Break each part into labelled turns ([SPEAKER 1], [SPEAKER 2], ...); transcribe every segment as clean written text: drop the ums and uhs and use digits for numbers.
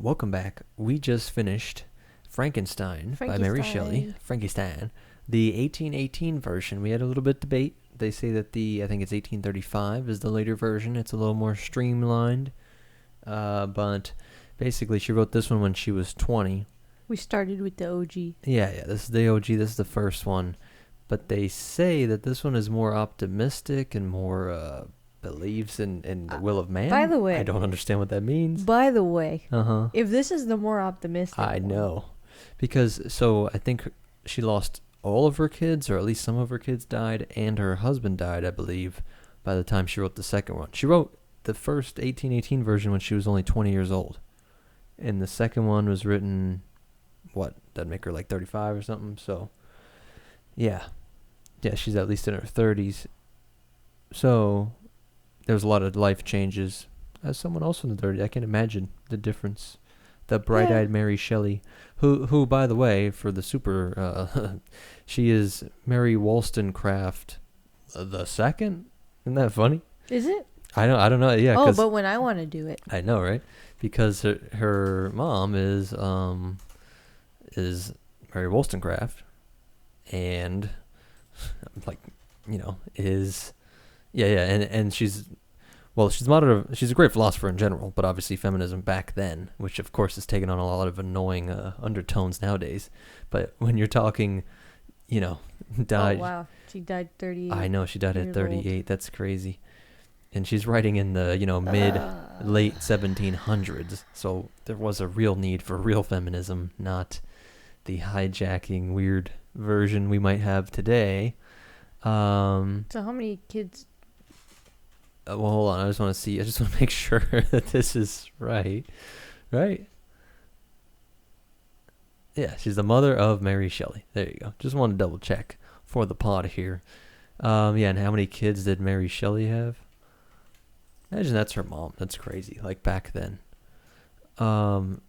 [SPEAKER 1] welcome back. We just finished Frankenstein by Mary Shelley. Frankenstein. The 1818 version, we had a little bit of debate. They say that I think it's 1835 is the later version. It's a little more streamlined. But basically she wrote this one when she was 20.
[SPEAKER 2] We started with the OG.
[SPEAKER 1] Yeah, this is the OG. This is the first one. But they say that this one is more optimistic and more believes in the will of man.
[SPEAKER 2] By the way,
[SPEAKER 1] I don't understand what that means.
[SPEAKER 2] By the way,
[SPEAKER 1] Uh-huh.
[SPEAKER 2] if this is the more optimistic
[SPEAKER 1] I
[SPEAKER 2] one,
[SPEAKER 1] know. Because, so I think she lost all of her kids, or at least some of her kids died, and her husband died, I believe, by the time she wrote the second one. She wrote the first 1818 version when she was only 20 years old. And the second one was written, that'd make her like 35 or something, so, yeah. Yeah, she's at least in her 30s. So, there's a lot of life changes. As someone else in the 30s, I can imagine the difference. The bright-eyed Mary Shelley, who, by the way, for the super, she is Mary Wollstonecraft the second. Isn't that funny?
[SPEAKER 2] Is it?
[SPEAKER 1] I don't know. Yeah.
[SPEAKER 2] Oh, but when I want to do it,
[SPEAKER 1] I know, right? Because her mom is Mary Wollstonecraft, and like, and she's she's a great philosopher in general, but obviously feminism back then, which of course has taken on a lot of annoying undertones nowadays. But when you're talking, died.
[SPEAKER 2] Oh wow, she died 38.
[SPEAKER 1] I know, she died at 38.
[SPEAKER 2] Old.
[SPEAKER 1] That's crazy. And she's writing in the late 1700s, so there was a real need for real feminism, not the hijacking weird version we might have today.
[SPEAKER 2] So how many kids?
[SPEAKER 1] Well, hold on. I just want to make sure that this is right. Right? Yeah, she's the mother of Mary Shelley. There you go. Just want to double check for the pod here. And how many kids did Mary Shelley have? Imagine that's her mom. That's crazy. Like back then. And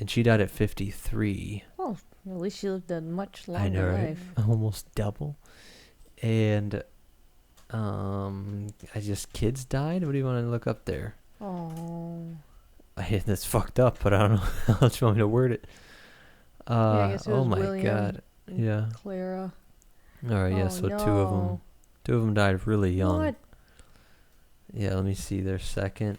[SPEAKER 1] she died at 53.
[SPEAKER 2] Oh, at least she lived a much longer
[SPEAKER 1] I know, right?
[SPEAKER 2] life.
[SPEAKER 1] Almost double. And kids died? What do you want to look up there?
[SPEAKER 2] Oh.
[SPEAKER 1] That's fucked up, but I don't know how else you want me to word it.
[SPEAKER 2] I guess it was
[SPEAKER 1] oh my
[SPEAKER 2] William
[SPEAKER 1] god.
[SPEAKER 2] and
[SPEAKER 1] Yeah.
[SPEAKER 2] Clara.
[SPEAKER 1] Alright, yeah, so
[SPEAKER 2] no.
[SPEAKER 1] two of them died really young.
[SPEAKER 2] What?
[SPEAKER 1] Yeah, let me see their second.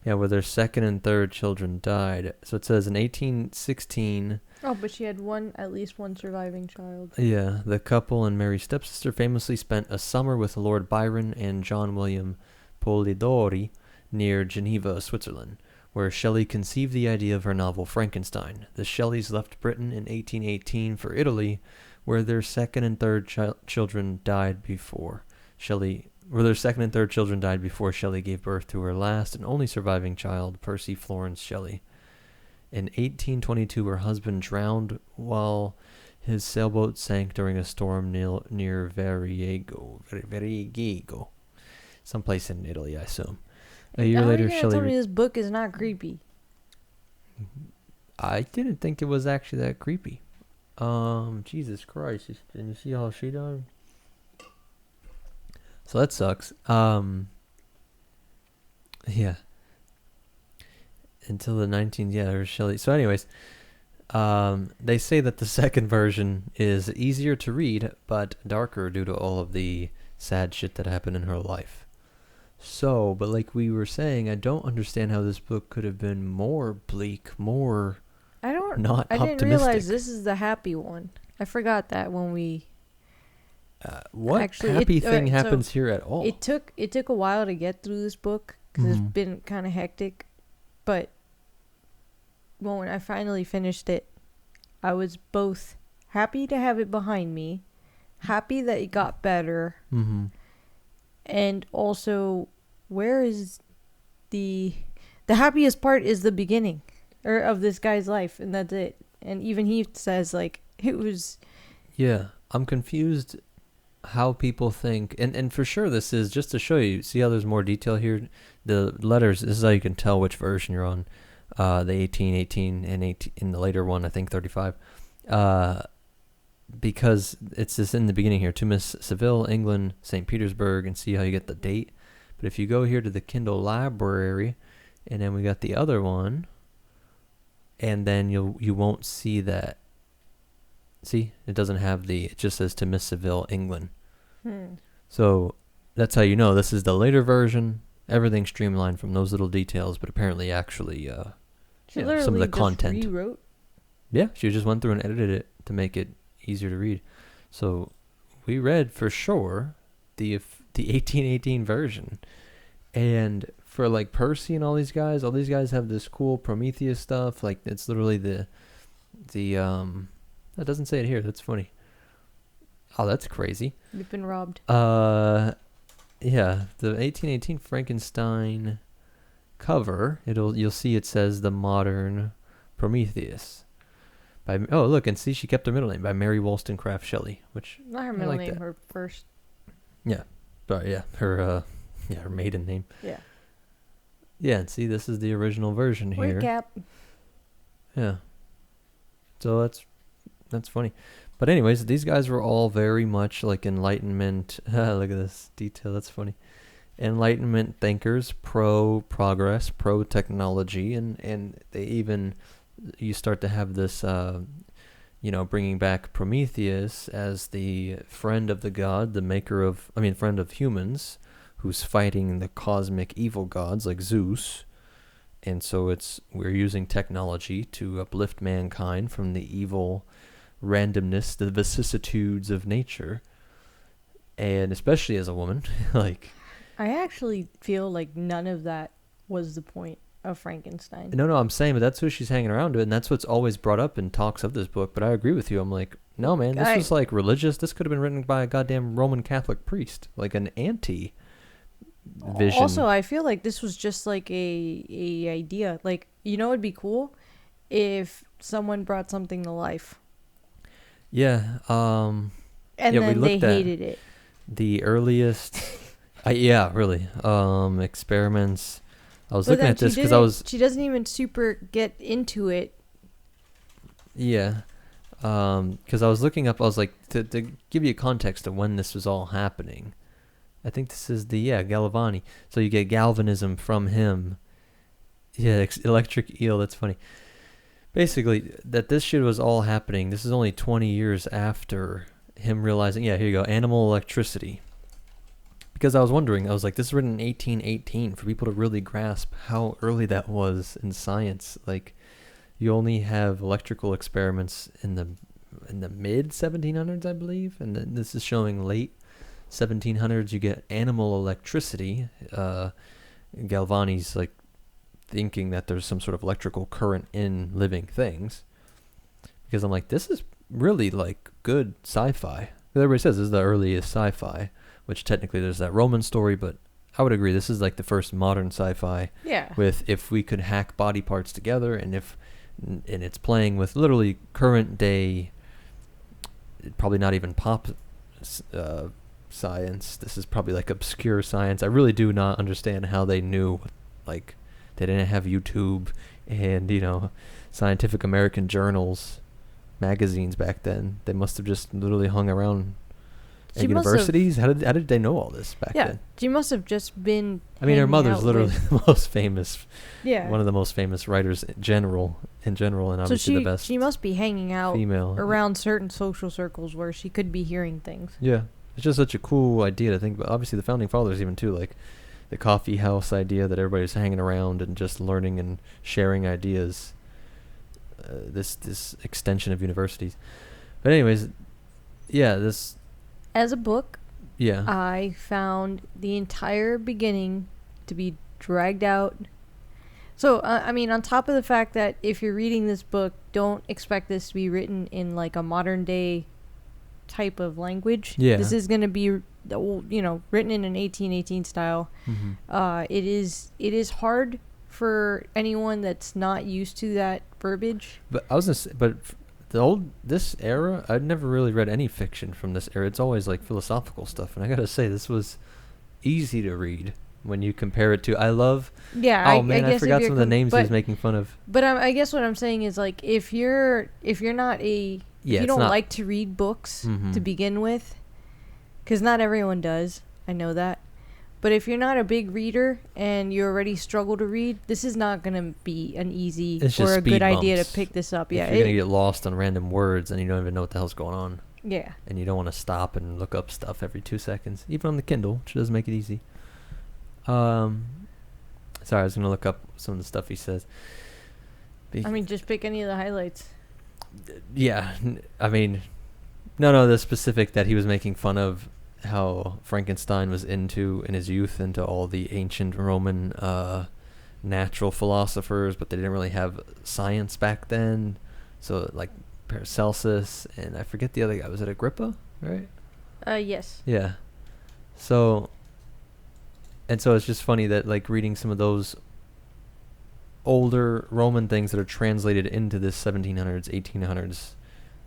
[SPEAKER 1] Yeah, their second and third children died. So it says in 1816.
[SPEAKER 2] Oh, but she had at least one surviving child.
[SPEAKER 1] Yeah, the couple and Mary's stepsister famously spent a summer with Lord Byron and John William Polidori near Geneva, Switzerland, where Shelley conceived the idea of her novel Frankenstein. The Shelleys left Britain in 1818 for Italy, where their second and third children died before Shelley gave birth to her last and only surviving child, Percy Florence Shelley. In 1822, her husband drowned while his sailboat sank during a storm near Variego, someplace in Italy, I assume. A year later, Shelley.
[SPEAKER 2] Tell me this book is not creepy.
[SPEAKER 1] I didn't think it was actually that creepy. Jesus Christ! Didn't you see how she died? So that sucks. Yeah. Until the 19th, there's Shelley. So anyways, they say that the second version is easier to read, but darker due to all of the sad shit that happened in her life. So, but like we were saying, I don't understand how this book could have been more bleak, not optimistic.
[SPEAKER 2] I didn't realize this is the happy one. I forgot that when we...
[SPEAKER 1] what happy thing happens here at all?
[SPEAKER 2] It took a while to get through this book because it's been kind of hectic, but when I finally finished it, I was both happy to have it behind me, happy that it got better, and also where is the happiest part is the beginning of this guy's life, and that's it. And even he says like it was.
[SPEAKER 1] Yeah, I'm confused how people think, and for sure this is just to show you, see how there's more detail here. The letters, this is how you can tell which version you're on. The 1818 and 18 in the later one, I think 35. Because it's just in the beginning here, to Miss Seville, England, St. Petersburg, and see how you get the date. But if you go here to the Kindle library, And then we got the other one, and then you won't see that. See, it doesn't have it just says to Miss Seville, England. So that's how you know this is the later version. Everything's streamlined from those little details, but apparently actually some of the content.
[SPEAKER 2] Just rewrote.
[SPEAKER 1] Yeah, she just went through and edited it to make it easier to read. So we read for sure the 1818 version. And for like Percy and all these guys have this cool Prometheus stuff. Like it's literally the that doesn't say it here. That's funny. Oh, that's crazy.
[SPEAKER 2] You've been robbed.
[SPEAKER 1] Yeah, the 1818 Frankenstein cover, you'll see it says the modern Prometheus. Look, and see, she kept her middle name by Mary Wollstonecraft Shelley, which
[SPEAKER 2] not her middle name, her first.
[SPEAKER 1] Yeah, but yeah, her maiden name.
[SPEAKER 2] Yeah.
[SPEAKER 1] Yeah, and see, this is the original version here.
[SPEAKER 2] Recap.
[SPEAKER 1] Yeah. So that's funny. But anyways, these guys were all very much like Enlightenment. Look at this detail. That's funny. Enlightenment thinkers, pro-progress, pro-technology, and they even, you start to have this, bringing back Prometheus as the friend of the god, friend of humans, who's fighting the cosmic evil gods like Zeus. And so we're using technology to uplift mankind from the evil randomness, the vicissitudes of nature, and especially as a woman, like.
[SPEAKER 2] I actually feel like none of that was the point of Frankenstein.
[SPEAKER 1] No, I'm saying, but that's who she's hanging around with, and that's what's always brought up in talks of this book. But I agree with you. I'm like, no, man, this was like religious. This could have been written by a goddamn Roman Catholic priest, like an anti-vision.
[SPEAKER 2] Also, I feel like this was just like a idea. Like, it'd be cool if someone brought something to life.
[SPEAKER 1] Yeah.
[SPEAKER 2] And then they hated it.
[SPEAKER 1] The earliest, really. Experiments. I was looking at this because
[SPEAKER 2] she doesn't even super get into it.
[SPEAKER 1] Yeah. Because I was looking up, I was like, to give you context of when this was all happening. I think this is Galvani. So you get galvanism from him. Yeah, electric eel. That's funny. Basically, that this shit was all happening. This is only 20 years after him realizing, here you go, animal electricity. Because I was wondering, I was like, this is written in 1818 for people to really grasp how early that was in science. Like, you only have electrical experiments in the mid 1700s, I believe, and then this is showing late 1700s. You get animal electricity. Galvani's like thinking that there's some sort of electrical current in living things, because I'm like, this is really like good sci-fi. Everybody says this is the earliest sci-fi, which technically there's that Roman story, but I would agree this is like the first modern sci-fi.
[SPEAKER 2] Yeah.
[SPEAKER 1] With if we could hack body parts together, and it's playing with literally current day, probably not even pop science. This is probably like obscure science. I really do not understand how they knew, like, they didn't have YouTube and, Scientific American journals, magazines back then. They must have just literally hung around at universities. How did they know all this back then?
[SPEAKER 2] She must have just been.
[SPEAKER 1] I mean, her mother's literally the most famous.
[SPEAKER 2] Yeah.
[SPEAKER 1] One of the most famous writers in general, and obviously the best.
[SPEAKER 2] She must be hanging out
[SPEAKER 1] female
[SPEAKER 2] around certain social circles where she could be hearing things.
[SPEAKER 1] Yeah, it's just such a cool idea to think about. Obviously, the founding fathers even too, like the coffee house idea that everybody's hanging around and just learning and sharing ideas. This extension of universities. But anyways, this.
[SPEAKER 2] As a book,
[SPEAKER 1] yeah,
[SPEAKER 2] I found the entire beginning to be dragged out. So, on top of the fact that if you're reading this book, don't expect this to be written in like a modern day type of language.
[SPEAKER 1] Yeah.
[SPEAKER 2] This is going to be, written in an 1818 style.
[SPEAKER 1] Mm-hmm.
[SPEAKER 2] It is hard for anyone that's not used to that verbiage.
[SPEAKER 1] But I was gonna say, this era, I'd never really read any fiction from this era. It's always like philosophical stuff, and I gotta say, this was easy to read when you compare it to. I love.
[SPEAKER 2] Yeah.
[SPEAKER 1] I forgot some of the names he was making fun of.
[SPEAKER 2] But I guess what I'm saying is, like, if you don't like to read books to begin with, because not everyone does, I know that, But if you're not a big reader and you already struggle to read, this is not going to be an easy or a good idea to pick this up. Yeah,
[SPEAKER 1] if you're going to get lost on random words and you don't even know what the hell's going on.
[SPEAKER 2] Yeah.
[SPEAKER 1] And you don't want to stop and look up stuff every 2 seconds, even on the Kindle, which does make it easy. Sorry, I was going to look up some of the stuff he says.
[SPEAKER 2] I mean, just pick any of the highlights.
[SPEAKER 1] Yeah, I mean, no, the specific that he was making fun of how Frankenstein was in his youth into all the ancient Roman natural philosophers, but they didn't really have science back then. So like Paracelsus, and I forget the other guy. Was it Agrippa, right?
[SPEAKER 2] Yes.
[SPEAKER 1] Yeah. So it's just funny that like reading some of those older Roman things that are translated into this 1700s, 1800s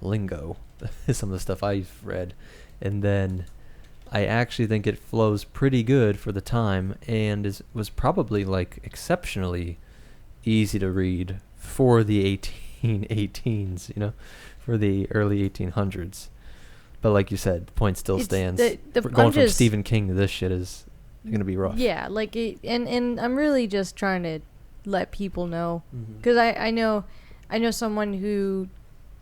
[SPEAKER 1] lingo, some of the stuff I've read, and then I actually think it flows pretty good for the time and was probably like exceptionally easy to read for the 1818s, for the early 1800s. But like you said, the point still stands. Going from Stephen King to this shit is going to be rough.
[SPEAKER 2] Yeah, and I'm really just trying to let people know, because I know someone who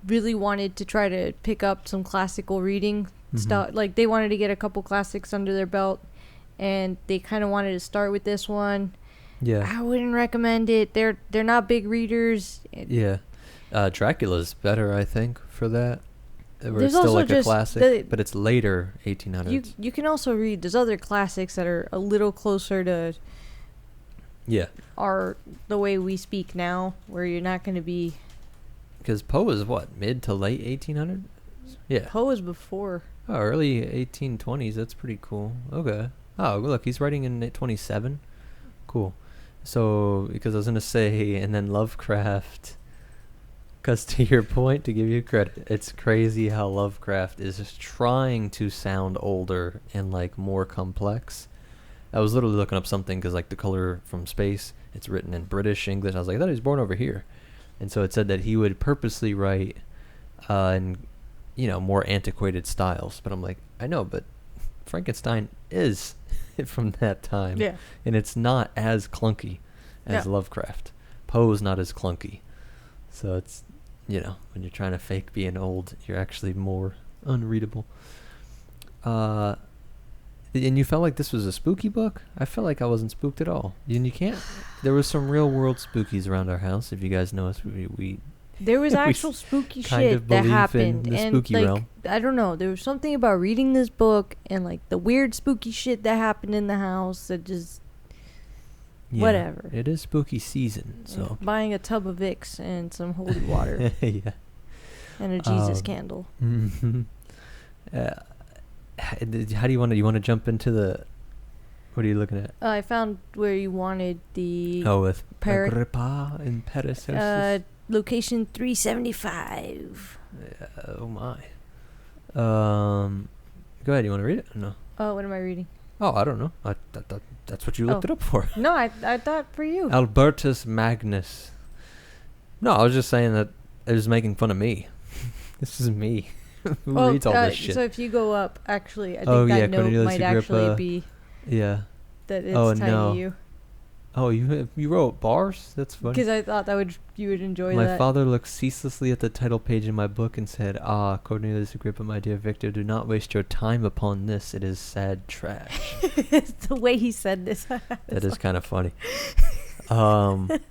[SPEAKER 2] really wanted to try to pick up some classical reading stuff. Like they wanted to get a couple classics under their belt, and they kind of wanted to start with this one.
[SPEAKER 1] Yeah,
[SPEAKER 2] I wouldn't recommend it. They're not big readers.
[SPEAKER 1] Yeah, Dracula's better, I think, for that.
[SPEAKER 2] There's
[SPEAKER 1] still
[SPEAKER 2] also
[SPEAKER 1] like a
[SPEAKER 2] just
[SPEAKER 1] classic, but it's later 1800s.
[SPEAKER 2] You can also read. There's other classics that are a little closer to.
[SPEAKER 1] Yeah.
[SPEAKER 2] Are the way we speak now, where you're not going to be.
[SPEAKER 1] Because Poe is what, mid to late 1800s? Yeah.
[SPEAKER 2] Poe is before.
[SPEAKER 1] Oh, early 1820s. That's pretty cool. Okay. Oh, look, he's writing in 27. Cool. So, because I was going to say, and then Lovecraft, because to your point, to give you credit, it's crazy how Lovecraft is just trying to sound older and, like, more complex. I was literally looking up something because, like, The Color from Space, it's written in British English. I was like, I thought he was born over here. And so it said that he would purposely write in, more antiquated styles. But I'm like, I know, but Frankenstein is from that time.
[SPEAKER 2] Yeah.
[SPEAKER 1] And it's not as clunky as Lovecraft. Poe's not as clunky. So it's, when you're trying to fake being old, you're actually more unreadable. And you felt like this was a spooky book? I felt like I wasn't spooked at all. And you can't. There was some real world spookies around our house. If you guys know us, we
[SPEAKER 2] there was actual spooky shit that happened,
[SPEAKER 1] in the
[SPEAKER 2] and
[SPEAKER 1] spooky realm.
[SPEAKER 2] I don't know. There was something about reading this book and like the weird spooky shit that happened in the house that just whatever.
[SPEAKER 1] It is spooky season, so
[SPEAKER 2] buying a tub of Vicks and some holy water.
[SPEAKER 1] Yeah.
[SPEAKER 2] And a Jesus candle.
[SPEAKER 1] Mm-hmm. How do you want to? You want to jump into the? What are you looking at?
[SPEAKER 2] I found where you wanted the.
[SPEAKER 1] With Agrippa and Paracelsus.
[SPEAKER 2] Location 375.
[SPEAKER 1] Oh my. Go ahead. You want to read it? Or no.
[SPEAKER 2] Oh, what am I reading?
[SPEAKER 1] Oh, I don't know. That's what you looked it up for.
[SPEAKER 2] No, I thought for you.
[SPEAKER 1] Albertus Magnus. No, I was just saying that it was making fun of me. This is me. Who reads all this shit?
[SPEAKER 2] So if you go up, actually, I think that note
[SPEAKER 1] Cornelius
[SPEAKER 2] might
[SPEAKER 1] Agrippa,
[SPEAKER 2] actually be.
[SPEAKER 1] Yeah.
[SPEAKER 2] That it's tied to you.
[SPEAKER 1] Oh, you wrote bars? That's funny.
[SPEAKER 2] Because I thought you would enjoy
[SPEAKER 1] that.
[SPEAKER 2] My
[SPEAKER 1] father looked ceaselessly at the title page in my book and said, "Ah, Cornelius Agrippa, my dear Victor, do not waste your time upon this. It is sad trash."
[SPEAKER 2] It's the way he said this.
[SPEAKER 1] That is kind of funny.
[SPEAKER 2] That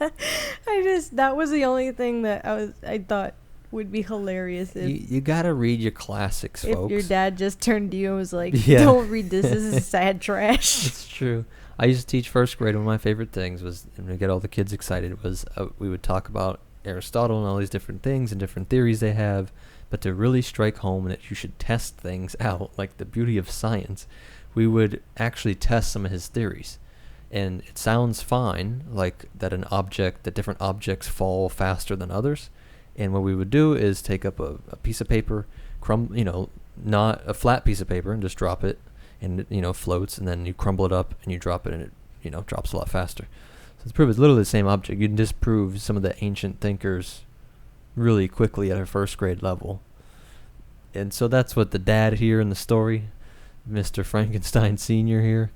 [SPEAKER 2] was the only thing that I thought would be hilarious. If
[SPEAKER 1] you gotta read your classics, folks.
[SPEAKER 2] If your dad just turned to you and was like, "Don't read this. This is sad trash."
[SPEAKER 1] It's true. I used to teach first grade. One of my favorite things was, and to get all the kids excited, was we would talk about Aristotle and all these different things and different theories they have, but to really strike home that you should test things out, like the beauty of science, we would actually test some of his theories. And it sounds fine, like that different objects fall faster than others. And what we would do is take up a piece of paper, not a flat piece of paper, and just drop it, and it floats, and then you crumble it up and you drop it, and it drops a lot faster. So to prove it's literally the same object, you can disprove some of the ancient thinkers really quickly at a first grade level. And so that's what the dad here in the story, Mr. Frankenstein Sr. here,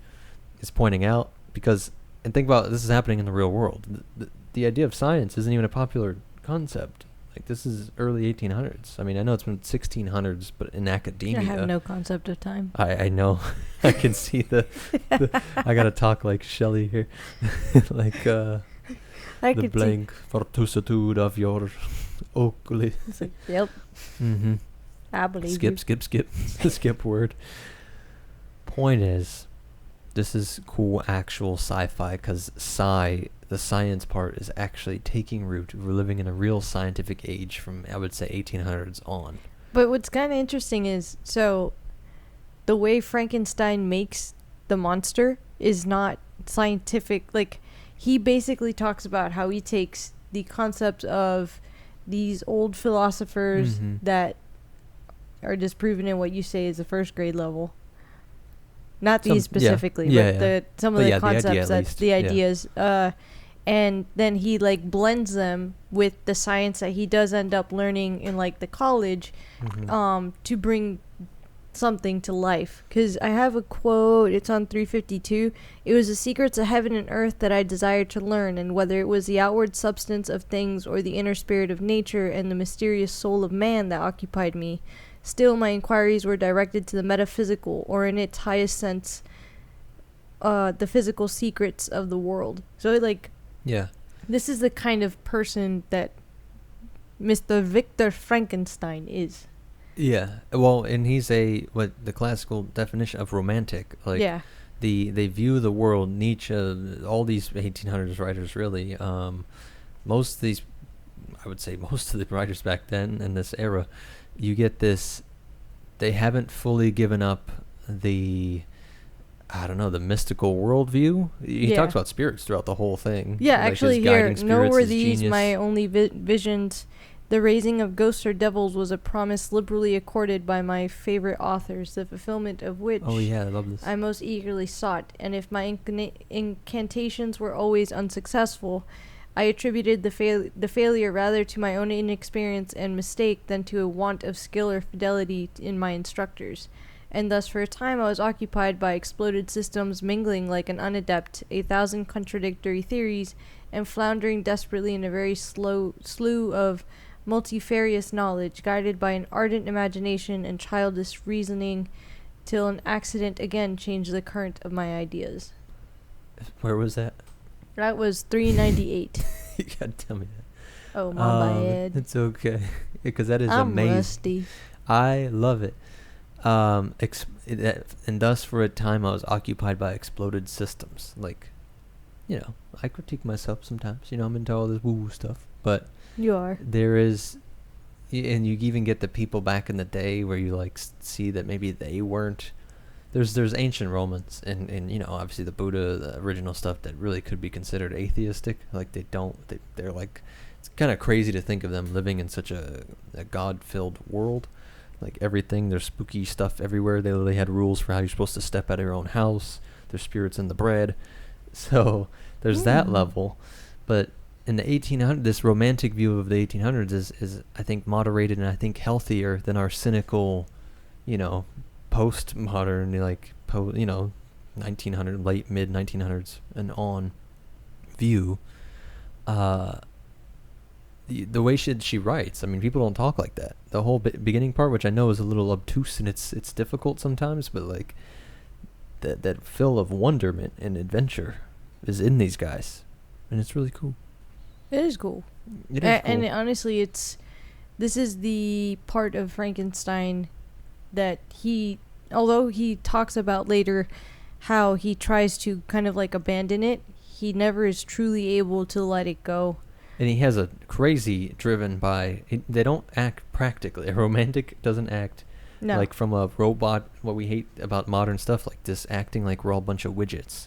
[SPEAKER 1] is pointing out, because, and think about, this is happening in the real world. The idea of science isn't even a popular concept. Like, this is early 1800s. I mean, I know it's been 1600s, but in academia,
[SPEAKER 2] I have no concept of time.
[SPEAKER 1] I know. I can see the I gotta talk like Shelley here. Like the blank fortitude of your oakley.
[SPEAKER 2] It's like, yep.
[SPEAKER 1] Mm-hmm.
[SPEAKER 2] I believe you.
[SPEAKER 1] Skip word. Point is, this is cool actual sci-fi, because the science part is actually taking root. We're living in a real scientific age from, I would say, 1800s on.
[SPEAKER 2] But what's kind of interesting is, so the way Frankenstein makes the monster is not scientific. Like, he basically talks about how he takes the concepts of these old philosophers that are disproven in what you say is the first grade level. Not these specifically, but some of the concepts, the ideas. And then he like blends them with the science that he does end up learning in like the college, to bring something to life. Because I have a quote, it's on 352. It was the secrets of heaven and earth that I desired to learn, and whether it was the outward substance of things or the inner spirit of nature and the mysterious soul of man that occupied me, still my inquiries were directed to the metaphysical, or in its highest sense, the physical secrets of the world. So like, this is the kind of person that Mr. Victor Frankenstein is.
[SPEAKER 1] Yeah, well, and he's what the classical definition of romantic. Like, they view the world, Nietzsche, all these 1800s writers, really. Most of these, I would say most of the writers back then in this era, you get this, they haven't fully given up the mystical worldview. He talks about spirits throughout the whole thing.
[SPEAKER 2] Yeah,
[SPEAKER 1] like
[SPEAKER 2] actually here, nor were these
[SPEAKER 1] genius.
[SPEAKER 2] My only visions. The raising of ghosts or devils was a promise liberally accorded by my favorite authors, the fulfillment of which
[SPEAKER 1] I love this.
[SPEAKER 2] I most eagerly sought, and if my incantations were always unsuccessful, I attributed the failure rather to my own inexperience and mistake than to a want of skill or fidelity in my instructors. And thus for a time I was occupied by exploded systems, mingling like an unadept 1,000 contradictory theories, and floundering desperately in a very slew of multifarious knowledge, guided by an ardent imagination and childish reasoning, till an accident again changed the current of my ideas.
[SPEAKER 1] Where was that?
[SPEAKER 2] That was 398.
[SPEAKER 1] You gotta tell me that.
[SPEAKER 2] Oh, my bad.
[SPEAKER 1] It's okay, because that is
[SPEAKER 2] I'm
[SPEAKER 1] amazing.
[SPEAKER 2] rusty.
[SPEAKER 1] I love it. And thus for a time I was occupied by exploded systems. Like, I critique myself sometimes. I'm into all this woo-woo stuff, but
[SPEAKER 2] you are.
[SPEAKER 1] There is, and you even get the people back in the day where you like see that maybe they weren't. There's ancient Romans and obviously the Buddha, the original stuff that really could be considered atheistic. Like they're like, it's kind of crazy to think of them living in such a God-filled world. Like everything, there's spooky stuff everywhere. They literally had rules for how you're supposed to step out of your own house. There's spirits in the bread. So there's that level. But in the 1800s, this romantic view of the 1800s is I think moderated and I think healthier than our cynical, postmodern, like 1900, late mid 1900s and on view. The way she writes, I mean, people don't talk like that. The whole beginning part, which I know is a little obtuse and it's difficult sometimes, but like that fill of wonderment and adventure is in these guys, and it's really cool.
[SPEAKER 2] It is cool.
[SPEAKER 1] It is cool.
[SPEAKER 2] And honestly, this is the part of Frankenstein that although he talks about later how he tries to kind of like abandon it, he never is truly able to let it go.
[SPEAKER 1] And he has a crazy driven by, they don't act practically. A romantic doesn't act like from a robot, what we hate about modern stuff, like this acting like we're all a bunch of widgets.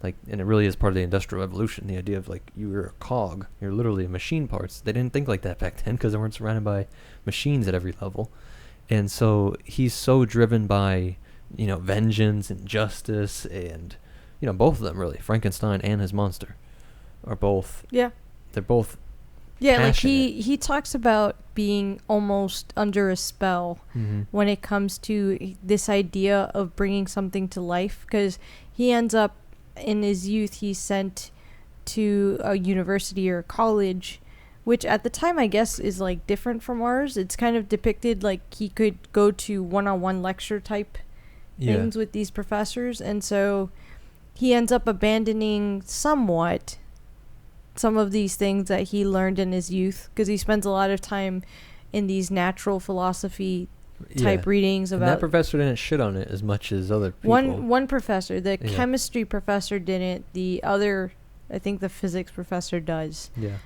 [SPEAKER 1] Like, and it really is part of the Industrial Revolution, the idea of like you're a cog, you're literally machine parts. They didn't think like that back then because they weren't surrounded by machines at every level. And so he's so driven by, vengeance and justice and, both of them really, Frankenstein and his monster are both. Yeah. They're both passionate.
[SPEAKER 2] Like he talks about being almost under a spell when it comes to this idea of bringing something to life, because he ends up in his youth he's sent to a university or college, which at the time I guess is like different from ours. It's kind of depicted like he could go to one-on-one lecture type things with these professors, and so he ends up abandoning somewhat some of these things that he learned in his youth, because he spends a lot of time in these natural philosophy type readings about.
[SPEAKER 1] And that professor didn't shit on it as much as other people.
[SPEAKER 2] One professor, the chemistry professor didn't. The other, I think the physics professor does.
[SPEAKER 1] Yeah.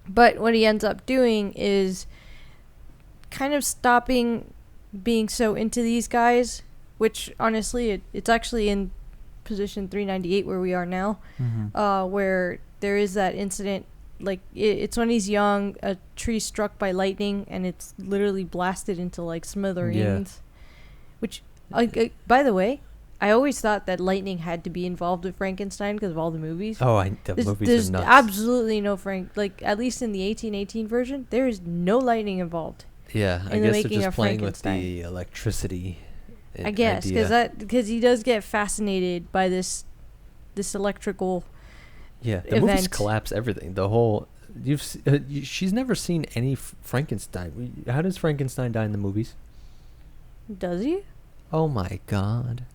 [SPEAKER 2] But what he ends up doing is kind of stopping being so into these guys, which honestly it's actually in position 398 where we are now, where there is that incident, like it's when he's young, a tree struck by lightning and it's literally blasted into like smithereens, which by the way, I always thought that lightning had to be involved with Frankenstein because of all the movies.
[SPEAKER 1] Movies are nuts.
[SPEAKER 2] Absolutely no like at least in the 1818 version there is no lightning involved.
[SPEAKER 1] Yeah, I guess they're just playing with the electricity.
[SPEAKER 2] I guess because he does get fascinated by this electrical.
[SPEAKER 1] Yeah, the movies collapse everything. The whole she's never seen any Frankenstein. How does Frankenstein die in the movies?
[SPEAKER 2] Does he?
[SPEAKER 1] Oh my God!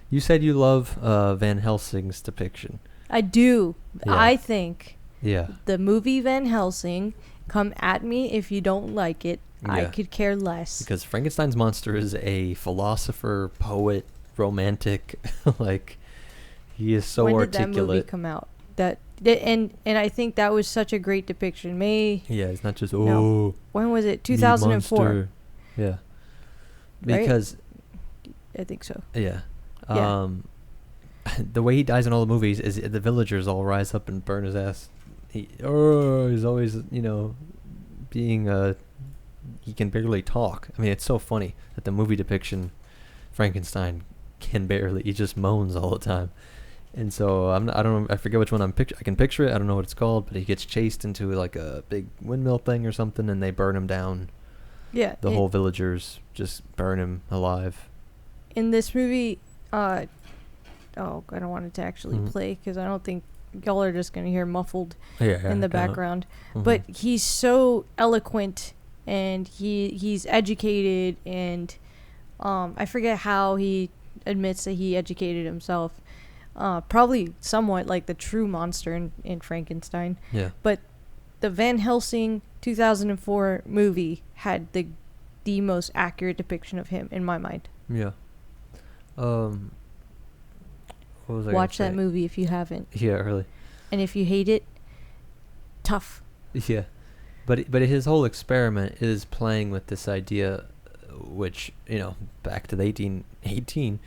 [SPEAKER 1] You said you love Van Helsing's depiction.
[SPEAKER 2] I do.
[SPEAKER 1] Yeah.
[SPEAKER 2] I think.
[SPEAKER 1] Yeah.
[SPEAKER 2] The movie Van Helsing. Come at me if you don't like it. Yeah. I could care less.
[SPEAKER 1] Because Frankenstein's monster is a philosopher, poet, romantic. Like, he is so articulate.
[SPEAKER 2] When did that movie come out? And I think that was such a great depiction.
[SPEAKER 1] Yeah, it's not just
[SPEAKER 2] when was it? 2004.
[SPEAKER 1] Yeah. Because
[SPEAKER 2] I think so.
[SPEAKER 1] Yeah. The way he dies in all the movies is the villagers all rise up and burn his ass. He's always, being he can barely talk. I mean, it's so funny that the movie depiction, Frankenstein he just moans all the time. And so I forget which one I can picture it. I don't know what it's called, but he gets chased into like a big windmill thing or something, and they burn him down.
[SPEAKER 2] Yeah.
[SPEAKER 1] The whole villagers just burn him alive.
[SPEAKER 2] In this movie, I don't want it to actually play because I don't think y'all are just going to hear muffled in the background. But he's so eloquent and he's educated, and I forget how he admits that he educated himself. Probably somewhat like the true monster in Frankenstein.
[SPEAKER 1] Yeah.
[SPEAKER 2] But the Van Helsing 2004 movie had the most accurate depiction of him in my mind.
[SPEAKER 1] Yeah. What was I
[SPEAKER 2] Watch that movie if you haven't.
[SPEAKER 1] Yeah, really.
[SPEAKER 2] And if you hate it, tough.
[SPEAKER 1] Yeah. But his whole experiment is playing with this idea, which, back to the 1818,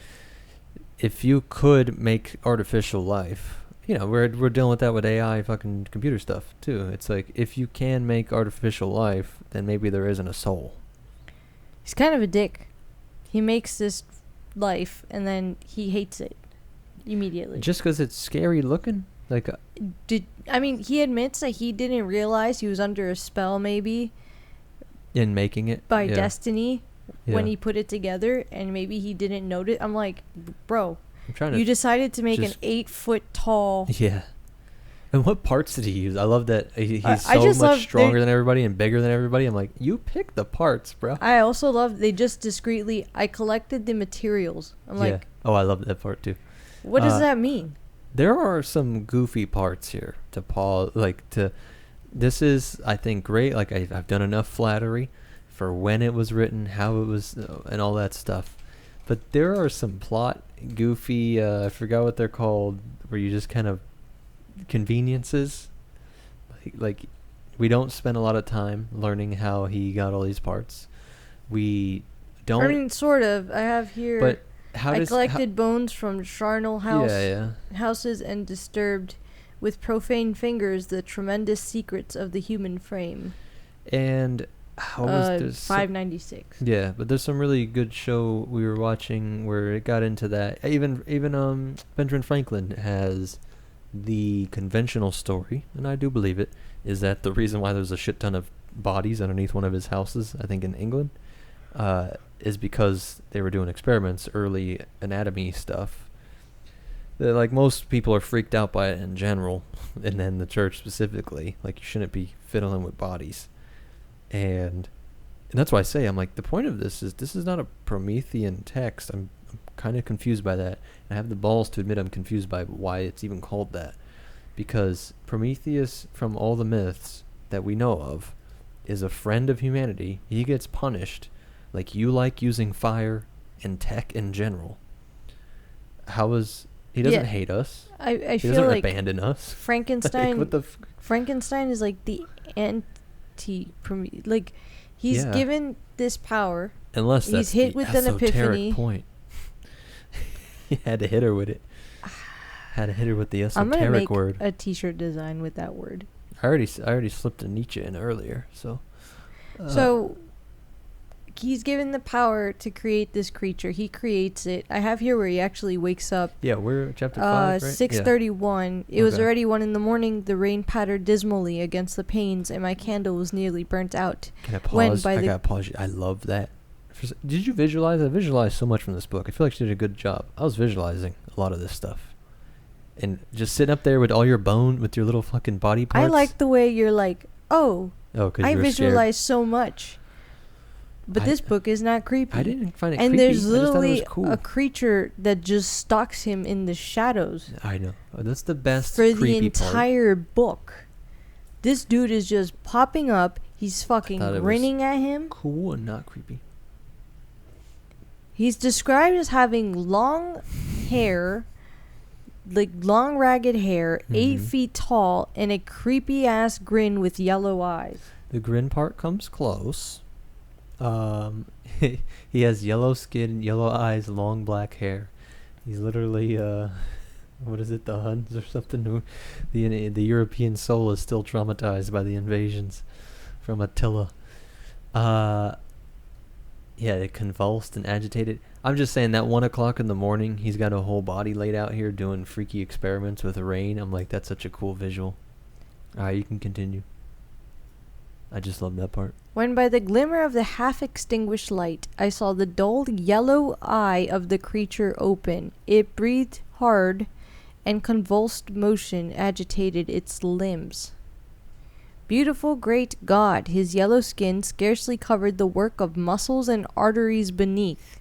[SPEAKER 1] if you could make artificial life, we're dealing with that with AI fucking computer stuff too. It's like, if you can make artificial life, then maybe there isn't a soul.
[SPEAKER 2] He's kind of a dick. He makes this life and then he hates it immediately.
[SPEAKER 1] Just because it's scary looking? Like,
[SPEAKER 2] he admits that he didn't realize he was under a spell maybe
[SPEAKER 1] in making it
[SPEAKER 2] by destiny when he put it together, and maybe he didn't notice. I'm like, bro, you decided to make an 8 foot tall.
[SPEAKER 1] Yeah. And what parts did he use? I love that he's so much stronger than everybody and bigger than everybody. I'm like, you pick the parts, bro.
[SPEAKER 2] I also love they just discreetly. I collected the materials. I'm like,
[SPEAKER 1] oh, I love that part too.
[SPEAKER 2] What does that mean?
[SPEAKER 1] There are some goofy parts here this is, I think, great. Like, I've done enough flattery for when it was written, how it was, and all that stuff. But there are some plot goofy, I forgot what they're called, where you just kind of conveniences. Like we don't spend a lot of time learning how he got all these parts. We don't.
[SPEAKER 2] I mean, sort of. I have here.
[SPEAKER 1] But
[SPEAKER 2] I collected bones from charnel houses and disturbed with profane fingers the tremendous secrets of the human frame.
[SPEAKER 1] And how was this?
[SPEAKER 2] 596.
[SPEAKER 1] Yeah, but there's some really good show we were watching where it got into that. Even Benjamin Franklin has the conventional story, and I do believe it, is that the reason why there's a shit ton of bodies underneath one of his houses, I think in England, is because they were doing experiments, early anatomy stuff. Like, most people are freaked out by it in general, and then the church specifically. Like, you shouldn't be fiddling with bodies. And that's why I say, I'm like, the point of this is not a Promethean text. I'm kind of confused by that. And I have the balls to admit I'm confused by why it's even called that. Because Prometheus, from all the myths that we know of, is a friend of humanity. He gets punished like you like using fire and tech in general. He doesn't hate us.
[SPEAKER 2] I
[SPEAKER 1] he
[SPEAKER 2] feel
[SPEAKER 1] doesn't
[SPEAKER 2] like
[SPEAKER 1] abandon us.
[SPEAKER 2] Frankenstein.
[SPEAKER 1] Like,
[SPEAKER 2] Frankenstein is like the like he's given this power.
[SPEAKER 1] Unless
[SPEAKER 2] he's
[SPEAKER 1] that's
[SPEAKER 2] hit
[SPEAKER 1] the
[SPEAKER 2] with an epiphany.
[SPEAKER 1] Point. He had to hit her with it. Had to hit her with the esoteric word.
[SPEAKER 2] I'm gonna make a T-shirt design with that word.
[SPEAKER 1] I already slipped a Nietzsche in earlier, so.
[SPEAKER 2] So he's given the power to create this creature. He creates it. I have here where he actually wakes up.
[SPEAKER 1] Yeah, we're chapter 5, right?
[SPEAKER 2] 6:31. It was already 1 in the morning. The rain pattered dismally against the panes, and my candle was nearly burnt out.
[SPEAKER 1] Can I pause? I gotta pause you. I love that. Did you visualize? I visualized so much from this book. I feel like she did a good job. I was visualizing a lot of this stuff. And just sitting up there with all your bone, with your little fucking body parts.
[SPEAKER 2] I like the way you're like, I visualize
[SPEAKER 1] scared.
[SPEAKER 2] So much. But this book is not creepy.
[SPEAKER 1] I didn't find it creepy.
[SPEAKER 2] And there's literally
[SPEAKER 1] cool.
[SPEAKER 2] a creature that just stalks him in the shadows.
[SPEAKER 1] I know. That's the best
[SPEAKER 2] for
[SPEAKER 1] creepy
[SPEAKER 2] the entire book. This dude is just popping up. He's fucking grinning at him.
[SPEAKER 1] Cool and not creepy.
[SPEAKER 2] He's described as having long hair, like long ragged hair, 8 feet tall, and a creepy ass grin with yellow eyes.
[SPEAKER 1] The grin part comes close. He has yellow skin, yellow eyes, long black hair. He's literally what is it, the Huns or something? The European soul is still traumatized by the invasions from Attila. Yeah, convulsed and agitated. I'm just saying that 1 o'clock in the morning, he's got a whole body laid out here doing freaky experiments with rain. I'm like, that's such a cool visual. Alright, you can continue. I just love that part.
[SPEAKER 2] When by the glimmer of the half-extinguished light, I saw the dull yellow eye of the creature open. It breathed hard, and convulsed motion agitated its limbs. Beautiful great God, his yellow skin scarcely covered the work of muscles and arteries beneath.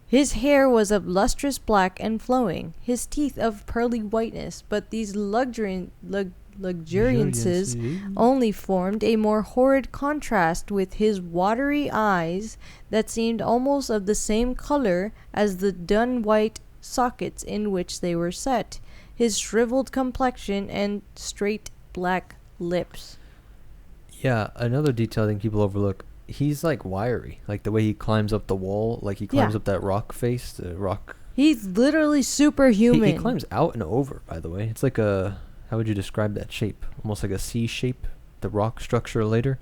[SPEAKER 2] His hair was of lustrous black and flowing, his teeth of pearly whiteness, but these luxuriances only formed a more horrid contrast with his watery eyes that seemed almost of the same color as the dun white sockets in which they were set, his shriveled complexion and straight black lips.
[SPEAKER 1] Yeah, another detail I think people overlook. He's like wiry, like the way he climbs up the wall, like he climbs up that rock face, the rock.
[SPEAKER 2] He's literally superhuman.
[SPEAKER 1] He climbs out and over, by the way. It's like how would you describe that shape? Almost like a C shape, the rock structure later.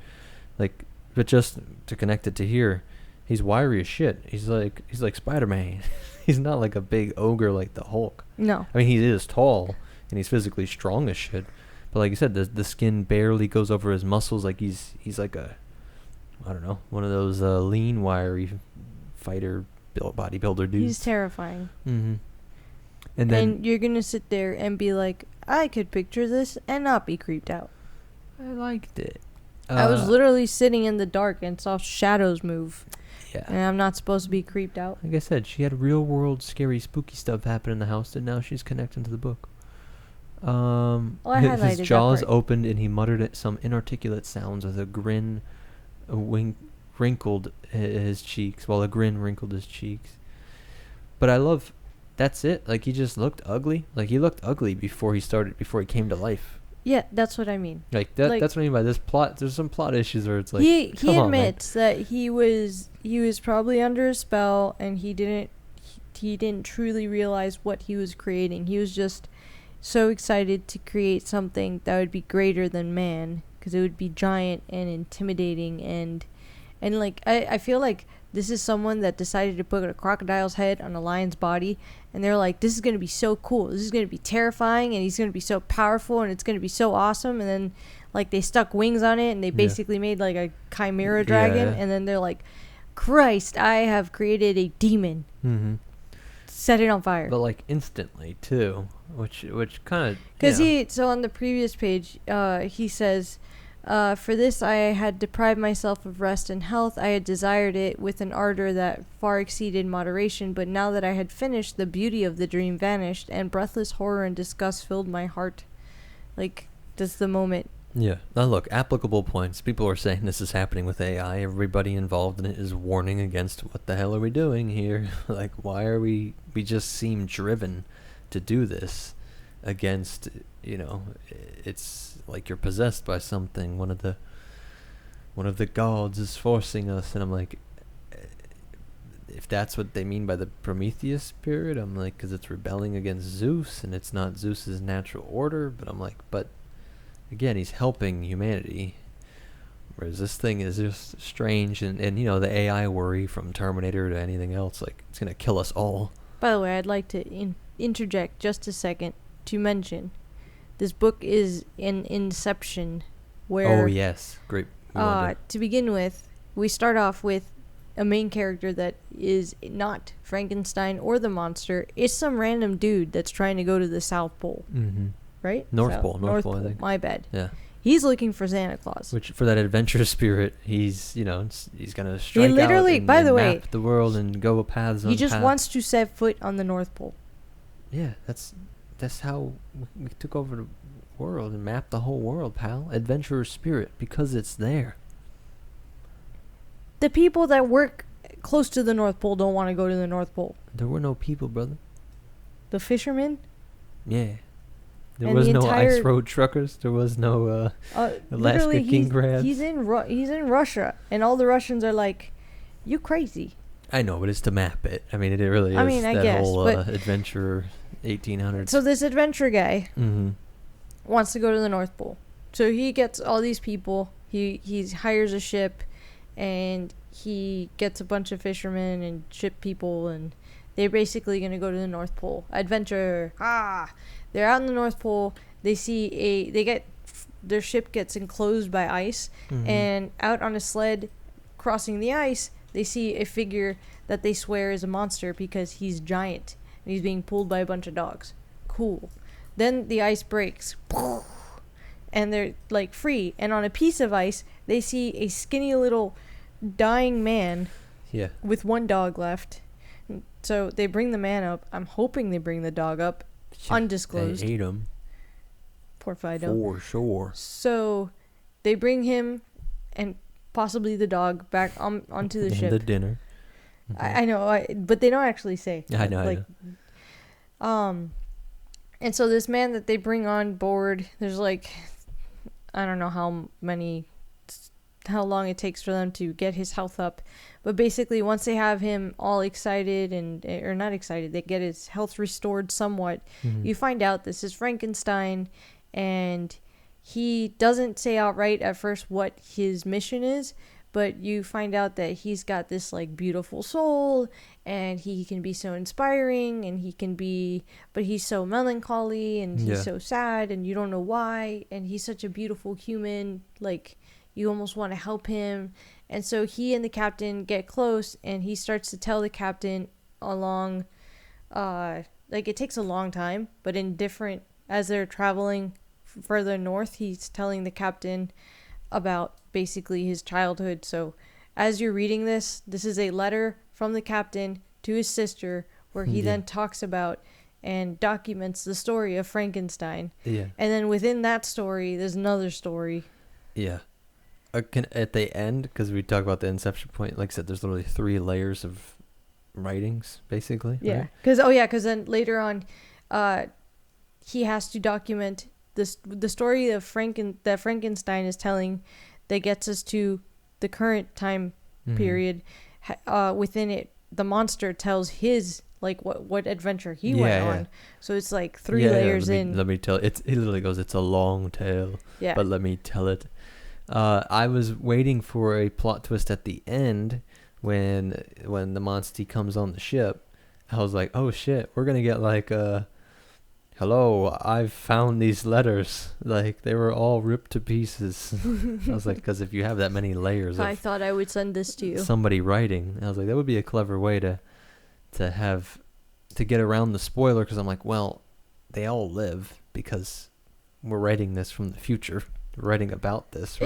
[SPEAKER 1] Like, but just to connect it to here, he's wiry as shit. He's like Spider-Man. He's not like a big ogre like the Hulk.
[SPEAKER 2] No.
[SPEAKER 1] I mean, he is tall and he's physically strong as shit. But like you said, the skin barely goes over his muscles. Like he's like a, I don't know, one of those lean, wiry fighter bodybuilder dudes.
[SPEAKER 2] He's terrifying.
[SPEAKER 1] Mm-hmm. And then
[SPEAKER 2] you're gonna sit there and be like, I could picture this and not be creeped out.
[SPEAKER 1] I liked it.
[SPEAKER 2] I was literally sitting in the dark and saw shadows move.
[SPEAKER 1] Yeah.
[SPEAKER 2] And I'm not supposed to be creeped out.
[SPEAKER 1] Like I said, she had real world scary spooky stuff happen in the house, and now she's connecting to the book. His jaws opened and he muttered at some inarticulate sounds as a grin wrinkled his cheeks, while a grin wrinkled his cheeks. But I love, that's it. Like, he just looked ugly. Like, he looked ugly before he came to life.
[SPEAKER 2] Yeah, that's what I mean.
[SPEAKER 1] Like, that's what I mean by this plot. There's some plot issues where it's like,
[SPEAKER 2] he admits that he was probably under a spell, and he didn't truly realize what he was creating. He was just so excited to create something that would be greater than man, because it would be giant and intimidating, and like I feel like this is someone that decided to put a crocodile's head on a lion's body, and they're like, this is going to be so cool, this is going to be terrifying, and he's going to be so powerful, and it's going to be so awesome. And then like they stuck wings on it, and they basically made like a chimera dragon, and then they're like, Christ, I have created a demon.
[SPEAKER 1] Mm-hmm.
[SPEAKER 2] set it on fire.
[SPEAKER 1] But like instantly too, which kind of
[SPEAKER 2] Because so on the previous page, he says, for this I had deprived myself of rest and health. I had desired it with an ardor that far exceeded moderation, but now that I had finished, the beauty of the dream vanished, and breathless horror and disgust filled my heart. Like, that's the moment.
[SPEAKER 1] Yeah. Now look, applicable points. People are saying this is happening with AI. Everybody involved in it is warning against what the hell are we doing here? Like, why are we just seem driven to do this against, it's like you're possessed by something. One of the gods is forcing us, and I'm like, if that's what they mean by the Prometheus spirit, I'm like, because it's rebelling against Zeus, and it's not Zeus's natural order, but I'm like, but again, he's helping humanity, whereas this thing is just strange, and the AI worry from Terminator to anything else, like, it's going to kill us all.
[SPEAKER 2] By the way, I'd like to interject just a second to mention, this book is an inception, where...
[SPEAKER 1] Oh, yes. Great.
[SPEAKER 2] To begin with, we start off with a main character that is not Frankenstein or the monster. It's some random dude that's trying to go to the South Pole.
[SPEAKER 1] Mm-hmm.
[SPEAKER 2] Right?
[SPEAKER 1] North Pole, I think.
[SPEAKER 2] My bad.
[SPEAKER 1] Yeah.
[SPEAKER 2] He's looking for Santa Claus.
[SPEAKER 1] Which, for that adventurous spirit, he's gonna strike
[SPEAKER 2] he literally,
[SPEAKER 1] out and,
[SPEAKER 2] by the way,
[SPEAKER 1] map the world and go paths on
[SPEAKER 2] he just
[SPEAKER 1] paths.
[SPEAKER 2] wants to set foot on the North Pole.
[SPEAKER 1] Yeah, that's how we took over the world and mapped the whole world, pal. Adventurous spirit, because it's there.
[SPEAKER 2] The people that work close to the North Pole don't want to go to the North Pole.
[SPEAKER 1] There were no people, brother.
[SPEAKER 2] The fishermen?
[SPEAKER 1] Yeah. There
[SPEAKER 2] and
[SPEAKER 1] was
[SPEAKER 2] the
[SPEAKER 1] no
[SPEAKER 2] entire,
[SPEAKER 1] ice road truckers. There was no Alaska king crabs.
[SPEAKER 2] He's in Russia, and all the Russians are like, "You crazy."
[SPEAKER 1] I know, but it's to map it. I mean, it really is.
[SPEAKER 2] I mean, I
[SPEAKER 1] that
[SPEAKER 2] guess,
[SPEAKER 1] whole
[SPEAKER 2] but
[SPEAKER 1] adventure 1800s.
[SPEAKER 2] So this adventure guy
[SPEAKER 1] mm-hmm.
[SPEAKER 2] wants to go to the North Pole. So he gets all these people. He hires a ship, and he gets a bunch of fishermen and ship people, and they're basically going to go to the North Pole. Adventure. They're out in the North Pole. Their ship gets enclosed by ice,
[SPEAKER 1] mm-hmm.
[SPEAKER 2] and out on a sled crossing the ice, they see a figure that they swear is a monster because he's giant, and he's being pulled by a bunch of dogs. Cool. Then the ice breaks, and they're like free, and on a piece of ice, they see a skinny little dying man with one dog left. So they bring the man up. I'm hoping they bring the dog up. Undisclosed.
[SPEAKER 1] They ate him.
[SPEAKER 2] Poor Fido.
[SPEAKER 1] For sure.
[SPEAKER 2] So they bring him and possibly the dog back onto the ship.
[SPEAKER 1] The dinner.
[SPEAKER 2] Mm-hmm. I know, but they don't actually say.
[SPEAKER 1] I know.
[SPEAKER 2] And so this man that they bring on board, there's like, I don't know how long it takes for them to get his health up, but basically once they have him all excited or not excited, they get his health restored somewhat. Mm-hmm. You find out this is Frankenstein, and he doesn't say outright at first what his mission is, but you find out that he's got this like beautiful soul, and he can be so inspiring, and but he's so melancholy, and he's so sad, and you don't know why, and he's such a beautiful human, like you almost want to help him. And so he and the captain get close, and he starts to tell the captain along, like it takes a long time, but as they're traveling further north, he's telling the captain about basically his childhood. So as you're reading this is a letter from the captain to his sister, where he then talks about and documents the story of Frankenstein. Yeah. And then within that story, there's another story.
[SPEAKER 1] Yeah. At the end, because we talk about the inception point, like I said, there's literally 3 layers of writings, basically.
[SPEAKER 2] Yeah. Because then later on, he has to document the story of that Frankenstein is telling that gets us to the current time period. Within it, the monster tells his like what adventure he went on. So it's like 3 layers in.
[SPEAKER 1] Let me tell it. He literally goes, "It's a long tale, but let me tell it." I was waiting for a plot twist at the end when the monster comes on the ship. I was like, "Oh shit, we're gonna get like hello, I've found these letters. Like, they were all ripped to pieces." I was like, because if you have that many layers
[SPEAKER 2] I thought I would send this to you.
[SPEAKER 1] Somebody writing, I was like, that would be a clever way to have to get around the spoiler, because I'm like, well, they all live because we're writing this from the future. We're writing about this.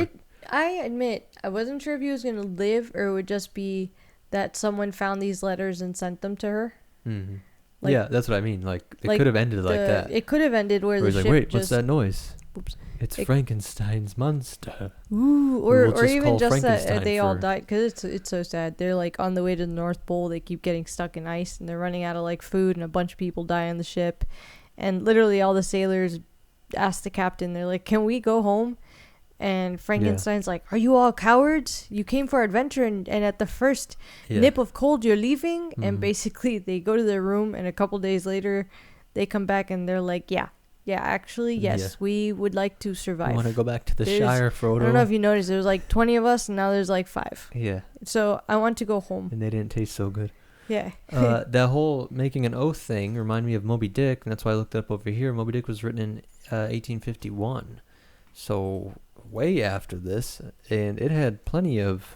[SPEAKER 2] I admit, I wasn't sure if he was going to live or it would just be that someone found these letters and sent them to her.
[SPEAKER 1] Mm-hmm.
[SPEAKER 2] Like,
[SPEAKER 1] yeah, that's what I mean. Like, it could have ended like that.
[SPEAKER 2] It could have ended where the
[SPEAKER 1] he's
[SPEAKER 2] ship
[SPEAKER 1] like, wait,
[SPEAKER 2] just...
[SPEAKER 1] what's that noise?
[SPEAKER 2] Oops.
[SPEAKER 1] It's Frankenstein's monster.
[SPEAKER 2] Ooh, or even just that they all
[SPEAKER 1] for...
[SPEAKER 2] died, because it's so sad. They're like on the way to the North Pole. They keep getting stuck in ice and they're running out of like food, and a bunch of people die on the ship. And literally all the sailors ask the captain, they're like, can we go home? And Frankenstein's like, are you all cowards? You came for adventure, and at the first nip of cold, you're leaving? Mm-hmm. And basically, they go to their room, and a couple days later, they come back, and they're like, actually, yes, we would like to survive.
[SPEAKER 1] You want to go back to the Shire, Frodo?
[SPEAKER 2] I don't know if you noticed, there was like 20 of us, and now there's like 5.
[SPEAKER 1] Yeah.
[SPEAKER 2] So I want to go home.
[SPEAKER 1] And they didn't taste so good.
[SPEAKER 2] Yeah.
[SPEAKER 1] That whole making an oath thing reminded me of Moby Dick, and that's why I looked it up over here. Moby Dick was written in 1851. So... way after this, and it had plenty of,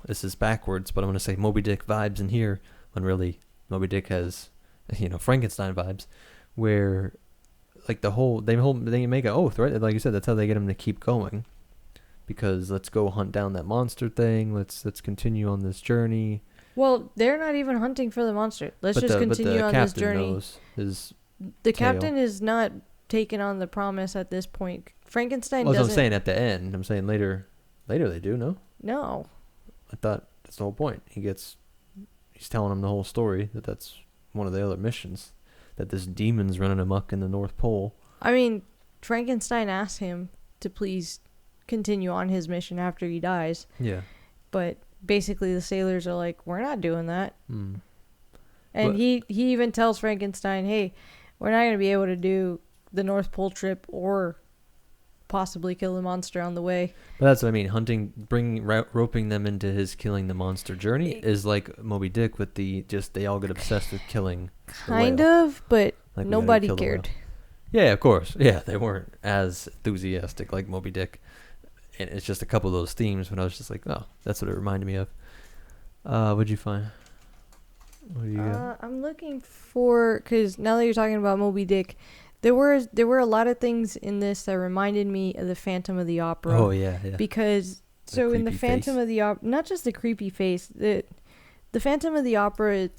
[SPEAKER 1] this is backwards, but I'm going to say Moby Dick vibes in here, when really Moby Dick has, Frankenstein vibes, where, like, they make an oath, right? Like you said, that's how they get him to keep going, because let's go hunt down that monster thing, let's continue on this journey.
[SPEAKER 2] Well, they're not even hunting for the monster. Let's just continue on this journey. The captain is not taken on the promise at this point. Frankenstein doesn't...
[SPEAKER 1] I'm saying at the end. I'm saying later they do, no?
[SPEAKER 2] No.
[SPEAKER 1] I thought that's the whole point. He's telling him the whole story, that's one of the other missions, that this demon's running amok in the North Pole.
[SPEAKER 2] I mean, Frankenstein asked him to please continue on his mission after he dies.
[SPEAKER 1] Yeah.
[SPEAKER 2] But basically the sailors are like, we're not doing that. And he even tells Frankenstein, hey, we're not going to be able to do the North Pole trip or possibly kill the monster on the way.
[SPEAKER 1] But that's what I mean. Hunting, roping them into his killing the monster journey is like Moby Dick with they all get obsessed with killing.
[SPEAKER 2] Kind of, but like nobody cared.
[SPEAKER 1] Yeah, of course. Yeah, they weren't as enthusiastic like Moby Dick. And it's just a couple of those themes when I was just like, oh, that's what it reminded me of. What'd you find? What do you got?
[SPEAKER 2] I'm looking for, because now that you're talking about Moby Dick, there were a lot of things in this that reminded me of the Phantom of the Opera.
[SPEAKER 1] Oh yeah.
[SPEAKER 2] Because so in the Phantom of the Opera, not just the creepy face, the Phantom of the Opera,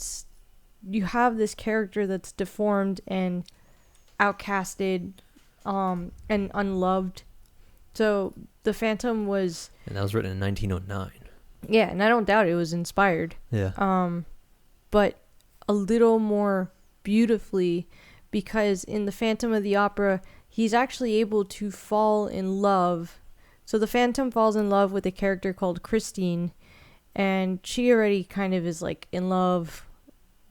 [SPEAKER 2] you have this character that's deformed and outcasted, and unloved. So the Phantom was,
[SPEAKER 1] and that was written in 1909.
[SPEAKER 2] Yeah, and I don't doubt it was inspired.
[SPEAKER 1] Yeah.
[SPEAKER 2] But a little more beautifully. Because in the Phantom of the Opera, he's actually able to fall in love. So the Phantom falls in love with a character called Christine, and she already kind of is like in love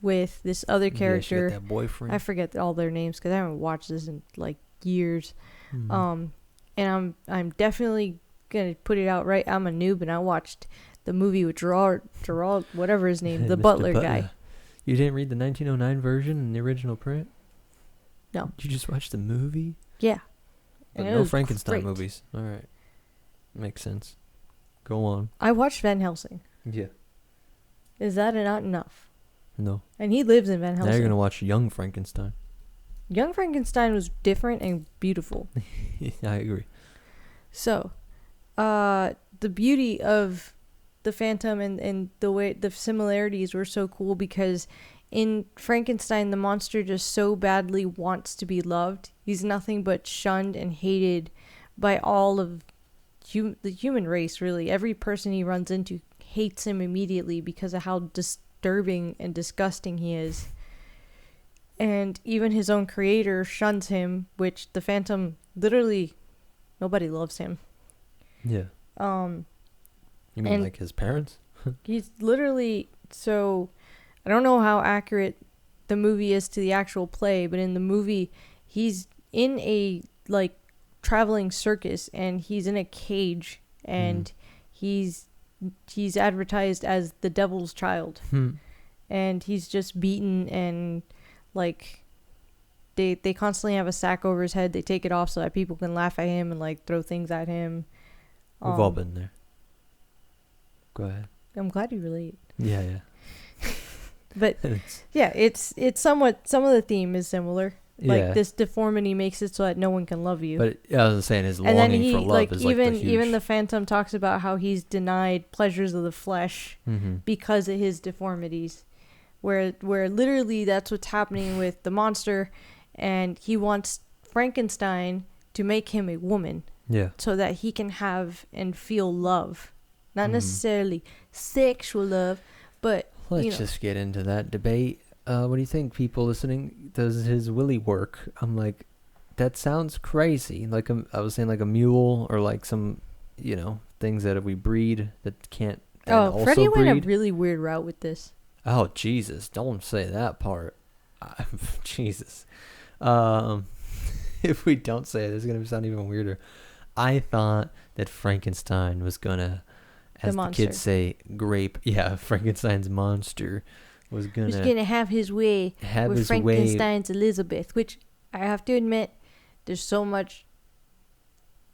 [SPEAKER 2] with this other character.
[SPEAKER 1] Yeah, she got that boyfriend.
[SPEAKER 2] I forget all their names because I haven't watched this in like years. And I'm definitely gonna put it out right. I'm a noob, and I watched the movie with Gerard, whatever his name, the butler guy.
[SPEAKER 1] You didn't read the 1909 version in the original print?
[SPEAKER 2] No.
[SPEAKER 1] Did you just watch the movie?
[SPEAKER 2] Yeah.
[SPEAKER 1] But no Frankenstein movies. All right. Makes sense. Go on.
[SPEAKER 2] I watched Van Helsing.
[SPEAKER 1] Yeah.
[SPEAKER 2] Is that not enough?
[SPEAKER 1] No.
[SPEAKER 2] And he lives in Van Helsing.
[SPEAKER 1] Now you're going to watch Young Frankenstein.
[SPEAKER 2] Young Frankenstein was different and beautiful.
[SPEAKER 1] Yeah, I agree.
[SPEAKER 2] So, the beauty of the Phantom and the way the similarities were so cool because in Frankenstein, the monster just so badly wants to be loved. He's nothing but shunned and hated by all of the human race, really. Every person he runs into hates him immediately because of how disturbing and disgusting he is. And even his own creator shuns him, which the Phantom, literally, nobody loves him.
[SPEAKER 1] Yeah. You mean like his parents?
[SPEAKER 2] He's literally, so I don't know how accurate the movie is to the actual play, but in the movie, he's in a like traveling circus and he's in a cage and he's advertised as the devil's child. And he's just beaten and like they constantly have a sack over his head. They take it off so that people can laugh at him and like throw things at him.
[SPEAKER 1] We've all been there. Go ahead.
[SPEAKER 2] I'm glad you relate.
[SPEAKER 1] Yeah.
[SPEAKER 2] But yeah, it's somewhat, some of the theme is similar. Like this deformity makes it so that no one can love you.
[SPEAKER 1] But I was saying his longing for love is
[SPEAKER 2] even,
[SPEAKER 1] like the huge...
[SPEAKER 2] even the Phantom talks about how he's denied pleasures of the flesh because of his deformities, where literally that's what's happening with the monster, and he wants Frankenstein to make him a woman, so that he can have and feel love, not necessarily sexual love, but
[SPEAKER 1] let's just get into that debate. What do you think, people listening? Does his willy work? I'm like, that sounds crazy. Like I was saying, like a mule or like some, things that we breed that can't.
[SPEAKER 2] Freddie went a really weird route with this.
[SPEAKER 1] Oh Jesus! Don't say that part. Jesus. If we don't say it, it's gonna sound even weirder. I thought that Frankenstein was gonna, as the kids say, grape. Yeah, Frankenstein's monster. Was gonna
[SPEAKER 2] have his way with Frankenstein's Elizabeth, which I have to admit, there's so much.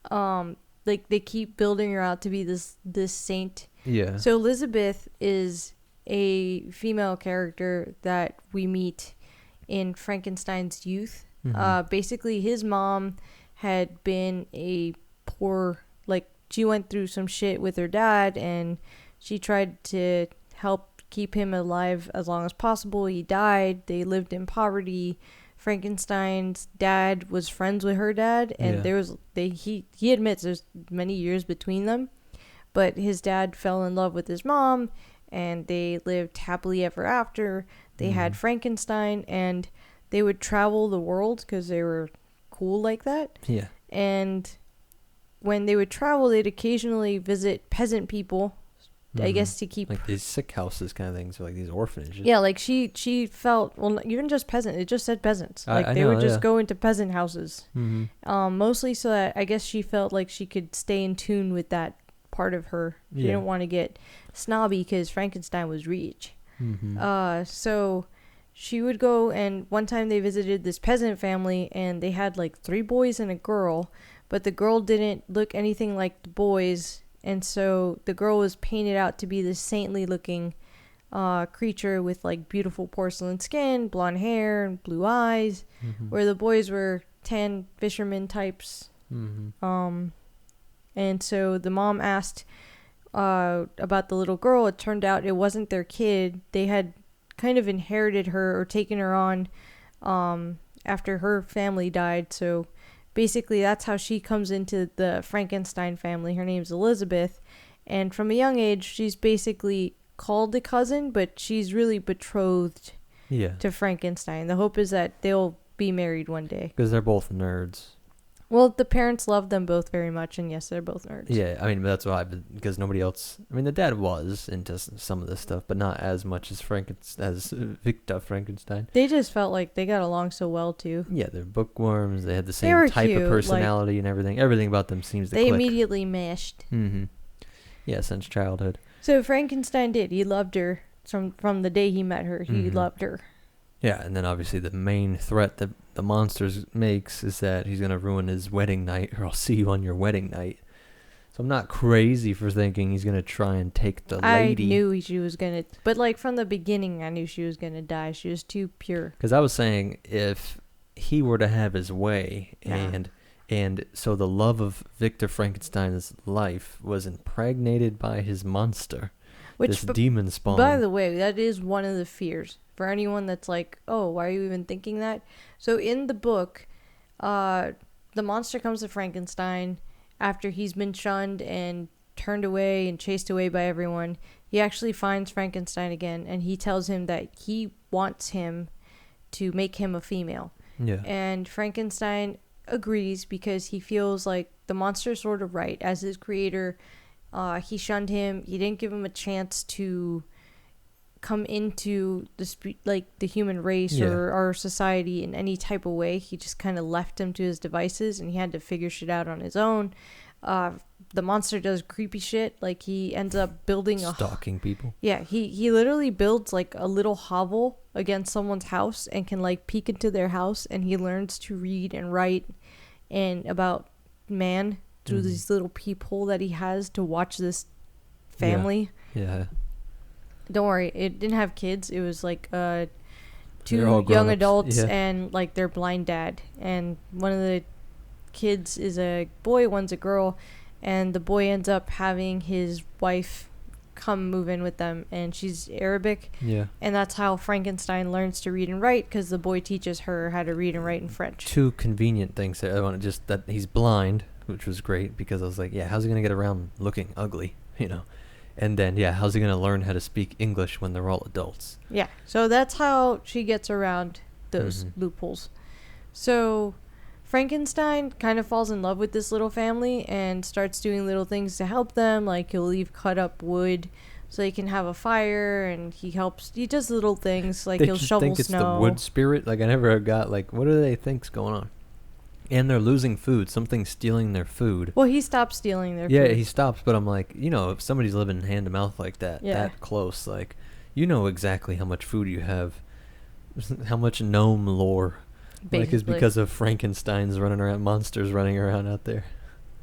[SPEAKER 2] Like they keep building her out to be this saint. Yeah. So Elizabeth is a female character that we meet in Frankenstein's youth. Basically, his mom had been a poor, she went through some shit with her dad, and she tried to help keep him alive as long as possible. He died. They lived in poverty. Frankenstein's dad was friends with her dad, and he admits there's many years between them, but his dad fell in love with his mom, and they lived happily ever after. They had Frankenstein, and they would travel the world because they were cool like that. Yeah. And when they would travel, they'd occasionally visit peasant people, I guess, to keep...
[SPEAKER 1] like these sick houses kind of things, or like these orphanages.
[SPEAKER 2] Yeah, like she felt... Well, even just peasant. It just said peasants. They would just go into peasant houses. Mostly so that I guess she felt like she could stay in tune with that part of her. She didn't want to get snobby because Frankenstein was rich. So she would go, and one time they visited this peasant family, and they had 3 boys and a girl, but the girl didn't look anything like the boys. And so the girl was painted out to be this saintly looking creature with beautiful porcelain skin, blonde hair, and blue eyes, where the boys were tan fisherman types. And so the mom asked about the little girl. It turned out it wasn't their kid. They had kind of inherited her or taken her on after her family died. So basically, that's how she comes into the Frankenstein family. Her name's Elizabeth. And from a young age, she's basically called a cousin, but she's really betrothed to Frankenstein. The hope is that they'll be married one day.
[SPEAKER 1] Because they're both nerds.
[SPEAKER 2] Well, the parents love them both very much, and yes, they're both nerds.
[SPEAKER 1] Yeah, I mean, that's why, because nobody else... I mean, the dad was into some of this stuff, but not as much as Victor Frankenstein.
[SPEAKER 2] They just felt like they got along so well, too.
[SPEAKER 1] Yeah, they're bookworms, they had the same type of personality and everything. Everything about them seems to click.
[SPEAKER 2] They immediately meshed.
[SPEAKER 1] Yeah, since childhood.
[SPEAKER 2] So Frankenstein did. He loved her from the day he met her. He loved her.
[SPEAKER 1] Yeah, and then obviously the main threat that the monsters makes is that he's going to ruin his wedding night, or I'll see you on your wedding night. So I'm not crazy for thinking he's going to try and take the lady.
[SPEAKER 2] I knew she was going to, but from the beginning I knew she was going to die. She was too pure.
[SPEAKER 1] Because I was saying if he were to have his way, and so the love of Victor Frankenstein's life was impregnated by his monster, this demon spawn.
[SPEAKER 2] By the way, that is one of the fears. For anyone that's like, oh, why are you even thinking that? So in the book, the monster comes to Frankenstein after he's been shunned and turned away and chased away by everyone. He actually finds Frankenstein again, and he tells him that he wants him to make him a female. Yeah. And Frankenstein agrees because he feels like the monster's sort of right. As his creator, he shunned him. He didn't give him a chance to come into the human race or our society in any type of way. He just kind of left him to his devices, and he had to figure shit out on his own. The monster does creepy shit. He ends up building
[SPEAKER 1] stalking people.
[SPEAKER 2] Yeah, he literally builds a little hovel against someone's house and can peek into their house, and he learns to read and write and about man through this little peephole that he has to watch this family.
[SPEAKER 1] Yeah.
[SPEAKER 2] Don't worry, it didn't have kids. It was like
[SPEAKER 1] They're
[SPEAKER 2] two
[SPEAKER 1] all
[SPEAKER 2] young
[SPEAKER 1] grown-ups.
[SPEAKER 2] adults
[SPEAKER 1] Yeah.
[SPEAKER 2] and like their blind dad. And one of the kids is a boy, one's a girl, and the boy ends up having his wife come move in with them, and she's Arabic.
[SPEAKER 1] Yeah.
[SPEAKER 2] And that's how Frankenstein learns to read and write, because the boy teaches her how to read and write in French.
[SPEAKER 1] Two convenient things there. I want to just that he's blind, which was great because I was like, yeah, how's he gonna get around looking ugly, you know? And then yeah, how's he gonna learn how to speak English when they're all adults?
[SPEAKER 2] Yeah, so that's how she gets around those
[SPEAKER 1] Mhm.
[SPEAKER 2] loopholes. So Frankenstein kind of falls in love with this little family and starts doing little things to help them, like he'll leave cut up wood so they can have a fire, and he does little things like
[SPEAKER 1] They
[SPEAKER 2] he'll
[SPEAKER 1] just
[SPEAKER 2] shovel
[SPEAKER 1] think it's
[SPEAKER 2] snow.
[SPEAKER 1] the wood spirit. Like I never got like, what do they think's going on? And they're losing food. Something's stealing their food.
[SPEAKER 2] Well, he stops stealing their
[SPEAKER 1] Yeah,
[SPEAKER 2] food.
[SPEAKER 1] he stops, but I'm like, you know, if somebody's living hand to mouth like that,
[SPEAKER 2] Yeah.
[SPEAKER 1] that close, like, you know exactly how much food you have, how much gnome lore, like, is
[SPEAKER 2] Basically.
[SPEAKER 1] because of Frankenstein's running around, monsters running around out there.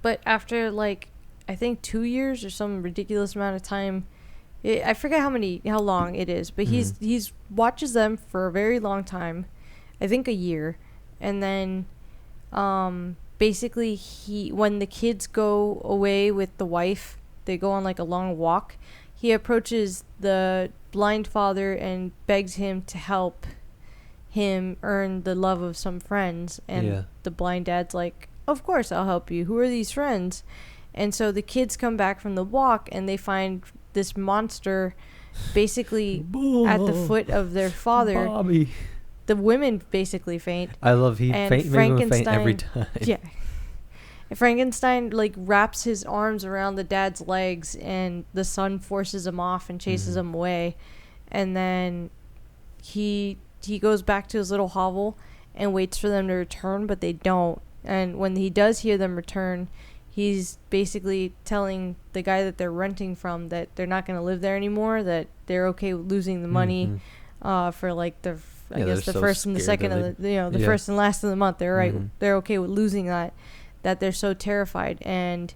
[SPEAKER 2] But after like I think 2 years or some ridiculous amount of time, I forget how long it is, but he's watches them for a very long time, I think a year, and then basically when the kids go away with the wife, they go on like a long walk, he approaches the blind father and begs him to help him earn the love of some friends, and
[SPEAKER 1] Yeah.
[SPEAKER 2] the blind dad's like, of course I'll help you, who are these friends? And so the kids come back from the walk and they find this monster basically at the foot of their father.
[SPEAKER 1] Bobby.
[SPEAKER 2] The women basically faint.
[SPEAKER 1] I love
[SPEAKER 2] And
[SPEAKER 1] made him faint every time.
[SPEAKER 2] Yeah. And Frankenstein like wraps his arms around the dad's legs, and the son forces him off and chases him away. And then he goes back to his little hovel and waits for them to return, but they don't. And when he does hear them return, he's basically telling the guy that they're renting from that they're not going to live there anymore, that they're okay with losing the money for like the I guess the
[SPEAKER 1] so
[SPEAKER 2] first and the
[SPEAKER 1] scared
[SPEAKER 2] second
[SPEAKER 1] that
[SPEAKER 2] of the the
[SPEAKER 1] yeah.
[SPEAKER 2] first and last of the month. They're right.
[SPEAKER 1] Mhm.
[SPEAKER 2] They're okay with losing that they're so terrified. And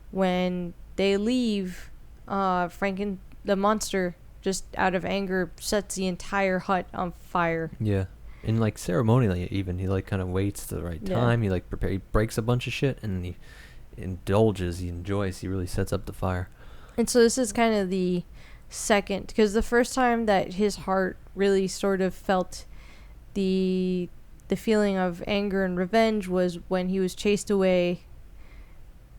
[SPEAKER 2] when they leave, the monster, just out of anger, sets the entire hut on fire.
[SPEAKER 1] Yeah. And like ceremonially even, he like kind of waits the right
[SPEAKER 2] Yeah.
[SPEAKER 1] time. He like he breaks a bunch of shit and he indulges, he enjoys, he really sets up the fire.
[SPEAKER 2] And so this is kind of the second, because the first time that his heart really sort of felt the feeling of anger and revenge was when he was chased away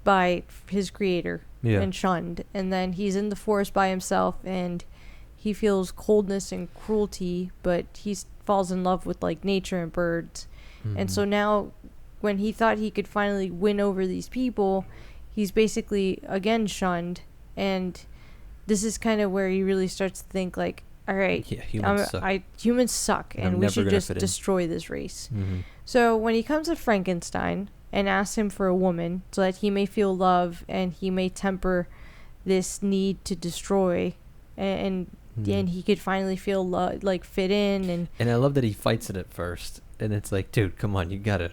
[SPEAKER 2] by his creator
[SPEAKER 1] Yeah.
[SPEAKER 2] and shunned. And then he's in the forest by himself and he feels coldness and cruelty, but he falls in love with like nature and birds. And so now when he thought he could finally win over these people, he's basically again shunned. And this is kind of where he really starts to think like, all right,
[SPEAKER 1] Yeah, humans suck.
[SPEAKER 2] Humans suck,
[SPEAKER 1] And I'm
[SPEAKER 2] and we
[SPEAKER 1] never
[SPEAKER 2] should
[SPEAKER 1] gonna
[SPEAKER 2] just
[SPEAKER 1] fit in.
[SPEAKER 2] destroy this race.
[SPEAKER 1] Mm-hmm.
[SPEAKER 2] So when he comes to Frankenstein and asks him for a woman so that he may feel love and he may temper this need to destroy, and he could finally feel like fit in.
[SPEAKER 1] And I love that he fights it at first, and it's like, dude, come on, you gotta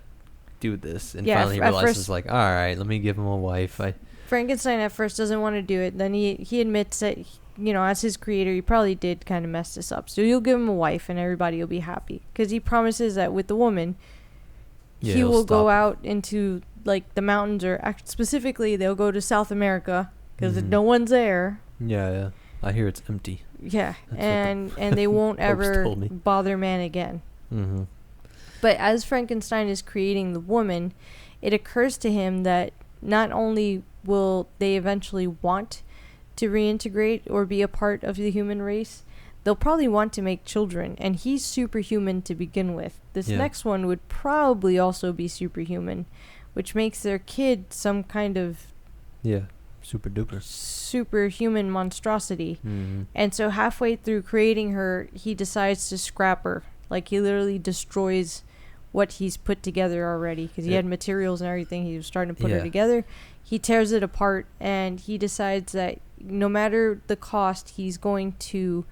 [SPEAKER 1] do this. And
[SPEAKER 2] Yeah,
[SPEAKER 1] finally he
[SPEAKER 2] at
[SPEAKER 1] realizes
[SPEAKER 2] first-
[SPEAKER 1] like, all right, let me give him a wife.
[SPEAKER 2] Frankenstein at first doesn't want to do it. Then he admits that, as his creator, he probably did kind of mess this up. So you'll give him a wife and everybody will be happy. Because he promises that with the woman,
[SPEAKER 1] Yeah,
[SPEAKER 2] he
[SPEAKER 1] he'll
[SPEAKER 2] will go
[SPEAKER 1] stop.
[SPEAKER 2] out into like the mountains, or specifically they'll go to South America because
[SPEAKER 1] Mhm.
[SPEAKER 2] no one's there.
[SPEAKER 1] Yeah. I hear it's empty.
[SPEAKER 2] Yeah,
[SPEAKER 1] That's what
[SPEAKER 2] and they won't
[SPEAKER 1] folks
[SPEAKER 2] ever
[SPEAKER 1] told me.
[SPEAKER 2] bother man again.
[SPEAKER 1] Mm-hmm.
[SPEAKER 2] But as Frankenstein is creating the woman, it occurs to him that not only will they eventually want to reintegrate or be a part of the human race, they'll probably want to make children. And he's superhuman to begin with. This
[SPEAKER 1] Yeah.
[SPEAKER 2] next one would probably also be superhuman, which makes their kid some kind of
[SPEAKER 1] Yeah. Super duper.
[SPEAKER 2] superhuman monstrosity.
[SPEAKER 1] Mm-hmm.
[SPEAKER 2] And so halfway through creating her, he decides to scrap her. Like, he literally destroys what he's put together already, because he had materials and everything. He was starting to put her
[SPEAKER 1] Yeah.
[SPEAKER 2] together. He tears it apart, and he decides that no matter the cost, he's going to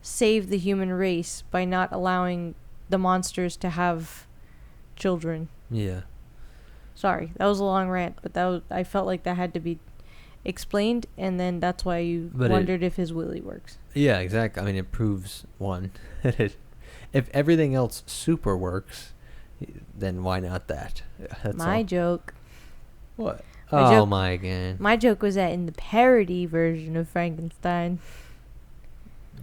[SPEAKER 2] save the human race by not allowing the monsters to have children.
[SPEAKER 1] Yeah.
[SPEAKER 2] Sorry, that was a long rant, but I felt like that had to be. explained, and then that's why you wondered if his willy works.
[SPEAKER 1] Yeah, exactly. I mean, it proves one. If everything else super works, then why not that? That's
[SPEAKER 2] my
[SPEAKER 1] all.
[SPEAKER 2] joke.
[SPEAKER 1] What? My god.
[SPEAKER 2] My joke was that in the parody version of Frankenstein,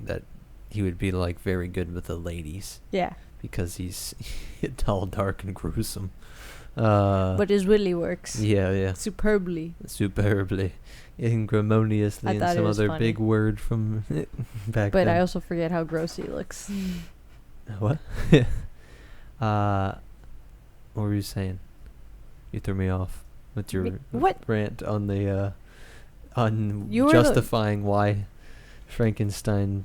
[SPEAKER 1] that he would be like very good with the ladies.
[SPEAKER 2] Yeah.
[SPEAKER 1] Because he's tall, dark, and gruesome.
[SPEAKER 2] But his willy works.
[SPEAKER 1] Yeah.
[SPEAKER 2] Superbly.
[SPEAKER 1] Ingramoniously, and some other
[SPEAKER 2] funny.
[SPEAKER 1] big word from back
[SPEAKER 2] but
[SPEAKER 1] then.
[SPEAKER 2] I also forget how gross he looks.
[SPEAKER 1] What? What were you saying? You threw me off with your rant on the on justifying why Frankenstein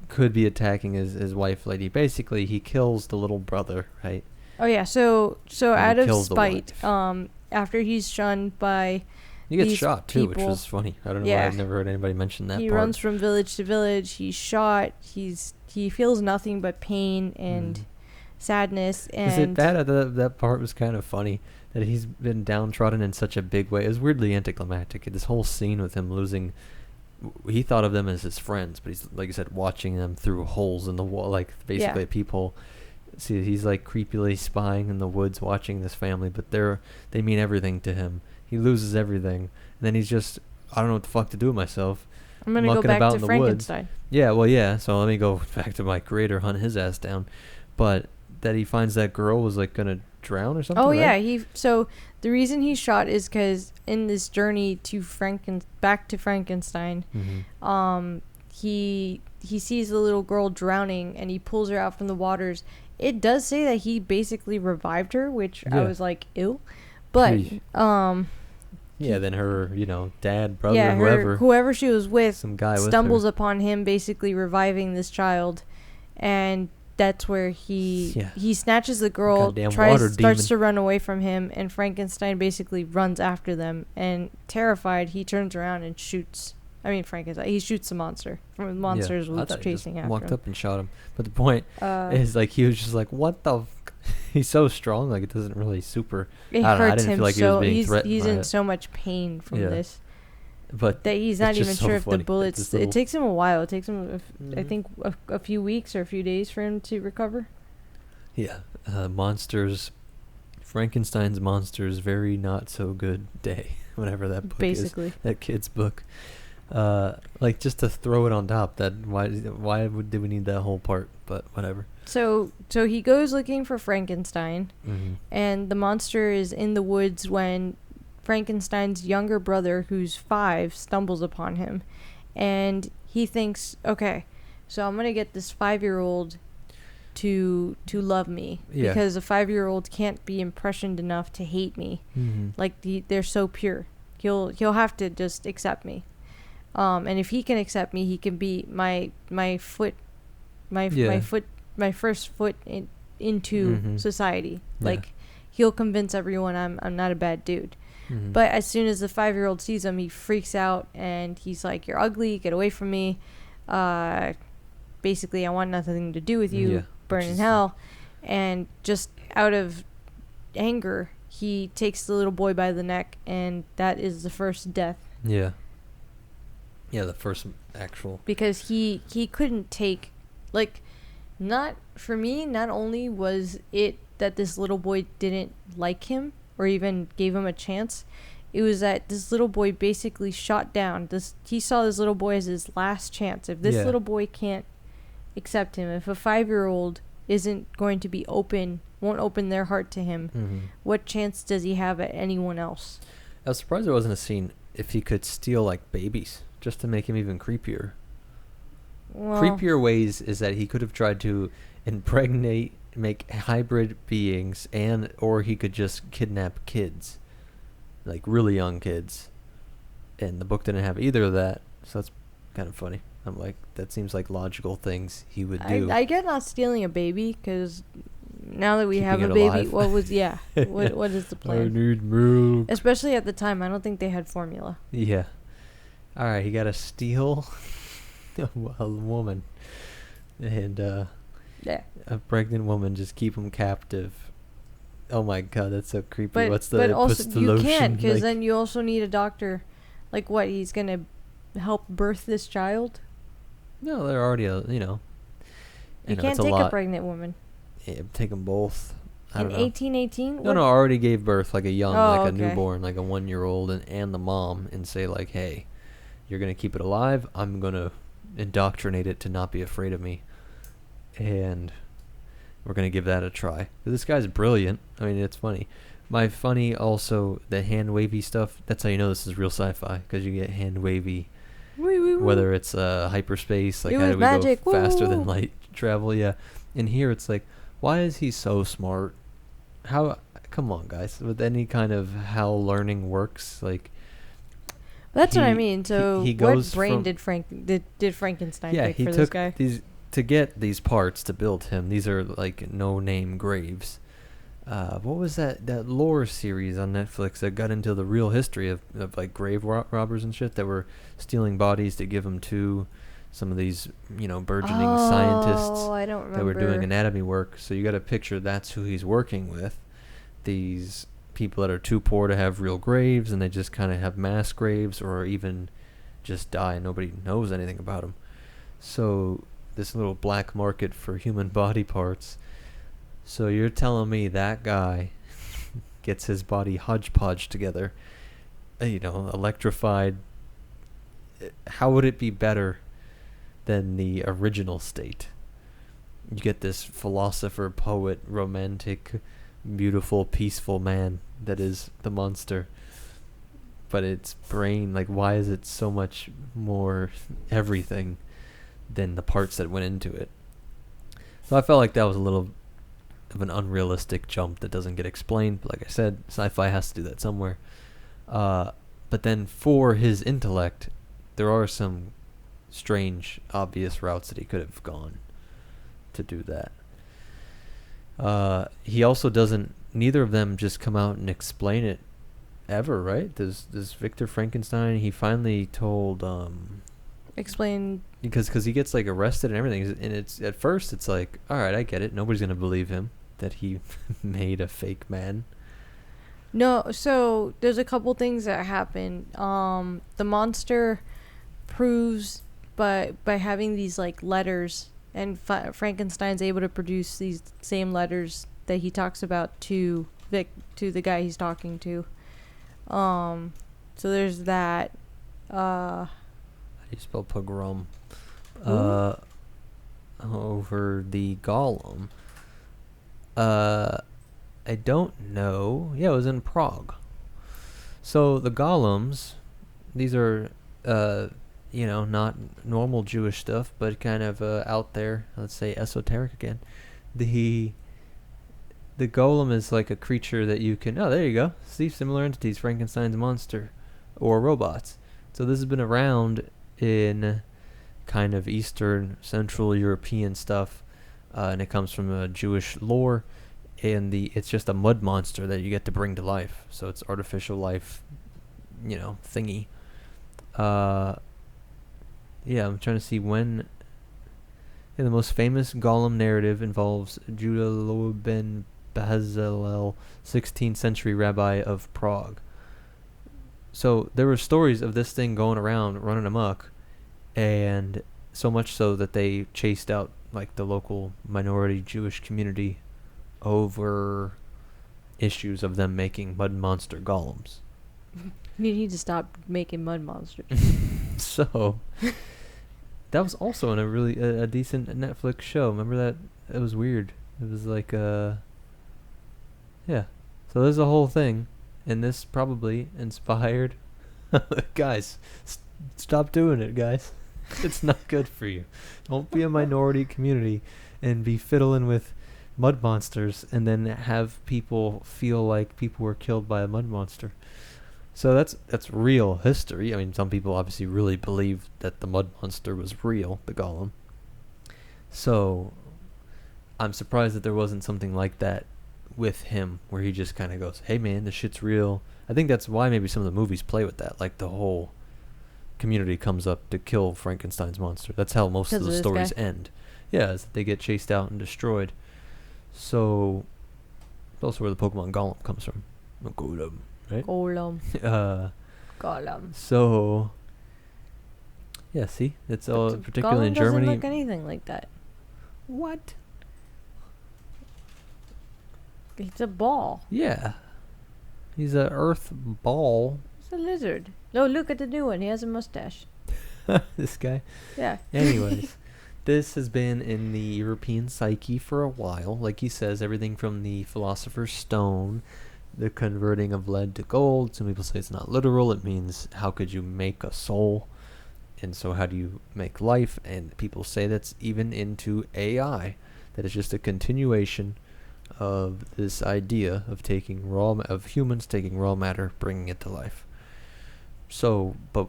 [SPEAKER 1] could be attacking his wife lady. Basically, he kills the little brother, right?
[SPEAKER 2] Oh yeah, so out of spite,
[SPEAKER 1] after
[SPEAKER 2] after he's shunned by
[SPEAKER 1] he gets shot too,
[SPEAKER 2] people,
[SPEAKER 1] which was funny. I don't know why I've never heard anybody mention that.
[SPEAKER 2] He
[SPEAKER 1] part.
[SPEAKER 2] runs from village to village. He's shot. He feels nothing but pain and sadness. And
[SPEAKER 1] is it bad? That part was kind of funny. That he's been downtrodden in such a big way. It was weirdly anticlimactic. This whole scene with him losing. He thought of them as his friends, but he's, like I said, watching them through holes in the wall, like basically a peephole. See, he's like creepily spying in the woods, watching this family, but they mean everything to him. He loses everything, and then he's just, I don't know what the fuck to do with myself.
[SPEAKER 2] I'm gonna go back to Frankenstein.
[SPEAKER 1] Woods. Yeah, well, yeah. So let me go back to my creator, hunt his ass down. But that he finds that girl was like gonna drown or something.
[SPEAKER 2] Oh
[SPEAKER 1] right?
[SPEAKER 2] yeah, so the reason he's shot is because in this journey to back to Frankenstein, he sees the little girl drowning and he pulls her out from the waters. It does say that he basically revived her, which I was like, ew. But
[SPEAKER 1] then her, dad, brother,
[SPEAKER 2] whoever she was with,
[SPEAKER 1] some guy
[SPEAKER 2] stumbles upon him basically reviving this child, and that's where he snatches the girl, starts to run away from him, and Frankenstein basically runs after them, and terrified, he turns around and shoots. I mean, Frankenstein. He shoots the monster. From the monsters was chasing after him.
[SPEAKER 1] Walked up and shot him. But the point is, like, he was just like, "What the?" He's so strong. Like, it doesn't really super.
[SPEAKER 2] It hurts him
[SPEAKER 1] like
[SPEAKER 2] so. He's in so much pain from this.
[SPEAKER 1] But
[SPEAKER 2] that he's not even sure if the bullets. It takes him a while. It takes him, I think, a few weeks or a few days for him to recover.
[SPEAKER 1] Yeah, monsters. Frankenstein's monsters. Very not so good day. Whatever that book is. That kid's book. Like, just to throw it on top, that why did we need that whole part? But whatever.
[SPEAKER 2] So he goes looking for Frankenstein, and the monster is in the woods when Frankenstein's younger brother, who's 5, stumbles upon him, and he thinks, okay, so I'm gonna get this 5-year-old to love me, because a 5-year-old can't be impressioned enough to hate me. Like, they're so pure. He'll have to just accept me. And if he can accept me, he can be my first foot into society. Like, he'll convince everyone I'm not a bad dude. But as soon as the 5-year-old sees him, he freaks out and he's like, "You're ugly. Get away from me. Basically, I want nothing to do with you. Burn in hell." And just out of anger, he takes the little boy by the neck, and that is the first death. Yeah, the first actual. Because he couldn't take, like, not only was it that this little boy didn't like him or even gave him a chance, it was that this little boy basically shot down. He saw this little boy as his last chance. If this little boy can't accept him, if a 5-year-old isn't going to be won't open their heart to him, what chance does he have at anyone else? I was surprised there wasn't a scene if he could steal, like, babies. Just to make him even creepier. Well, creepier ways is that he could have tried to make hybrid beings, or he could just kidnap kids, like really young kids. And the book didn't have either of that, so that's kind of funny. I'm like, that seems like logical things he would do. I get not stealing a baby, because now that we have a baby, what is the plan? I need milk. Especially at the time, I don't think they had formula. Yeah. All right, he got to steal a woman, and a pregnant woman, just keep him captive. Oh my god, that's so creepy. But also you can't, because then you also need a doctor. Like what? He's gonna help birth this child?
[SPEAKER 1] No, they're already,
[SPEAKER 2] You can't
[SPEAKER 1] it's a
[SPEAKER 2] take a
[SPEAKER 1] lot.
[SPEAKER 2] pregnant woman.
[SPEAKER 1] Yeah, take them both. I
[SPEAKER 2] In
[SPEAKER 1] don't know.
[SPEAKER 2] 1818?
[SPEAKER 1] No, already gave birth like a young,
[SPEAKER 2] Oh,
[SPEAKER 1] like a
[SPEAKER 2] okay.
[SPEAKER 1] newborn, like a 1-year-old, and the mom, and say like, hey, you're gonna keep it alive. I'm gonna indoctrinate it to not be afraid of me, and we're gonna give that a try. This guy's brilliant. I mean, it's funny. My funny also the hand wavy stuff. That's how you know this is real sci-fi, because you get hand wavy.
[SPEAKER 2] Woo, woo, woo.
[SPEAKER 1] Whether it's hyperspace, like
[SPEAKER 2] It
[SPEAKER 1] how
[SPEAKER 2] was
[SPEAKER 1] do we
[SPEAKER 2] magic.
[SPEAKER 1] go faster than
[SPEAKER 2] Woo.
[SPEAKER 1] light travel? Yeah. And here it's like, why is he so smart? How? Come on, guys. With any kind of how learning works, like
[SPEAKER 2] That's what I
[SPEAKER 1] he-
[SPEAKER 2] mean. So,
[SPEAKER 1] he
[SPEAKER 2] what
[SPEAKER 1] goes
[SPEAKER 2] brain
[SPEAKER 1] from-
[SPEAKER 2] did Frankenstein
[SPEAKER 1] yeah,
[SPEAKER 2] pick
[SPEAKER 1] he
[SPEAKER 2] for this
[SPEAKER 1] took
[SPEAKER 2] guy?
[SPEAKER 1] these to get these parts to build him. These are like no-name graves. What was that lore series on Netflix that got into the real history of like grave robbers and shit that were stealing bodies to give them to some of these burgeoning scientists
[SPEAKER 2] Oh, I don't remember.
[SPEAKER 1] that were doing anatomy work. So you got to picture that's who he's working with. These people that are too poor to have real graves, and they just kind of have mass graves, or even just die and nobody knows anything about them. So this little black market for human body parts. So you're telling me that guy gets his body hodgepodge together, electrified. How would it be better than the original state? You get this philosopher, poet, romantic, beautiful, peaceful man that is the monster. But its brain, like, why is it so much more everything than the parts that went into it? So I felt like that was a little of an unrealistic jump that doesn't get explained. But like I said, sci-fi has to do that somewhere. But then for his intellect, there are some strange, obvious routes that he could have gone to do that. He also doesn't. Neither of them just come out and explain it ever, right? Does Victor Frankenstein? He finally told.
[SPEAKER 2] Explain.
[SPEAKER 1] Because he gets like arrested and everything, and it's at first it's like, all right, I get it. Nobody's gonna believe him that he made a fake man.
[SPEAKER 2] No, so there's a couple things that happen. The monster proves by having these like letters, and Frankenstein's able to produce these same letters that he talks about to the guy he's talking to. So there's that.
[SPEAKER 1] How do you spell pogrom? Over the golem. I don't know. Yeah, it was in Prague. So the golems, these are, not normal Jewish stuff, but kind of out there. Let's say esoteric again. The golem is like a creature that you can. Oh, there you go. See, similar entities, Frankenstein's monster, or robots. So this has been around in kind of Eastern, Central European stuff, and it comes from Jewish lore. And it's just a mud monster that you get to bring to life. So it's artificial life, thingy. Yeah, I'm trying to see when. Yeah, the most famous golem narrative involves Judah ben Bezalel, 16th century rabbi of Prague. So there were stories of this thing going around, running amok, and so much so that they chased out like the local minority Jewish community over issues of them making mud monster golems.
[SPEAKER 2] You need to stop making mud monsters.
[SPEAKER 1] So that was also in a really a decent Netflix show. Remember that? It was weird. It was like yeah. So there's a whole thing, and this probably inspired guys. Stop doing it, guys. It's not good for you. Don't be a minority community and be fiddling with mud monsters and then have people feel like people were killed by a mud monster. So that's real history. I mean, some people obviously really believe that the mud monster was real, the golem. So I'm surprised that there wasn't something like that with him, where he just kind of goes, hey man, this shit's real. I think that's why maybe some of the movies play with that. Like the whole community comes up to kill Frankenstein's monster. That's how most of the stories end. Yeah, is that they get chased out and destroyed. So that's also where the Pokemon Golem comes from. Golem, right?
[SPEAKER 2] Golem. Gollum.
[SPEAKER 1] So, yeah, see, it's all particularly
[SPEAKER 2] Gollum
[SPEAKER 1] in Germany.
[SPEAKER 2] doesn't look anything like that.
[SPEAKER 1] What?
[SPEAKER 2] It's a ball.
[SPEAKER 1] Yeah, he's a earth ball.
[SPEAKER 2] It's a lizard. No, look at the new one. He has a mustache.
[SPEAKER 1] This guy.
[SPEAKER 2] Yeah.
[SPEAKER 1] Anyways, this has been in the European psyche for a while. Like he says, everything from the Philosopher's Stone, the converting of lead to gold. Some people say it's not literal. It means how could you make a soul? And so how do you make life? And people say that's even into AI. That is just a continuation of this idea of taking of humans taking raw matter, bringing it to life. So, but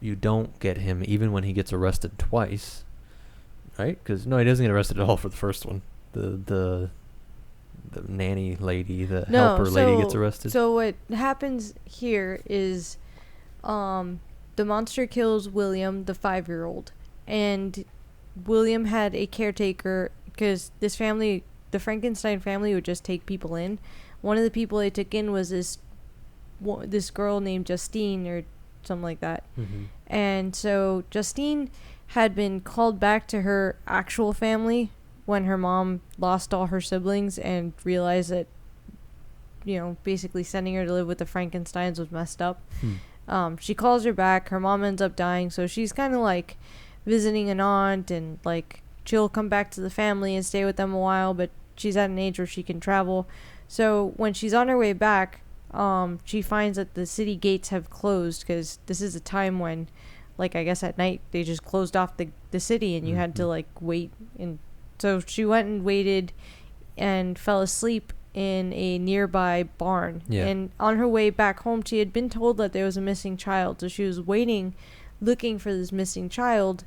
[SPEAKER 1] you don't get him even when he gets arrested twice, right? Because no, he doesn't get arrested at all for the first one. The nanny lady, the helper lady gets arrested.
[SPEAKER 2] So what happens here is, the monster kills William, the 5-year-old, and William had a caretaker because this family, the Frankenstein family, would just take people in. One of the people they took in was this girl named Justine or something like that.
[SPEAKER 1] Mm-hmm.
[SPEAKER 2] And so Justine had been called back to her actual family when her mom lost all her siblings and realized that, basically sending her to live with the Frankensteins was messed up. She calls her back. Her mom ends up dying, so she's kind of like visiting an aunt, and like she'll come back to the family and stay with them a while, but she's at an age where she can travel. So when she's on her way back, she finds that the city gates have closed because this is a time when, like, I guess at night they just closed off the city and you had to like wait. And so she went and waited and fell asleep in a nearby barn.
[SPEAKER 1] Yeah.
[SPEAKER 2] And on her way back home, she had been told that there was a missing child. So she was waiting, looking for this missing child.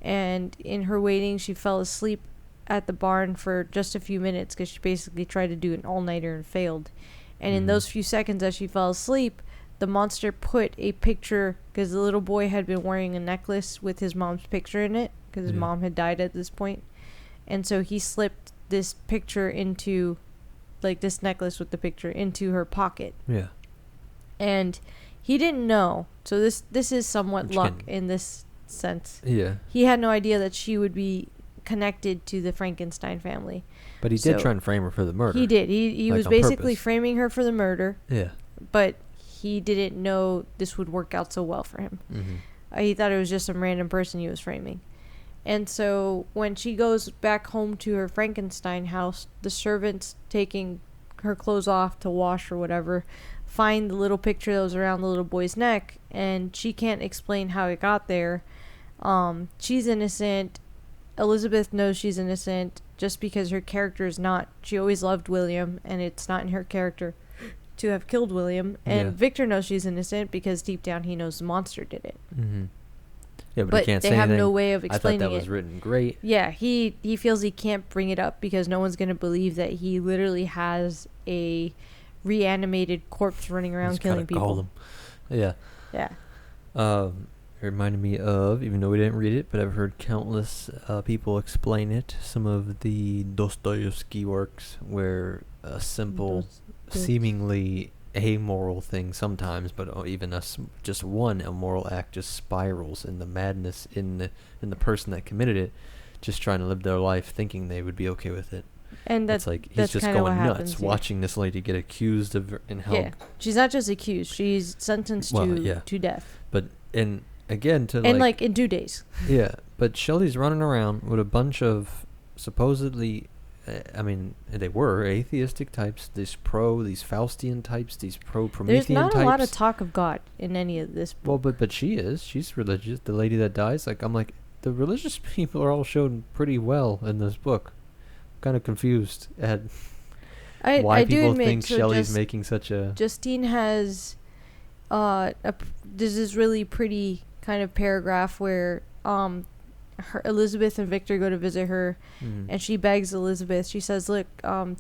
[SPEAKER 2] And in her waiting, she fell asleep at the barn for just a few minutes because she basically tried to do an all-nighter and failed. And in those few seconds as she fell asleep, the monster put a picture, because the little boy had been wearing a necklace with his mom's picture in it, because his mom had died at this point. And so he slipped this picture into, like this necklace with the picture, into her pocket.
[SPEAKER 1] Yeah.
[SPEAKER 2] And he didn't know. So this is somewhat luck in this sense.
[SPEAKER 1] Yeah.
[SPEAKER 2] He had no idea that she would be connected to the Frankenstein family.
[SPEAKER 1] But he did try and frame her for the murder.
[SPEAKER 2] He did. He
[SPEAKER 1] like
[SPEAKER 2] was basically
[SPEAKER 1] purpose.
[SPEAKER 2] framing her for the murder.
[SPEAKER 1] Yeah.
[SPEAKER 2] But he didn't know this would work out so well for him.
[SPEAKER 1] Mm-hmm.
[SPEAKER 2] He thought it was just some random person he was framing. And so when she goes back home to her Frankenstein house, the servants taking her clothes off to wash or whatever find the little picture that was around the little boy's neck, and she can't explain how it got there. She's innocent. Elizabeth knows she's innocent just because her character is not. She always loved William, and it's not in her character to have killed William. And Victor knows she's innocent because deep down he knows the monster did it.
[SPEAKER 1] Mm-hmm. Yeah, but he can't say
[SPEAKER 2] they have
[SPEAKER 1] anything.
[SPEAKER 2] no way of explaining it.
[SPEAKER 1] I thought that was written great.
[SPEAKER 2] Yeah, he feels he can't bring it up because no one's going to believe that he literally has a reanimated corpse running around killing people.
[SPEAKER 1] Yeah.
[SPEAKER 2] Yeah.
[SPEAKER 1] It reminded me of, even though we didn't read it, but I've heard countless people explain it, some of the Dostoevsky works where a simple, seemingly amoral thing sometimes, but even just one immoral act just spirals in the madness in the person that committed it, just trying to live their life thinking they would be okay with it.
[SPEAKER 2] And
[SPEAKER 1] it's like he's just going nuts watching this lady get accused of and how.
[SPEAKER 2] Yeah, she's not just accused; she's sentenced to death.
[SPEAKER 1] But again
[SPEAKER 2] like in 2 days.
[SPEAKER 1] Yeah, but Shelley's running around with a bunch of supposedly, they were atheistic types, these Faustian types, these pro-Promethean types.
[SPEAKER 2] There's not a lot of talk of God in any of this book.
[SPEAKER 1] Well, but she's religious. The lady that dies, I'm like, the religious people are all shown pretty well in this book. I'm kind of confused at why people think Shelley's making such a...
[SPEAKER 2] Justine has this is really pretty kind of paragraph where Elizabeth and Victor go to visit her, and she begs Elizabeth. She says, "Look,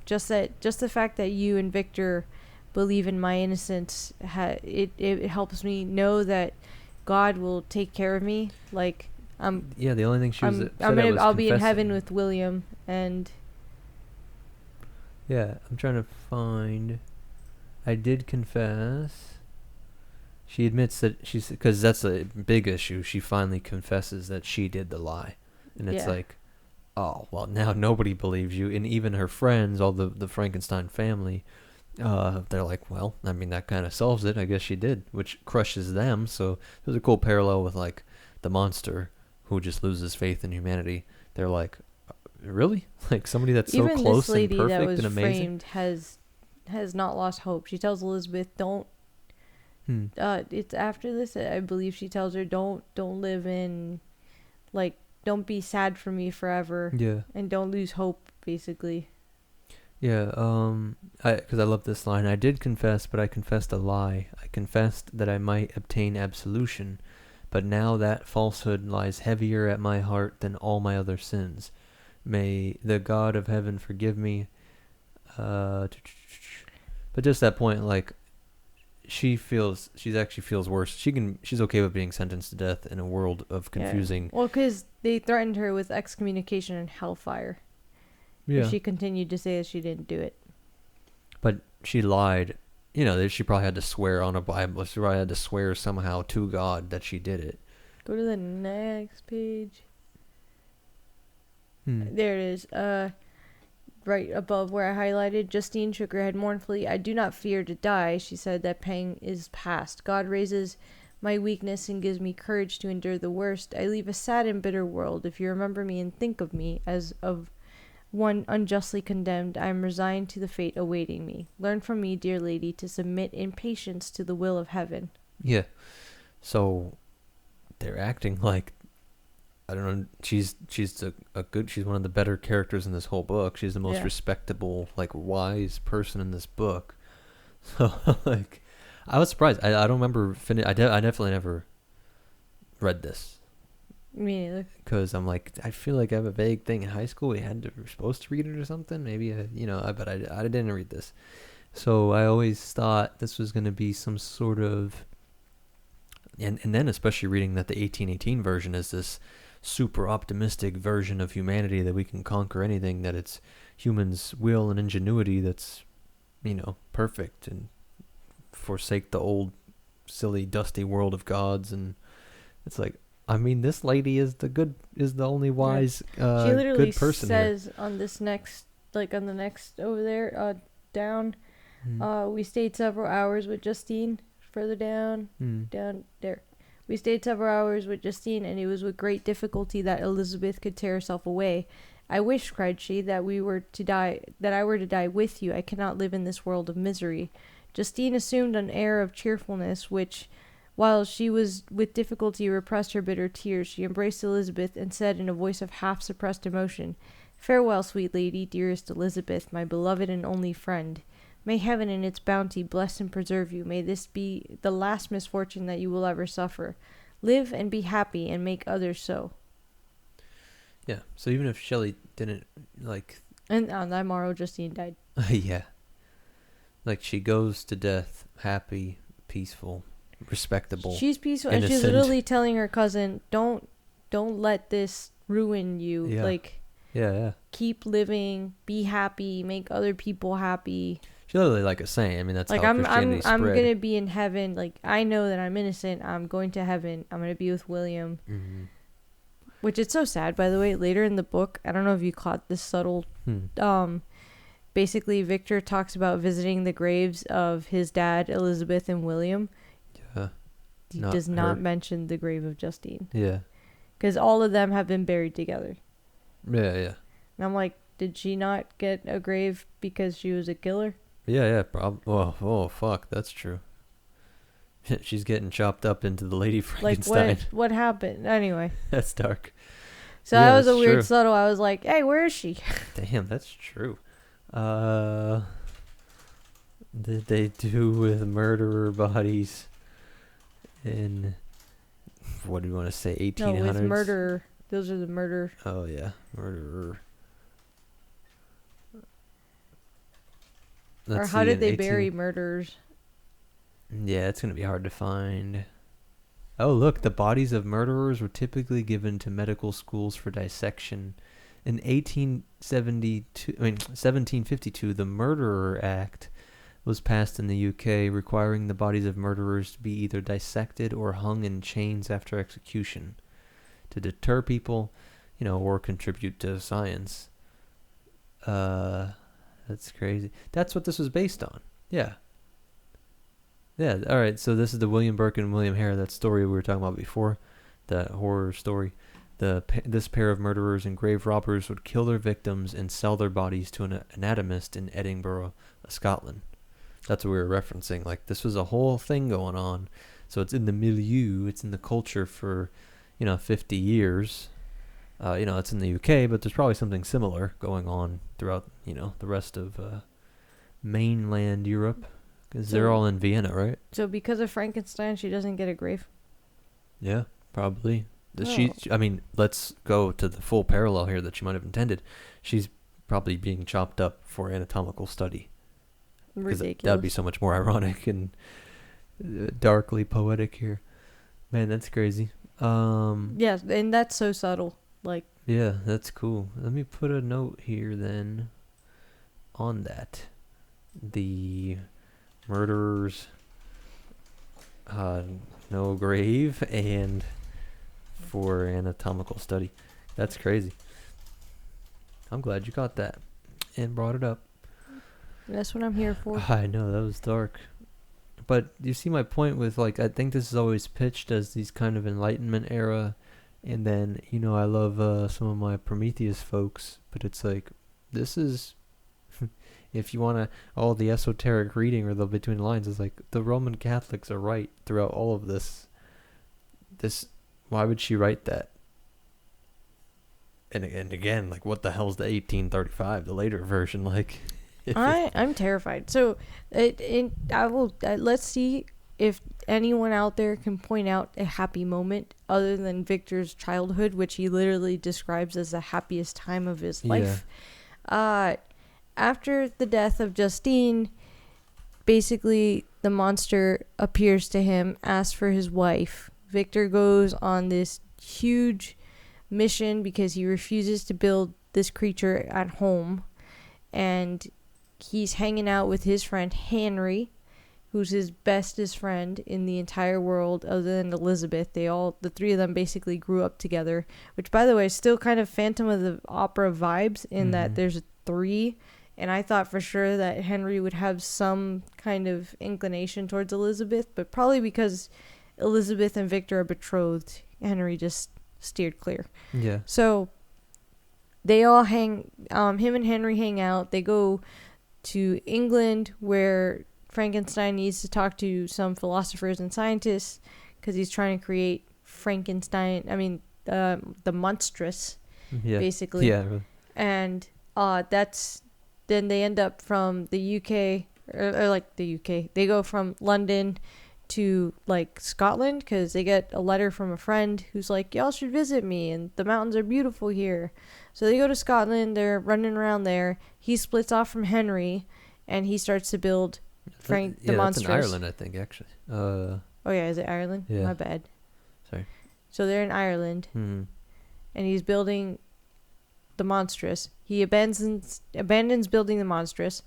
[SPEAKER 2] just the fact that you and Victor believe in my innocence, it helps me know that God will take care of me. Like
[SPEAKER 1] the only thing
[SPEAKER 2] I'll be in heaven with William." And
[SPEAKER 1] I'm trying to find. I did confess. She admits that she's, because that's a big issue. She finally confesses that she did the lie, and it's
[SPEAKER 2] Yeah.
[SPEAKER 1] like, oh well, now nobody believes you, and even her friends, all the Frankenstein family, they're like, well, I mean that kind of solves it. I guess she did, which crushes them. So there's a cool parallel with like the monster who just loses faith in humanity. They're like, really? Like somebody that's so
[SPEAKER 2] Even
[SPEAKER 1] close
[SPEAKER 2] this lady
[SPEAKER 1] and
[SPEAKER 2] that
[SPEAKER 1] perfect
[SPEAKER 2] was
[SPEAKER 1] and amazing.
[SPEAKER 2] framed has not lost hope. She tells Elizabeth, "Don't." It's after this, I believe she tells her, "Don't live in, like, don't be sad for me forever,
[SPEAKER 1] Yeah.
[SPEAKER 2] and don't lose hope." Basically.
[SPEAKER 1] Yeah, because I love this line. I did confess, but I confessed a lie. I confessed that I might obtain absolution, but now that falsehood lies heavier at my heart than all my other sins. May the God of heaven forgive me. But just that point, like, she actually feels worse. She's okay with being sentenced to death in a world of confusing.
[SPEAKER 2] Yeah. Well, because they threatened her with excommunication and hellfire.
[SPEAKER 1] Yeah.
[SPEAKER 2] If she continued to say that she didn't do it.
[SPEAKER 1] But she lied. You know, she probably had to swear on a Bible. She probably had to swear somehow to God that she did it.
[SPEAKER 2] Go to the next page.
[SPEAKER 1] Hmm.
[SPEAKER 2] There it is. Right above where I highlighted, Justine shook her head mournfully. I do not fear to die, she said. That pang is past. God raises my weakness and gives me courage to endure the worst. I leave a sad and bitter world. If you remember me and think of me as of one unjustly condemned, I am resigned to the fate awaiting me. Learn from me, dear lady, to submit in patience to the will of heaven.
[SPEAKER 1] Yeah. So they're acting like, I don't know, she's a good, she's one of the better characters in this whole book. She's the most respectable, like, wise person in this book. So, like, I was surprised. I don't remember I definitely never read this.
[SPEAKER 2] Me neither.
[SPEAKER 1] Because I'm like, I feel like I have a vague thing in high school. We were supposed to read it or something. Maybe, but I didn't read this. So I always thought this was going to be some sort of, and then especially reading that the 1818 version is this super optimistic version of humanity, that we can conquer anything, that it's humans' will and ingenuity that's, perfect, and forsake the old, silly, dusty world of gods. And it's like, I mean, this lady is the only wise,
[SPEAKER 2] she literally
[SPEAKER 1] good person
[SPEAKER 2] says
[SPEAKER 1] here.
[SPEAKER 2] on this next, on the next over there, down, we stayed several hours with Justine. Further down, down there. We stayed several hours with Justine, and it was with great difficulty that Elizabeth could tear herself away. I wish, cried she, that I were to die with you. I cannot live in this world of misery. Justine assumed an air of cheerfulness, which, while she was with difficulty repressed her bitter tears. She embraced Elizabeth and said in a voice of half-suppressed emotion, Farewell, sweet lady, dearest Elizabeth, my beloved and only friend. May heaven in its bounty bless and preserve you. May this be the last misfortune that you will ever suffer. Live and be happy and make others so.
[SPEAKER 1] Yeah, so even if Shelley didn't,
[SPEAKER 2] And on that morrow, Justine died.
[SPEAKER 1] yeah. Like, she goes to death happy, peaceful, respectable.
[SPEAKER 2] She's peaceful,
[SPEAKER 1] innocent.
[SPEAKER 2] and she's literally telling her cousin, don't let this ruin you.
[SPEAKER 1] Yeah.
[SPEAKER 2] Keep living, be happy, make other people happy.
[SPEAKER 1] She literally, like, a saint. I mean, that's how Christianity spread.
[SPEAKER 2] I'm gonna be in heaven. Like, I know that I'm innocent. I'm going to heaven. I'm gonna be with William.
[SPEAKER 1] Mm-hmm.
[SPEAKER 2] Which is so sad, by the way. Later in the book, I don't know if you caught this subtle. Basically, Victor talks about visiting the graves of his dad, Elizabeth, and William.
[SPEAKER 1] Yeah.
[SPEAKER 2] He does not mention the grave of Justine.
[SPEAKER 1] Yeah.
[SPEAKER 2] Because all of them have been buried together.
[SPEAKER 1] Yeah.
[SPEAKER 2] And I'm like, did she not get a grave because she was a killer?
[SPEAKER 1] Yeah. Oh, fuck. That's true. She's getting chopped up into the Lady Frankenstein.
[SPEAKER 2] Like, what happened? Anyway.
[SPEAKER 1] That's dark.
[SPEAKER 2] So that was a weird subtle. I was like, hey, where is she?
[SPEAKER 1] Damn, that's true. Did they do with murderer bodies in, what do you want to say, 1800s?
[SPEAKER 2] No, with murderer. Those are the murder.
[SPEAKER 1] Oh, yeah. Murderer.
[SPEAKER 2] Or how did they bury murderers?
[SPEAKER 1] Yeah, it's going to be hard to find. Oh, look, the bodies of murderers were typically given to medical schools for dissection. In 1752, the Murderer Act was passed in the UK, requiring the bodies of murderers to be either dissected or hung in chains after execution to deter people, or contribute to science. That's crazy. That's what this was based on. Yeah. Yeah, all right, so this is the William Burke and William Hare, that story we were talking about before, that horror story. This pair of murderers and grave robbers would kill their victims and sell their bodies to an anatomist in Edinburgh, Scotland. That's what we were referencing. Like, this was a whole thing going on. So it's in the milieu, it's in the culture for, 50 years. It's in the UK, but there's probably something similar going on throughout, the rest of mainland Europe. Because they're all in Vienna, right?
[SPEAKER 2] So because of Frankenstein, she doesn't get a grave?
[SPEAKER 1] Yeah, probably. Let's go to the full parallel here that she might have intended. She's probably being chopped up for anatomical study.
[SPEAKER 2] Ridiculous.
[SPEAKER 1] That would be so much more ironic and darkly poetic here. Man, that's crazy.
[SPEAKER 2] Yeah, and that's so subtle.
[SPEAKER 1] Yeah, that's cool. Let me put a note here then on that. The murderers, no grave, and for anatomical study. That's crazy. I'm glad you got that and brought it up.
[SPEAKER 2] That's what I'm here for.
[SPEAKER 1] I know, that was dark. But you see my point with, I think this is always pitched as these kind of Enlightenment era. And then, I love some of my Prometheus folks. But it's this is, if you want all the esoteric reading or the between the lines, is the Roman Catholics are right throughout all of this. Why would she write that? And again, what the hell's the 1835, the later version?
[SPEAKER 2] I'm terrified. So, let's see if anyone out there can point out a happy moment other than Victor's childhood, which he literally describes as the happiest time of his life. After the death of Justine, basically the monster appears to him, asks for his wife. Victor goes on this huge mission because he refuses to build this creature at home, and he's hanging out with his friend Henry, who's his bestest friend in the entire world other than Elizabeth. The three of them basically grew up together, which, by the way, is still kind of Phantom of the Opera vibes in that there's three, and I thought for sure that Henry would have some kind of inclination towards Elizabeth, but probably because Elizabeth and Victor are betrothed, Henry just steered clear.
[SPEAKER 1] Yeah.
[SPEAKER 2] So they all him and Henry hang out. They go to England, where Frankenstein needs to talk to some philosophers and scientists because he's trying to create Frankenstein. The monstrous, basically.
[SPEAKER 1] Yeah. Really.
[SPEAKER 2] And then they end up from the UK, or the UK. They go from London to Scotland because they get a letter from a friend who's y'all should visit me and the mountains are beautiful here. So they go to Scotland. They're running around there. He splits off from Henry and he starts to build the monstrous.
[SPEAKER 1] That's in Ireland, I think, actually.
[SPEAKER 2] Oh yeah, is it Ireland?
[SPEAKER 1] Yeah.
[SPEAKER 2] My bad.
[SPEAKER 1] Sorry.
[SPEAKER 2] So they're in Ireland, and he's building the monstrous. He abandons building the monstrous.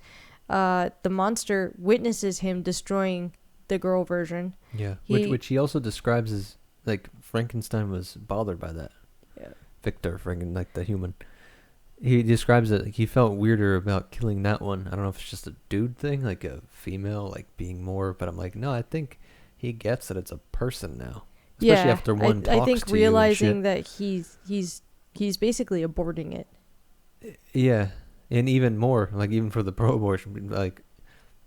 [SPEAKER 2] The monster witnesses him destroying the girl version.
[SPEAKER 1] Yeah, which he also describes as Frankenstein was bothered by that.
[SPEAKER 2] Yeah.
[SPEAKER 1] Victor, the human. He describes it he felt weirder about killing that one. I don't know if it's just a dude thing, a female, being more. But I'm no, I think he gets that it's a person now. Especially after one talks
[SPEAKER 2] I think
[SPEAKER 1] to
[SPEAKER 2] realizing that he's basically aborting it.
[SPEAKER 1] Yeah, and even more, even for the pro-abortion,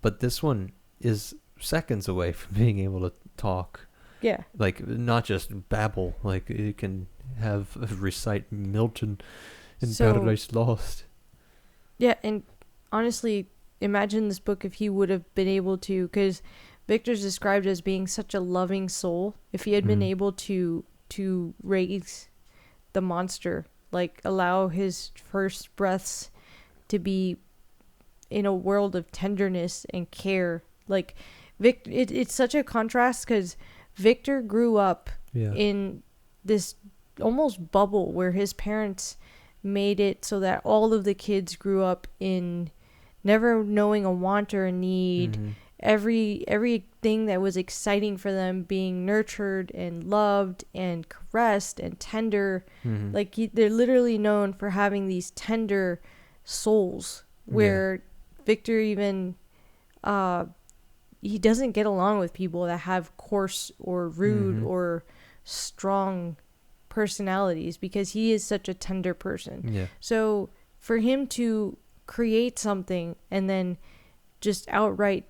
[SPEAKER 1] but this one is seconds away from being able to talk.
[SPEAKER 2] Yeah.
[SPEAKER 1] Not just babble. You can recite Milton in Paradise Lost.
[SPEAKER 2] Yeah, and honestly, imagine this book if he would have been able to, because Victor's described as being such a loving soul. If he had been able to raise the monster, allow his first breaths to be in a world of tenderness and care. It's such a contrast because Victor grew up in this almost bubble where his parents made it so that all of the kids grew up in never knowing a want or a need,
[SPEAKER 1] Mm-hmm.
[SPEAKER 2] everything that was exciting for them being nurtured and loved and caressed and tender.
[SPEAKER 1] Mm-hmm.
[SPEAKER 2] Like they're literally known for having these tender souls, where Victor even he doesn't get along with people that have coarse or rude
[SPEAKER 1] Mm-hmm.
[SPEAKER 2] or strong personalities, because he is such a tender person.
[SPEAKER 1] Yeah.
[SPEAKER 2] So for him to create something and then just outright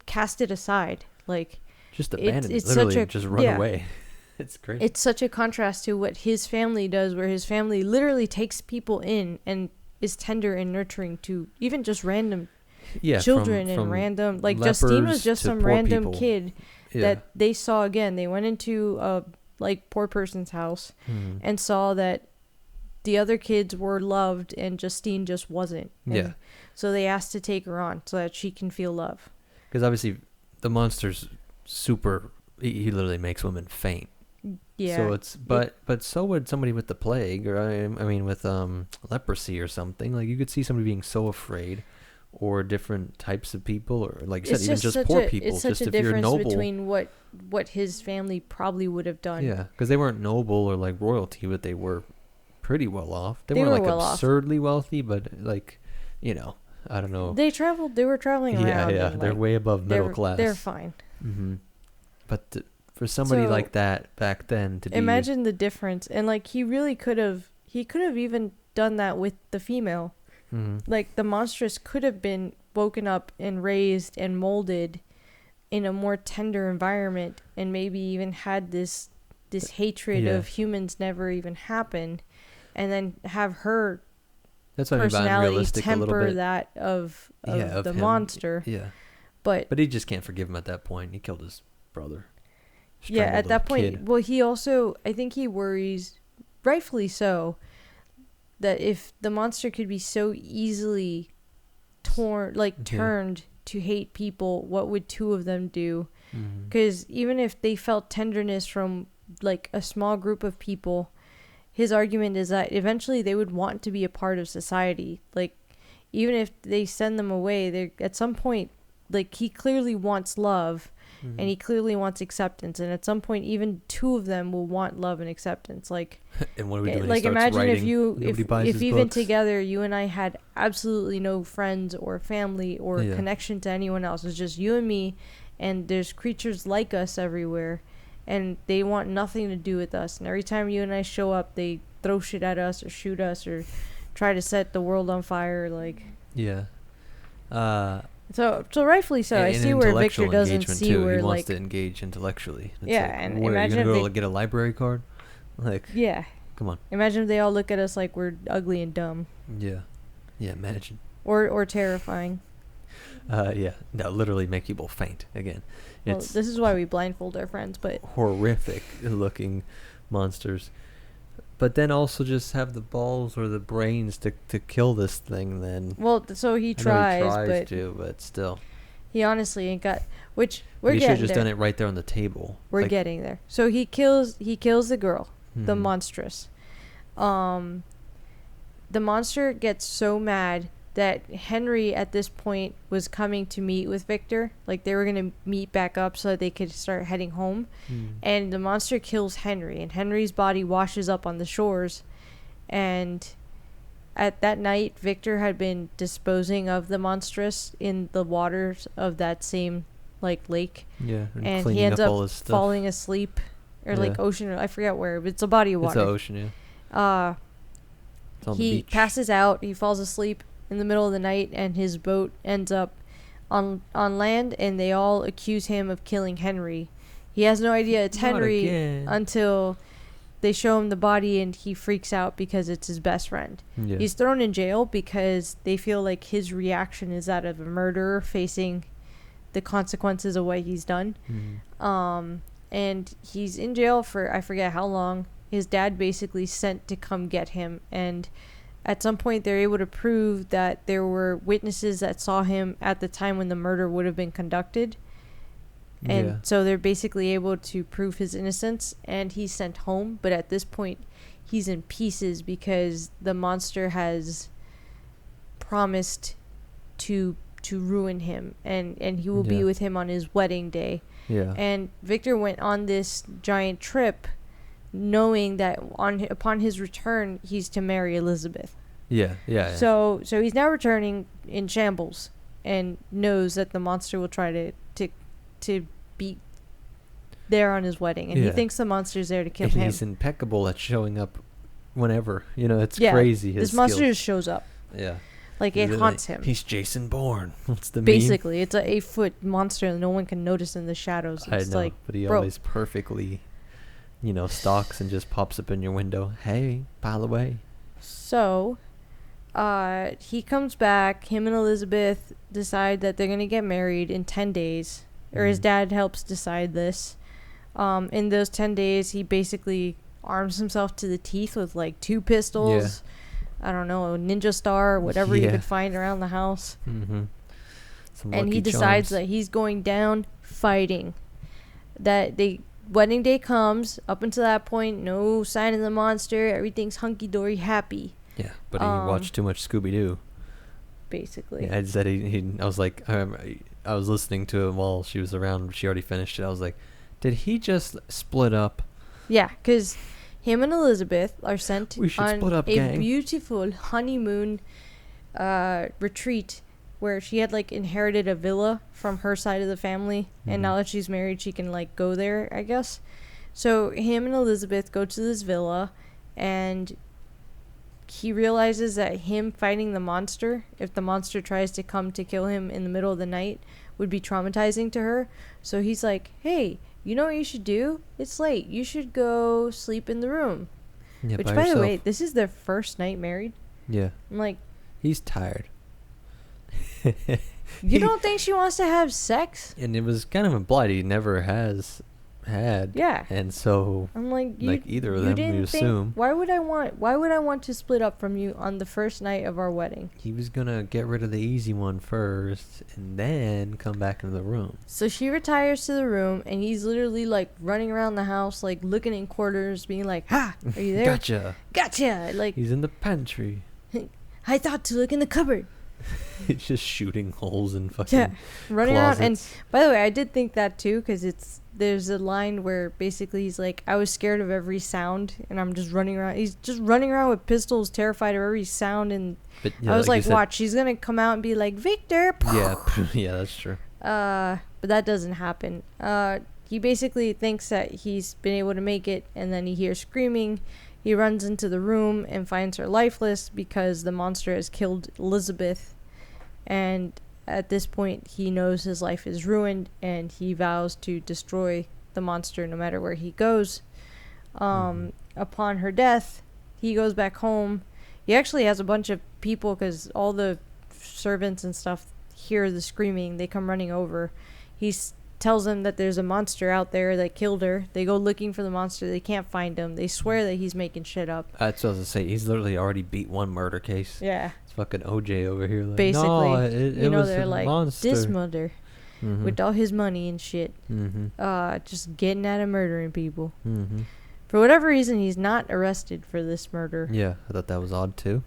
[SPEAKER 2] cast it aside, like
[SPEAKER 1] Just abandon it.
[SPEAKER 2] it's
[SPEAKER 1] Literally,
[SPEAKER 2] such a
[SPEAKER 1] just run away. It's crazy.
[SPEAKER 2] it's such a contrast to what his family does, where his family literally takes people in and is tender and nurturing to even just random children and random, like Justine was just some random kid that they saw. Again, they went into a like poor person's house and saw that the other kids were loved and Justine just wasn't. And so they asked to take her on so that she can feel love.
[SPEAKER 1] Because obviously the monster's super, he literally makes women faint.
[SPEAKER 2] Yeah.
[SPEAKER 1] So it's, but so would somebody with the plague, or I mean with leprosy or something. Like you could see somebody being so afraid, or different types of people, or like you said, even just poor people.
[SPEAKER 2] It's such
[SPEAKER 1] just
[SPEAKER 2] a
[SPEAKER 1] if you're
[SPEAKER 2] difference
[SPEAKER 1] noble,
[SPEAKER 2] between what his family probably would have done.
[SPEAKER 1] Yeah, because they weren't noble or like royalty, but they were pretty well off. They weren't
[SPEAKER 2] were
[SPEAKER 1] like
[SPEAKER 2] well
[SPEAKER 1] absurdly wealthy, but like, you know, I don't know.
[SPEAKER 2] They were traveling around.
[SPEAKER 1] Yeah, they're way above middle class.
[SPEAKER 2] They're fine.
[SPEAKER 1] Mm-hmm. But for somebody like that back then to
[SPEAKER 2] imagine the difference. And like he could have even done that with the female.
[SPEAKER 1] Mm-hmm.
[SPEAKER 2] Like the monstrous could have been woken up and raised and molded in a more tender environment, and maybe even had this hatred of humans never even happen, and then have her personality temper that of the
[SPEAKER 1] him.
[SPEAKER 2] monster.
[SPEAKER 1] Yeah.
[SPEAKER 2] But
[SPEAKER 1] he just can't forgive him at that point. He killed his brother.
[SPEAKER 2] At that point, well, he also, I think he worries, rightfully so, that if the monster could be so easily turned to hate people, what would two of them do? Because even if they felt tenderness from like a small group of people, his argument is that eventually they would want to be a part of society. Like, even if they send them away, they at some point, like, he clearly wants love. And he clearly wants acceptance, and at some point even two of them will want love and acceptance. Like,
[SPEAKER 1] and what do we do when
[SPEAKER 2] like,
[SPEAKER 1] he starts
[SPEAKER 2] imagine
[SPEAKER 1] writing,
[SPEAKER 2] if even books together you and I had absolutely no friends or family or connection to anyone else. It's just you and me, and there's creatures like us everywhere, and they want nothing to do with us, and every time you and I show up they throw shit at us or shoot us or try to set the world on fire. Like, So rightfully so. I see where Victor doesn't see where,
[SPEAKER 1] he wants
[SPEAKER 2] like,
[SPEAKER 1] to engage intellectually. It's
[SPEAKER 2] and
[SPEAKER 1] where,
[SPEAKER 2] imagine
[SPEAKER 1] you're gonna
[SPEAKER 2] if
[SPEAKER 1] go
[SPEAKER 2] they
[SPEAKER 1] get a library card, like, come on.
[SPEAKER 2] Imagine if they all look at us like we're ugly and dumb.
[SPEAKER 1] Yeah, imagine.
[SPEAKER 2] Or terrifying.
[SPEAKER 1] No, literally make people faint again.
[SPEAKER 2] Well, this is why we blindfold our friends, but
[SPEAKER 1] horrific looking monsters. But then also just have the balls or the brains to kill this thing then.
[SPEAKER 2] Well, so he tries,
[SPEAKER 1] but still.
[SPEAKER 2] He honestly ain't got, which we're getting there.
[SPEAKER 1] He should have just done it right there on the table.
[SPEAKER 2] We're getting there. So he kills the girl, the monstrous. The monster gets so mad that Henry at this point was coming to meet with Victor. Like, they were going to meet back up so that they could start heading home. And the monster kills Henry, and Henry's body washes up on the shores. And at that night, Victor had been disposing of the monstrous in the waters of that same, like, lake.
[SPEAKER 1] Yeah,
[SPEAKER 2] and he ends up falling asleep, or like ocean, I forget where, but it's a body of water.
[SPEAKER 1] It's the ocean, yeah. It's on the beach.
[SPEAKER 2] He passes out, he falls asleep in the middle of the night, and his boat ends up on land, and they all accuse him of killing Henry. He has no idea it's Henry until they show him the body, and he freaks out because it's his best friend. Yeah. He's thrown in jail because they feel like his reaction is that of a murderer facing the consequences of what he's done. And he's in jail for I forget how long. His dad basically sent to come get him, and at some point they're able to prove that there were witnesses that saw him at the time when the murder would have been conducted. And so they're basically able to prove his innocence, and he's sent home. But at this point, he's in pieces because the monster has promised to ruin him, and he will be with him on his wedding day.
[SPEAKER 1] Yeah.
[SPEAKER 2] And Victor went on this giant trip knowing that upon his return he's to marry Elizabeth.
[SPEAKER 1] Yeah.
[SPEAKER 2] So he's now returning in shambles and knows that the monster will try to be there on his wedding, and he thinks the monster's there to kill him.
[SPEAKER 1] He's impeccable at showing up whenever. It's crazy.
[SPEAKER 2] This monster just shows up.
[SPEAKER 1] Yeah.
[SPEAKER 2] Like, it haunts him.
[SPEAKER 1] He's Jason Bourne. What's the
[SPEAKER 2] Basically,
[SPEAKER 1] meme?
[SPEAKER 2] it's a 8-foot monster that no one can notice in the shadows. It's
[SPEAKER 1] I know, but he always perfectly, stalks and just pops up in your window. Hey, by the way.
[SPEAKER 2] So, he comes back. Him and Elizabeth decide that they're going to get married in 10 days. Or his dad helps decide this. In those 10 days, he basically arms himself to the teeth with, like, 2 pistols. Yeah. I don't know, a ninja star, whatever you could find around the house. Mm-hmm. And he decides that he's going down fighting. That wedding day comes. Up until that point, no sign of the monster. Everything's hunky-dory happy.
[SPEAKER 1] Yeah, but he watched too much Scooby-Doo.
[SPEAKER 2] Basically.
[SPEAKER 1] Yeah, I said I was like, I was listening to him while she was around. She already finished it. I was like, did he just split up?
[SPEAKER 2] Yeah, because him and Elizabeth are sent on a
[SPEAKER 1] gang.
[SPEAKER 2] Beautiful honeymoon retreat where she had, like, inherited a villa from her side of the family, and now that she's married, she can, like, go there, I guess. So him and Elizabeth go to this villa, and he realizes that him fighting the monster, if the monster tries to come to kill him in the middle of the night, would be traumatizing to her. So he's like, hey, you know what you should do? It's late. You should go sleep in the room.
[SPEAKER 1] Yeah,
[SPEAKER 2] which, by the way, this is their first night married.
[SPEAKER 1] Yeah.
[SPEAKER 2] I'm like,
[SPEAKER 1] he's tired.
[SPEAKER 2] You don't think she wants to have sex?
[SPEAKER 1] And it was kind of implied he never has had.
[SPEAKER 2] Yeah.
[SPEAKER 1] And so
[SPEAKER 2] I'm like,
[SPEAKER 1] either of them, you assume.
[SPEAKER 2] Why would I want to split up from you on the first night of our wedding?
[SPEAKER 1] He was gonna get rid of the easy one first and then come back into the room.
[SPEAKER 2] So she retires to the room, and he's literally, like, running around the house, like, looking in corners, being like, ha, are you there? Gotcha. Like,
[SPEAKER 1] he's in the pantry.
[SPEAKER 2] I thought to look in the cupboard.
[SPEAKER 1] He's just shooting holes in fucking
[SPEAKER 2] running
[SPEAKER 1] closets.
[SPEAKER 2] around. And by the way, I did think that too, because there's a line where basically he's like, I was scared of every sound, and I'm just running around. He's just running around with pistols, terrified of every sound. And I was like, watch, she's gonna come out and be like, Victor.
[SPEAKER 1] Yeah, that's true.
[SPEAKER 2] But that doesn't happen. He basically thinks that he's been able to make it, and then he hears screaming. He runs into the room and finds her lifeless because the monster has killed Elizabeth. And at this point, he knows his life is ruined, and he vows to destroy the monster no matter where he goes. Upon her death, he goes back home. He actually has a bunch of people, because all the servants and stuff hear the screaming. They come running over. He tells them that there's a monster out there that killed her. They go looking for the monster. They can't find him. They swear that he's making shit up.
[SPEAKER 1] That's what I was going to say. He's literally already beat one murder case.
[SPEAKER 2] Yeah.
[SPEAKER 1] It's fucking OJ over here. Like,
[SPEAKER 2] basically,
[SPEAKER 1] no, it was
[SPEAKER 2] they're
[SPEAKER 1] a
[SPEAKER 2] like,
[SPEAKER 1] monster.
[SPEAKER 2] this mother, with all his money and shit, just getting at and murdering people. For whatever reason, he's not arrested for this murder.
[SPEAKER 1] Yeah, I thought that was odd too.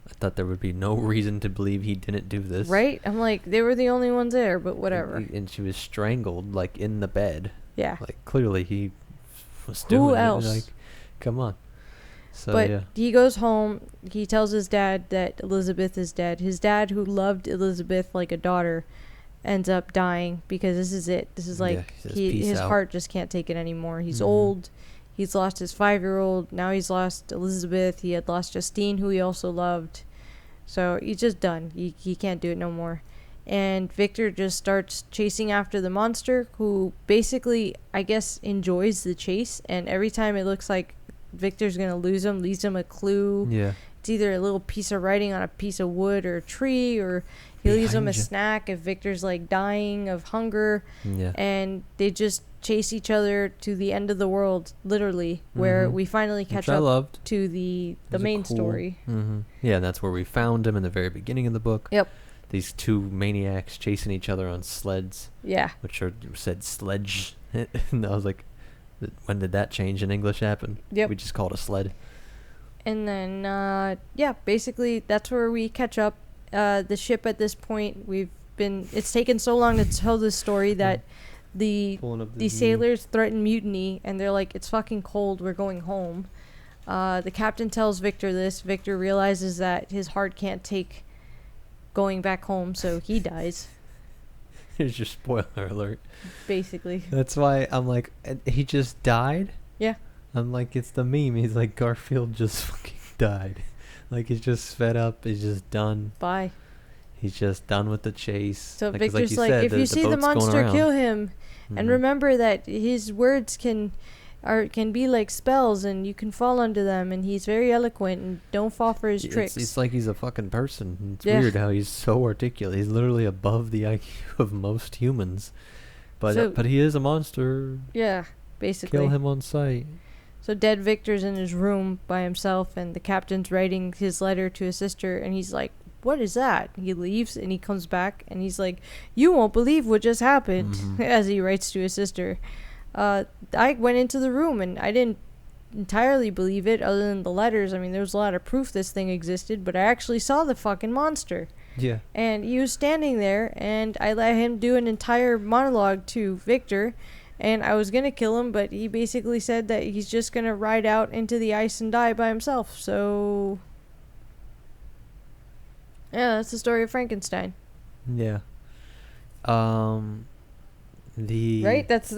[SPEAKER 1] I thought there would be no reason to believe he didn't do this.
[SPEAKER 2] Right? I'm like, they were the only ones there, but whatever.
[SPEAKER 1] And she was strangled, like, in the bed.
[SPEAKER 2] Yeah.
[SPEAKER 1] Like, clearly he was doing
[SPEAKER 2] Who else?
[SPEAKER 1] it. Like, come on. So,
[SPEAKER 2] but he goes home. He tells his dad that Elizabeth is dead. His dad, who loved Elizabeth like a daughter, ends up dying because this is it. This is like, his heart just can't take it anymore. He's old. He's lost his 5-year-old. Now he's lost Elizabeth. He had lost Justine, who he also loved. So he's just done. He can't do it no more. And Victor just starts chasing after the monster, who basically, I guess, enjoys the chase. And every time it looks like Victor's going to lose him, leaves him a clue.
[SPEAKER 1] Yeah.
[SPEAKER 2] It's either a little piece of writing on a piece of wood or a tree, or he leaves him a snack if Victor's, like, dying of hunger.
[SPEAKER 1] Yeah.
[SPEAKER 2] And they just chase each other to the end of the world, literally, where we finally catch up to the main story.
[SPEAKER 1] Yeah, and that's where we found him in the very beginning of the book.
[SPEAKER 2] Yep.
[SPEAKER 1] These two maniacs chasing each other on sleds.
[SPEAKER 2] Yeah.
[SPEAKER 1] Which said sledge. And I was like, when did that change in English happen?
[SPEAKER 2] Yep.
[SPEAKER 1] We just called it a sled.
[SPEAKER 2] And then, basically that's where we catch up. the ship at this point. It's taken so long to tell this story that the sailors threaten mutiny, and they're like, it's fucking cold, we're going home. The captain tells Victor this. Victor realizes that his heart can't take going back home, so he dies.
[SPEAKER 1] Here's your spoiler alert.
[SPEAKER 2] Basically.
[SPEAKER 1] That's why I'm like, he just died?
[SPEAKER 2] Yeah.
[SPEAKER 1] I'm like, it's the meme. He's like, Garfield just fucking died. Like, he's just fed up. He's just done.
[SPEAKER 2] Bye.
[SPEAKER 1] He's just done with the chase.
[SPEAKER 2] So Victor's like, if you see the monster, kill him. And remember that his words can be like spells, and you can fall under them, and he's very eloquent, and don't fall for his tricks.
[SPEAKER 1] It's like he's a fucking person. It's weird how he's so articulate. He's literally above the IQ of most humans. But he is a monster.
[SPEAKER 2] Yeah, basically.
[SPEAKER 1] Kill him on sight.
[SPEAKER 2] So dead Victor's in his room by himself, and the captain's writing his letter to his sister, and he's like, what is that? He leaves, and he comes back, and he's like, you won't believe what just happened, as he writes to his sister. I went into the room, and I didn't entirely believe it, other than the letters. I mean, there was a lot of proof this thing existed, but I actually saw the fucking monster.
[SPEAKER 1] Yeah.
[SPEAKER 2] And he was standing there, and I let him do an entire monologue to Victor, and I was gonna kill him, but he basically said that he's just gonna ride out into the ice and die by himself, so... Yeah, that's the story of Frankenstein.
[SPEAKER 1] Yeah.
[SPEAKER 2] Right? That's...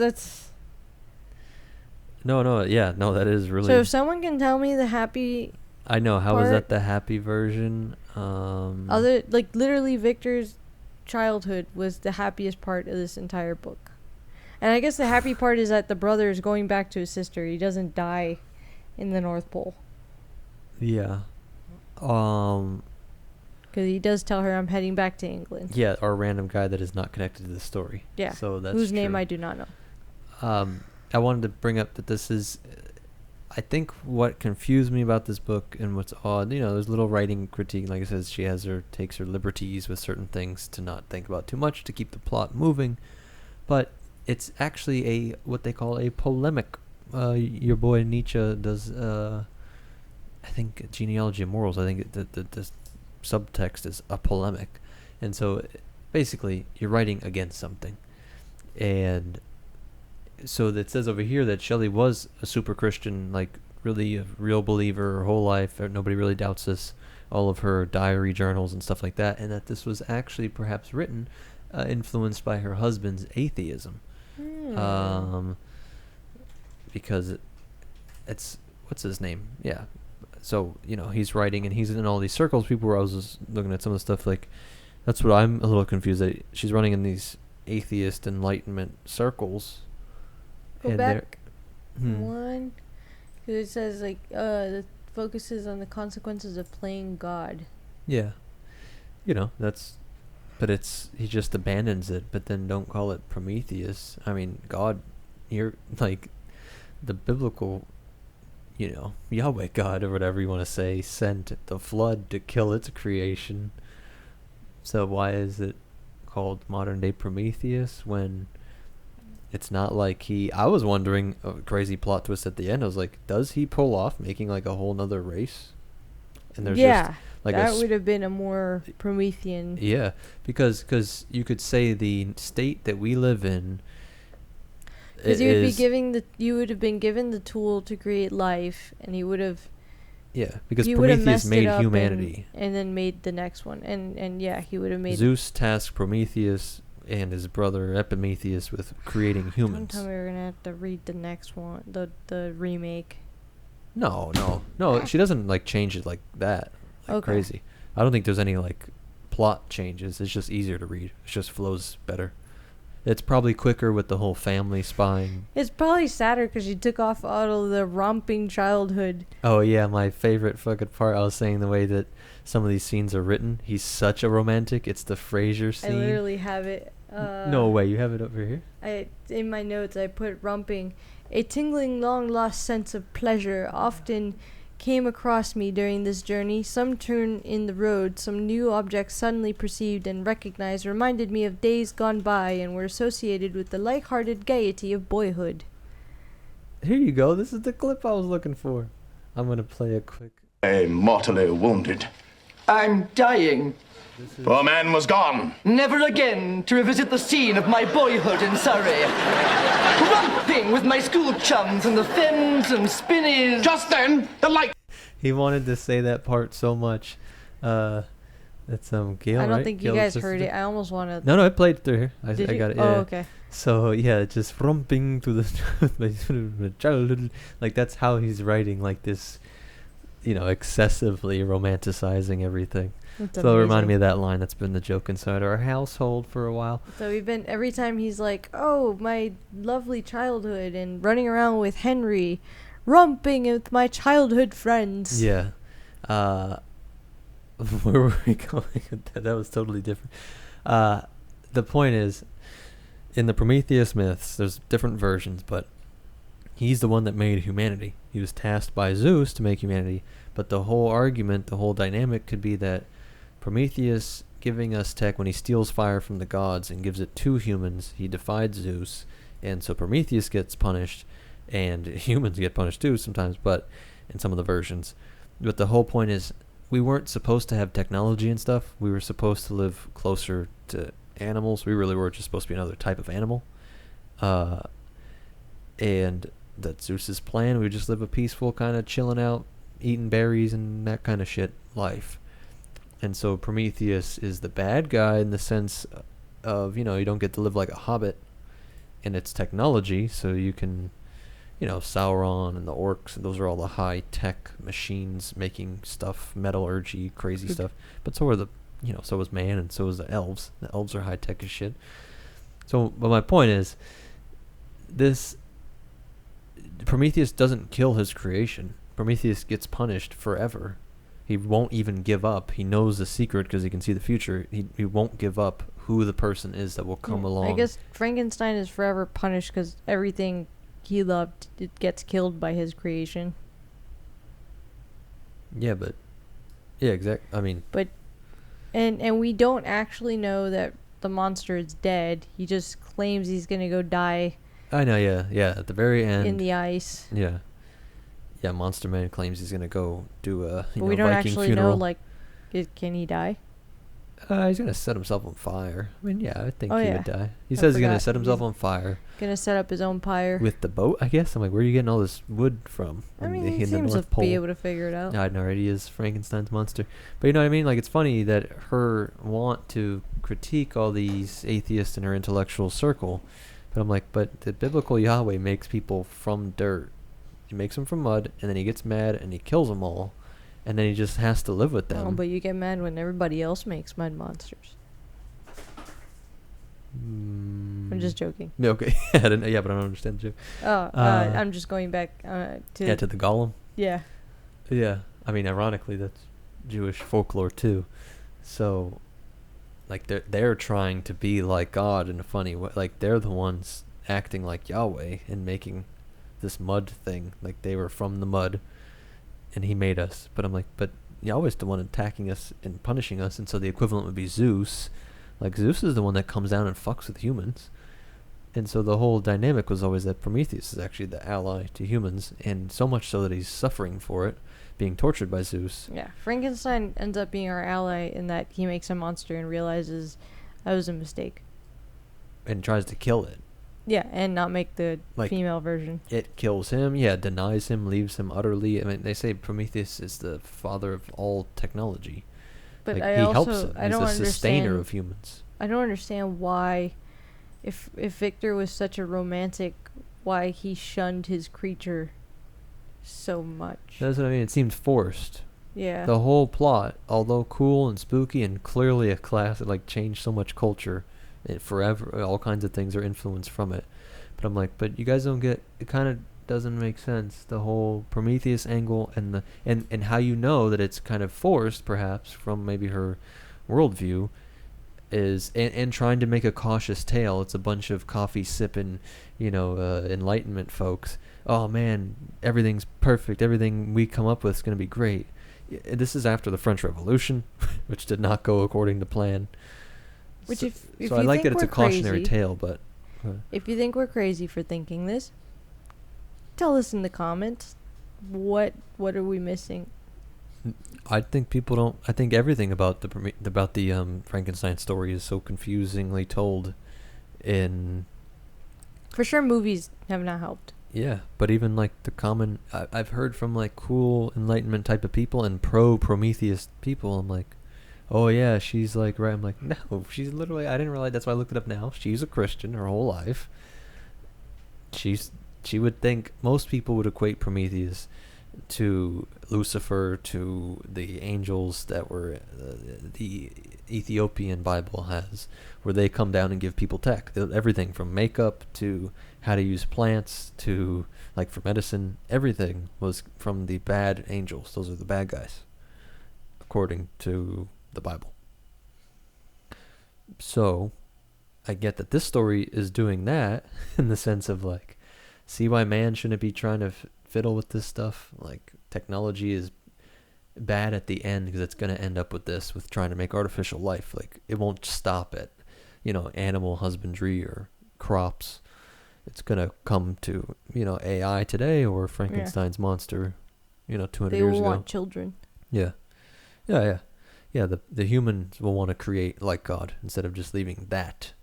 [SPEAKER 1] No, that is really...
[SPEAKER 2] So if someone can tell me the happy...
[SPEAKER 1] I know, how was that the happy version?
[SPEAKER 2] Literally Victor's childhood was the happiest part of this entire book. And I guess the happy part is that the brother is going back to his sister. He doesn't die in the North Pole.
[SPEAKER 1] Yeah.
[SPEAKER 2] Because he does tell her, I'm heading back to England.
[SPEAKER 1] Yeah, or a random guy that is not connected to the story.
[SPEAKER 2] Yeah,
[SPEAKER 1] so that's
[SPEAKER 2] whose
[SPEAKER 1] true.
[SPEAKER 2] name I do not know.
[SPEAKER 1] I wanted to bring up that this is... I think what confused me about this book and what's odd, there's little writing critique. Like I said, she takes her liberties with certain things to not think about too much, to keep the plot moving. But it's actually what they call a polemic. Your boy Nietzsche does, I think, Genealogy of Morals. I think the subtext is a polemic. And so basically you're writing against something. And so it says over here that Shelley was a super Christian, like really a real believer her whole life. Nobody really doubts this. All of her diary journals and stuff like that. And that this was actually perhaps written influenced by her husband's atheism. Because it's what's his name? Yeah. So, he's writing and he's in all these circles. People were, I was just looking at some of the stuff, like, that's what I'm a little confused at. She's running in these atheist enlightenment circles.
[SPEAKER 2] Go back one. Because it says, like, it focuses on the consequences of playing God.
[SPEAKER 1] Yeah. But he just abandons it, but then don't call it Prometheus. I mean, God, you're, like, the biblical... Yahweh God, or whatever you want to say, sent the flood to kill its creation. So why is it called modern day Prometheus when it's not like I was wondering, a crazy plot twist at the end, I was like, does he pull off making like a whole nother race? And there's just like
[SPEAKER 2] that would have been a more Promethean.
[SPEAKER 1] Yeah, because you could say the state that we live in,
[SPEAKER 2] because you would have been given the tool to create life, and he would have.
[SPEAKER 1] Yeah, because Prometheus made humanity,
[SPEAKER 2] and then made the next one, and he would have made.
[SPEAKER 1] Zeus tasked Prometheus and his brother Epimetheus with creating humans.
[SPEAKER 2] Don't tell me we're gonna have to read the next one, the remake.
[SPEAKER 1] No, she doesn't like change it like that, crazy. I don't think there's any like plot changes. It's just easier to read. It just flows better. It's probably quicker with the whole family spying.
[SPEAKER 2] It's probably sadder because you took off all of the romping childhood.
[SPEAKER 1] Oh, yeah, my favorite fucking part, I was saying the way that some of these scenes are written. He's such a romantic. It's the Frasier scene.
[SPEAKER 2] I literally have it.
[SPEAKER 1] No way, you have it over here?
[SPEAKER 2] In my notes, I put romping. A tingling, long-lost sense of pleasure often came across me during this journey. Some turn in the road, some new objects suddenly perceived and recognized reminded me of days gone by and were associated with the light-hearted gaiety of boyhood.
[SPEAKER 1] Here you go. This is the clip I was looking for. I'm going to play a quick...
[SPEAKER 3] I'm mortally wounded.
[SPEAKER 4] I'm dying.
[SPEAKER 3] Poor man was gone.
[SPEAKER 4] Never again to revisit the scene of my boyhood in Surrey. Romping with my school chums in the fens and spinneys.
[SPEAKER 3] Just then, the light...
[SPEAKER 1] He wanted to say that part so much. That's Gail,
[SPEAKER 2] I don't
[SPEAKER 1] right?
[SPEAKER 2] think you
[SPEAKER 1] Gail's
[SPEAKER 2] guys heard
[SPEAKER 1] sister?
[SPEAKER 2] it. I almost want to.
[SPEAKER 1] No, it played through here. I
[SPEAKER 2] Did you?
[SPEAKER 1] got it.
[SPEAKER 2] Oh,
[SPEAKER 1] Yeah.
[SPEAKER 2] okay.
[SPEAKER 1] So yeah, just romping to the childhood. Like that's how he's writing, like this, excessively romanticizing everything.
[SPEAKER 2] That's
[SPEAKER 1] So it reminded
[SPEAKER 2] amazing.
[SPEAKER 1] me of that line that's been the joke inside our household for a while.
[SPEAKER 2] So we've been every time he's like, "Oh, my lovely childhood," and running around with Henry, romping with my childhood friends.
[SPEAKER 1] Yeah. Where were we going with that? That was totally different. The point is, in the Prometheus myths, there's different versions, but he's the one that made humanity. He was tasked by Zeus to make humanity, but the whole argument, the whole dynamic could be that Prometheus giving us tech when he steals fire from the gods and gives it to humans, he defied Zeus, and so Prometheus gets punished, and humans get punished too sometimes, but in some of the versions. But the whole point is, we weren't supposed to have technology and stuff. We were supposed to live closer to animals. We really were just supposed to be another type of animal. And that's Zeus's plan. We would just live a peaceful, kind of chilling out, eating berries and that kind of shit life. And so Prometheus is the bad guy in the sense of, you don't get to live like a hobbit. And it's technology, so you can... Sauron and the orcs, and those are all the high-tech machines making stuff, metallurgy, crazy stuff. But so are so was man, and so is the elves. The elves are high-tech as shit. So, but my point is, Prometheus doesn't kill his creation. Prometheus gets punished forever. He won't even give up. He knows the secret because he can see the future. He won't give up who the person is that will come along.
[SPEAKER 2] I guess Frankenstein is forever punished because everything he loved, it gets killed by his creation.
[SPEAKER 1] Yeah, but... Yeah, exactly. I mean...
[SPEAKER 2] But... And we don't actually know that the monster is dead. He just claims he's gonna go die...
[SPEAKER 1] I know, yeah. Yeah, at the very end...
[SPEAKER 2] in the ice.
[SPEAKER 1] Yeah. Yeah, Monster Man claims he's gonna go do a
[SPEAKER 2] But we don't
[SPEAKER 1] Viking
[SPEAKER 2] actually
[SPEAKER 1] funeral.
[SPEAKER 2] know, can he die?
[SPEAKER 1] He's gonna set himself on fire. I mean, yeah, I think
[SPEAKER 2] Oh,
[SPEAKER 1] he
[SPEAKER 2] yeah.
[SPEAKER 1] would die. He
[SPEAKER 2] I
[SPEAKER 1] says he's gonna
[SPEAKER 2] forgot.
[SPEAKER 1] set himself
[SPEAKER 2] He's
[SPEAKER 1] on fire
[SPEAKER 2] Gonna set up his own pyre.
[SPEAKER 1] with the boat, I guess. I'm like, where are you getting all this wood from?
[SPEAKER 2] I
[SPEAKER 1] In
[SPEAKER 2] mean,
[SPEAKER 1] the-
[SPEAKER 2] he
[SPEAKER 1] in the
[SPEAKER 2] seems to
[SPEAKER 1] North Pole.
[SPEAKER 2] be able to figure it out.
[SPEAKER 1] I had no idea he is Frankenstein's monster. But you know what I mean? Like, it's funny that her want to critique all these atheists in her intellectual circle. But I'm like, but the biblical Yahweh makes people from dirt. He makes them from mud, and then he gets mad and he kills them all. And then he just has to live with them.
[SPEAKER 2] Oh, but you get mad when everybody else makes mud monsters. I'm just joking.
[SPEAKER 1] Yeah, okay. But I don't understand the joke.
[SPEAKER 2] I'm just going back to...
[SPEAKER 1] Yeah, to the golem.
[SPEAKER 2] Yeah.
[SPEAKER 1] Yeah, I mean, ironically, that's Jewish folklore too. So, like, they're trying to be like God in a funny way. Like, they're the ones acting like Yahweh and making this mud thing. Like, they were from the mud, and he made us. But I'm like, but Yahweh's the one attacking us and punishing us, and so the equivalent would be Zeus. Like, Zeus is the one that comes down and fucks with humans. And so the whole dynamic was always that Prometheus is actually the ally to humans, and so much so that he's suffering for it, being tortured by Zeus.
[SPEAKER 2] Yeah. Frankenstein ends up being our ally in that he makes a monster and realizes that was a mistake.
[SPEAKER 1] And tries to kill it.
[SPEAKER 2] Yeah, and not make the female version.
[SPEAKER 1] It kills him, denies him, leaves him utterly. I mean, they say Prometheus is the father of all technology.
[SPEAKER 2] But
[SPEAKER 1] like,
[SPEAKER 2] I
[SPEAKER 1] he
[SPEAKER 2] also,
[SPEAKER 1] helps him.
[SPEAKER 2] I
[SPEAKER 1] He's
[SPEAKER 2] don't
[SPEAKER 1] the
[SPEAKER 2] understand,
[SPEAKER 1] sustainer of humans.
[SPEAKER 2] I don't understand why, if Victor was such a romantic, why he shunned his creature so much.
[SPEAKER 1] That's what I mean. It seems forced.
[SPEAKER 2] Yeah.
[SPEAKER 1] The whole plot, although cool and spooky and clearly a classic, like, changed so much culture, forever, all kinds of things are influenced from it. But I'm like, but you guys don't get, it kind of doesn't make sense, the whole Prometheus angle and and how you know that it's kind of forced, perhaps, from maybe her worldview, is, and trying to make a cautious tale. It's a bunch of coffee sipping, enlightenment folks. Oh man, everything's perfect. Everything we come up with is going to be great. This is after the French Revolution, which did not go according to plan.
[SPEAKER 2] Which,
[SPEAKER 1] so,
[SPEAKER 2] if
[SPEAKER 1] so
[SPEAKER 2] you
[SPEAKER 1] I like
[SPEAKER 2] think
[SPEAKER 1] that it's a
[SPEAKER 2] we're
[SPEAKER 1] cautionary
[SPEAKER 2] crazy,
[SPEAKER 1] tale, but
[SPEAKER 2] if you think we're crazy for thinking this, tell us in the comments. What are we missing?
[SPEAKER 1] I think people don't. I think everything about the Frankenstein story is so confusingly told. In
[SPEAKER 2] For sure, movies have not helped.
[SPEAKER 1] yeah, but even like the common, I've heard from like cool Enlightenment type of people and pro Prometheus people. I'm like, oh yeah, she's like right. I'm like, no, she's literally. I didn't realize. That's why I looked it up now. She's a Christian her whole life. She would think most people would equate Prometheus to Lucifer, to the angels that were the Ethiopian Bible has, where they come down and give people tech, everything from makeup to how to use plants to like for medicine. Everything was from the bad angels. Those are the bad guys, according to the Bible. So I get that this story is doing that in the sense of like, see why man shouldn't be trying to fiddle with this stuff. Like technology is bad at the end because it's going to end up with this, with trying to make artificial life. Like it won't stop at, animal husbandry or crops. It's going to come to, AI today or Frankenstein's monster, 200
[SPEAKER 2] They
[SPEAKER 1] years
[SPEAKER 2] will
[SPEAKER 1] ago.
[SPEAKER 2] want children.
[SPEAKER 1] Yeah. Yeah. The humans will want to create like God instead of just leaving that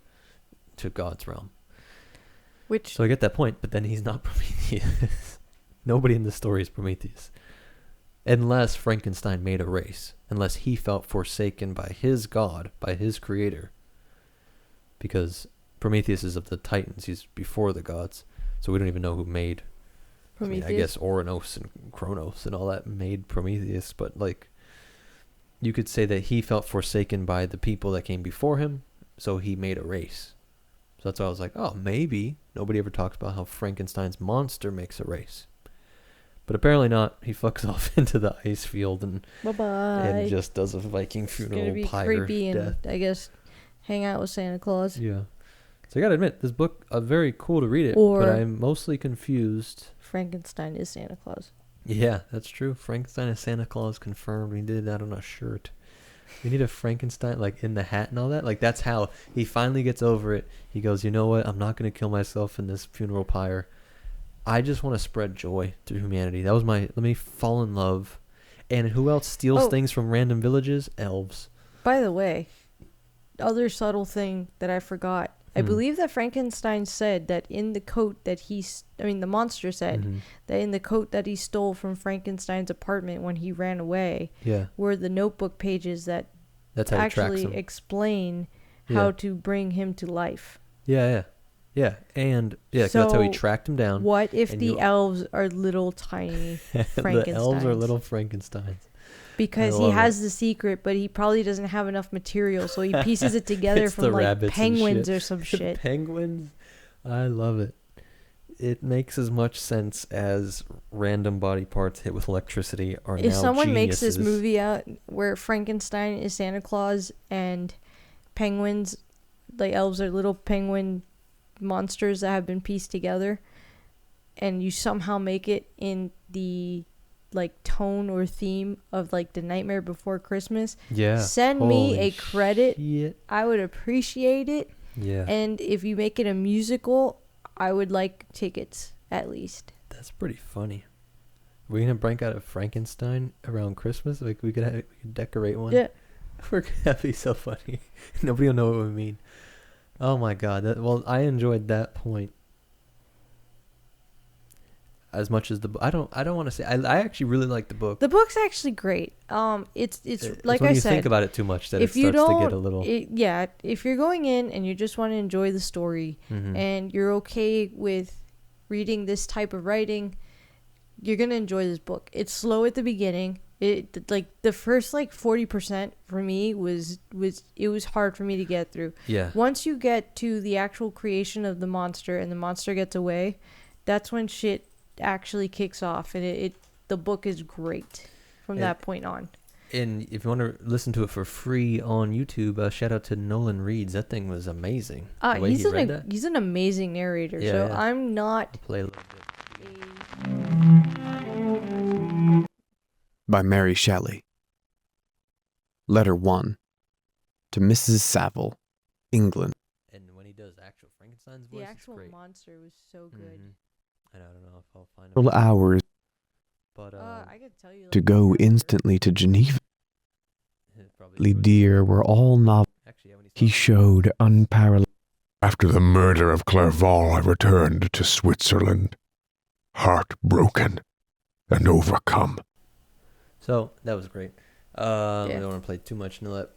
[SPEAKER 1] to God's realm. So I get that point, but then he's not Prometheus. Nobody in the story is Prometheus. Unless Frankenstein made a race. Unless he felt forsaken by his God, by his creator. Because Prometheus is of the Titans. He's before the gods. So we don't even know who made Prometheus. I guess Oranos and Kronos and all that made Prometheus. But like, you could say that he felt forsaken by the people that came before him. So he made a race. So that's why I was like, oh, maybe. Nobody ever talks about how Frankenstein's monster makes a race. But apparently not. He fucks off into the ice field and just does a Viking funeral
[SPEAKER 2] it's gonna be
[SPEAKER 1] pyre
[SPEAKER 2] creepy
[SPEAKER 1] death.
[SPEAKER 2] and I guess hang out with Santa Claus.
[SPEAKER 1] Yeah. So I gotta admit, this book, very cool to read it,
[SPEAKER 2] Or
[SPEAKER 1] but I'm mostly confused.
[SPEAKER 2] Frankenstein is Santa Claus.
[SPEAKER 1] Yeah, that's true. Frankenstein is Santa Claus confirmed. We did that on a shirt. We need a Frankenstein, like, in the hat and all that. Like, that's how he finally gets over it. He goes, you know what? I'm not going to kill myself in this funeral pyre. I just want to spread joy to humanity. That was let me fall in love. And who else steals things from random villages? Elves.
[SPEAKER 2] By the way, other subtle thing that I forgot. I believe that Frankenstein said that in the coat that the monster said that in the coat that he stole from Frankenstein's apartment when he ran away were the notebook pages that actually explain how to bring him to life.
[SPEAKER 1] Yeah. And so that's how he tracked him down.
[SPEAKER 2] What if the elves are little tiny Frankensteins?
[SPEAKER 1] The elves are little Frankensteins.
[SPEAKER 2] Because he has the secret, but he probably doesn't have enough material, so he pieces it together from like penguins or some shit.
[SPEAKER 1] Penguins? I love it. It makes as much sense as random body parts hit with electricity are now
[SPEAKER 2] If someone
[SPEAKER 1] geniuses.
[SPEAKER 2] makes this movie out where Frankenstein is Santa Claus and penguins, like elves are little penguin monsters that have been pieced together, and you somehow make it in the like tone or theme of like the Nightmare Before Christmas, send me a credit. Shit. I would appreciate it. And if you make it a musical, I would like tickets at least.
[SPEAKER 1] That's pretty funny. We're gonna break out a Frankenstein around Christmas. Like we could decorate one. That'd be so funny. Nobody will know what we mean. Oh my god. I enjoyed that point as much as I don't want to say I actually really like the book.
[SPEAKER 2] The book's actually great. It's like
[SPEAKER 1] when
[SPEAKER 2] I
[SPEAKER 1] you
[SPEAKER 2] said,
[SPEAKER 1] think about it too much that it starts to get a little.
[SPEAKER 2] If you're going in and you just want to enjoy the story and you're okay with reading this type of writing, you're gonna enjoy this book. It's slow at the beginning. It like the first like 40% for me was hard for me to get through.
[SPEAKER 1] Yeah.
[SPEAKER 2] Once you get to the actual creation of the monster and the monster gets away, that's when shit actually kicks off, and the book is great from that point on.
[SPEAKER 1] And if you want to listen to it for free on YouTube, shout out to Nolan Reeds. That thing was amazing.
[SPEAKER 2] He's an amazing narrator. I'm not.
[SPEAKER 1] I'll play a little bit.
[SPEAKER 5] By Mary Shelley. Letter 1. To Mrs. Saville, England.
[SPEAKER 1] And when he does actual Frankenstein's voice,
[SPEAKER 2] the actual
[SPEAKER 1] it's great.
[SPEAKER 2] monster was so good.
[SPEAKER 1] I don't know if I'll find
[SPEAKER 5] Several
[SPEAKER 1] it.
[SPEAKER 5] hours
[SPEAKER 1] But
[SPEAKER 2] I could tell you. Like,
[SPEAKER 5] to go instantly to Geneva.
[SPEAKER 1] Probably
[SPEAKER 5] Dear were all novels
[SPEAKER 1] actually, when
[SPEAKER 5] he showed unparalleled.
[SPEAKER 6] After the murder of Clerval, I returned to Switzerland, heartbroken and overcome.
[SPEAKER 1] So that was great. I
[SPEAKER 2] Yeah.
[SPEAKER 1] don't want to play too much into that.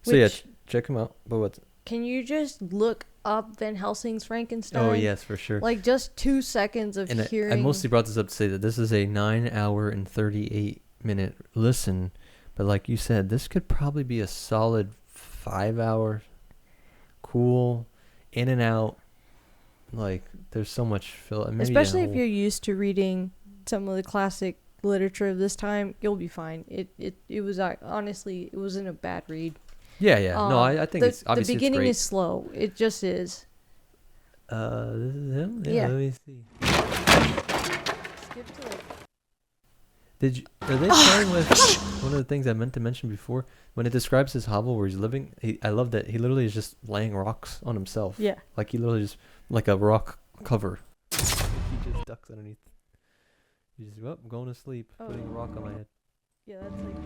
[SPEAKER 1] So
[SPEAKER 2] Which-
[SPEAKER 1] check him out. But what's?
[SPEAKER 2] Can you just look up Van Helsing's Frankenstein?
[SPEAKER 1] Oh yes, for sure.
[SPEAKER 2] Like just 2 seconds of
[SPEAKER 1] And
[SPEAKER 2] hearing.
[SPEAKER 1] I mostly brought this up to say that this is a 9-hour and 38-minute listen, but like you said, this could probably be a solid 5-hour. Cool, in and out. Like there's so much
[SPEAKER 2] Especially if you're used to reading some of the classic literature of this time, you'll be fine. It was honestly, it wasn't a bad read.
[SPEAKER 1] Yeah. No, I think it's obviously
[SPEAKER 2] the beginning
[SPEAKER 1] it's
[SPEAKER 2] is slow. It just is.
[SPEAKER 1] great. This is him.
[SPEAKER 2] Yeah.
[SPEAKER 1] Let me see.
[SPEAKER 2] Skip to
[SPEAKER 1] Are they playing with one of the things I meant to mention before? When it describes his hovel where he's living, I love that he literally is just laying rocks on himself.
[SPEAKER 2] Yeah.
[SPEAKER 1] Like he literally just, like a rock cover. He just ducks underneath. He just, I'm going to sleep, putting a rock on my head.
[SPEAKER 2] Yeah, that's like.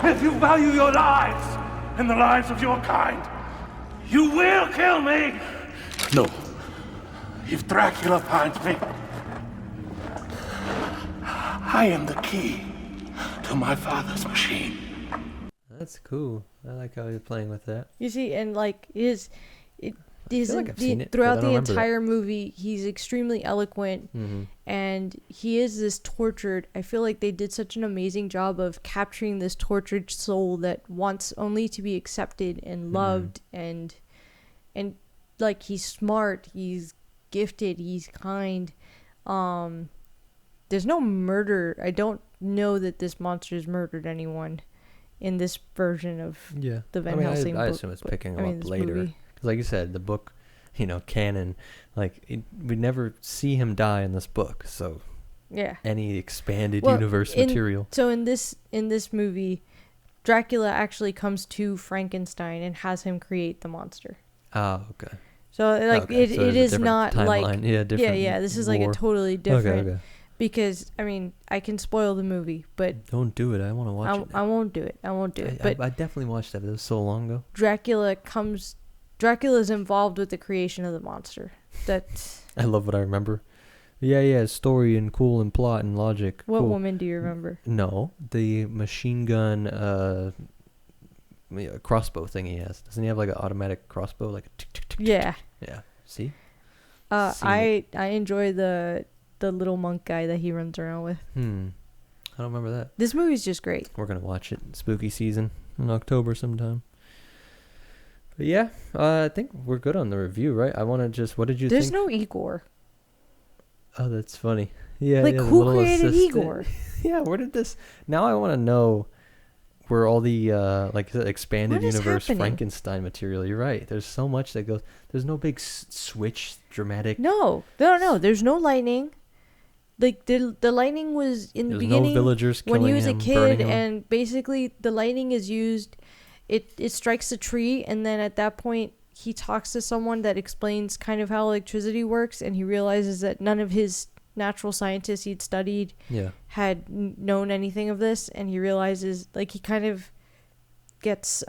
[SPEAKER 3] If you value your lives and the lives of your kind, you will kill me. No. If Dracula finds me, I am the key to my father's machine.
[SPEAKER 1] That's cool. I like how you're playing with that.
[SPEAKER 2] You see, and like
[SPEAKER 1] like I've seen it, but I
[SPEAKER 2] throughout
[SPEAKER 1] don't
[SPEAKER 2] the
[SPEAKER 1] remember that.
[SPEAKER 2] entire movie, he's extremely eloquent, and he is this tortured. I feel like they did such an amazing job of capturing this tortured soul that wants only to be accepted and loved, and like he's smart, he's gifted, he's kind. There's no murder. I don't know that this monster's murdered anyone in this version of the Van Helsing book.
[SPEAKER 1] I assume it's picking
[SPEAKER 2] I mean,
[SPEAKER 1] him up
[SPEAKER 2] this
[SPEAKER 1] later.
[SPEAKER 2] movie.
[SPEAKER 1] Because like you said, the book, canon, we never see him die in this book. So
[SPEAKER 2] Yeah.
[SPEAKER 1] any expanded universe material.
[SPEAKER 2] So in this movie, Dracula actually comes to Frankenstein and has him create the monster.
[SPEAKER 1] Oh, okay.
[SPEAKER 2] So like
[SPEAKER 1] Okay,
[SPEAKER 2] it
[SPEAKER 1] so there's a
[SPEAKER 2] is
[SPEAKER 1] different
[SPEAKER 2] not like
[SPEAKER 1] timeline. Different
[SPEAKER 2] yeah, this is like a
[SPEAKER 1] lore.
[SPEAKER 2] totally different
[SPEAKER 1] Okay.
[SPEAKER 2] because I mean I can spoil the movie, but
[SPEAKER 1] Don't do it. I want to watch it.
[SPEAKER 2] I won't do it. I won't do it. But
[SPEAKER 1] I definitely watched that. But it was so long ago.
[SPEAKER 2] Dracula's involved with the creation of the monster. That
[SPEAKER 1] I love what I remember. Yeah, story and cool and plot and logic.
[SPEAKER 2] what
[SPEAKER 1] cool.
[SPEAKER 2] woman do you remember?
[SPEAKER 1] No, the machine gun crossbow thing he has. Doesn't he have like an automatic crossbow, like a tick, tick, tick, tick,
[SPEAKER 2] Yeah.
[SPEAKER 1] tick? Yeah. See?
[SPEAKER 2] I enjoy the little monk guy that he runs around with.
[SPEAKER 1] I don't remember that.
[SPEAKER 2] This movie's just great.
[SPEAKER 1] We're gonna watch it in spooky season in October sometime. But yeah, I think we're good on the review, right? I want to just. What did you
[SPEAKER 2] There's
[SPEAKER 1] think?
[SPEAKER 2] no Igor.
[SPEAKER 1] Oh, that's funny. Yeah.
[SPEAKER 2] Like,
[SPEAKER 1] yeah, the
[SPEAKER 2] who
[SPEAKER 1] little
[SPEAKER 2] created
[SPEAKER 1] assistant.
[SPEAKER 2] Igor?
[SPEAKER 1] Yeah, where did this? Now I want to know where all the like the expanded
[SPEAKER 2] What is
[SPEAKER 1] universe
[SPEAKER 2] happening?
[SPEAKER 1] Frankenstein material. You're right. There's so much that goes. There's no big switch dramatic.
[SPEAKER 2] No. There's no lightning. Like the lightning was in the
[SPEAKER 1] There's
[SPEAKER 2] beginning
[SPEAKER 1] no villagers
[SPEAKER 2] when
[SPEAKER 1] killing
[SPEAKER 2] he was a
[SPEAKER 1] him,
[SPEAKER 2] kid,
[SPEAKER 1] burning him.
[SPEAKER 2] and basically the lightning is used. It strikes a tree, and then at that point he talks to someone that explains kind of how electricity works, and he realizes that none of his natural scientists he'd studied
[SPEAKER 1] Yeah.
[SPEAKER 2] had known anything of this, and he realizes like he kind of gets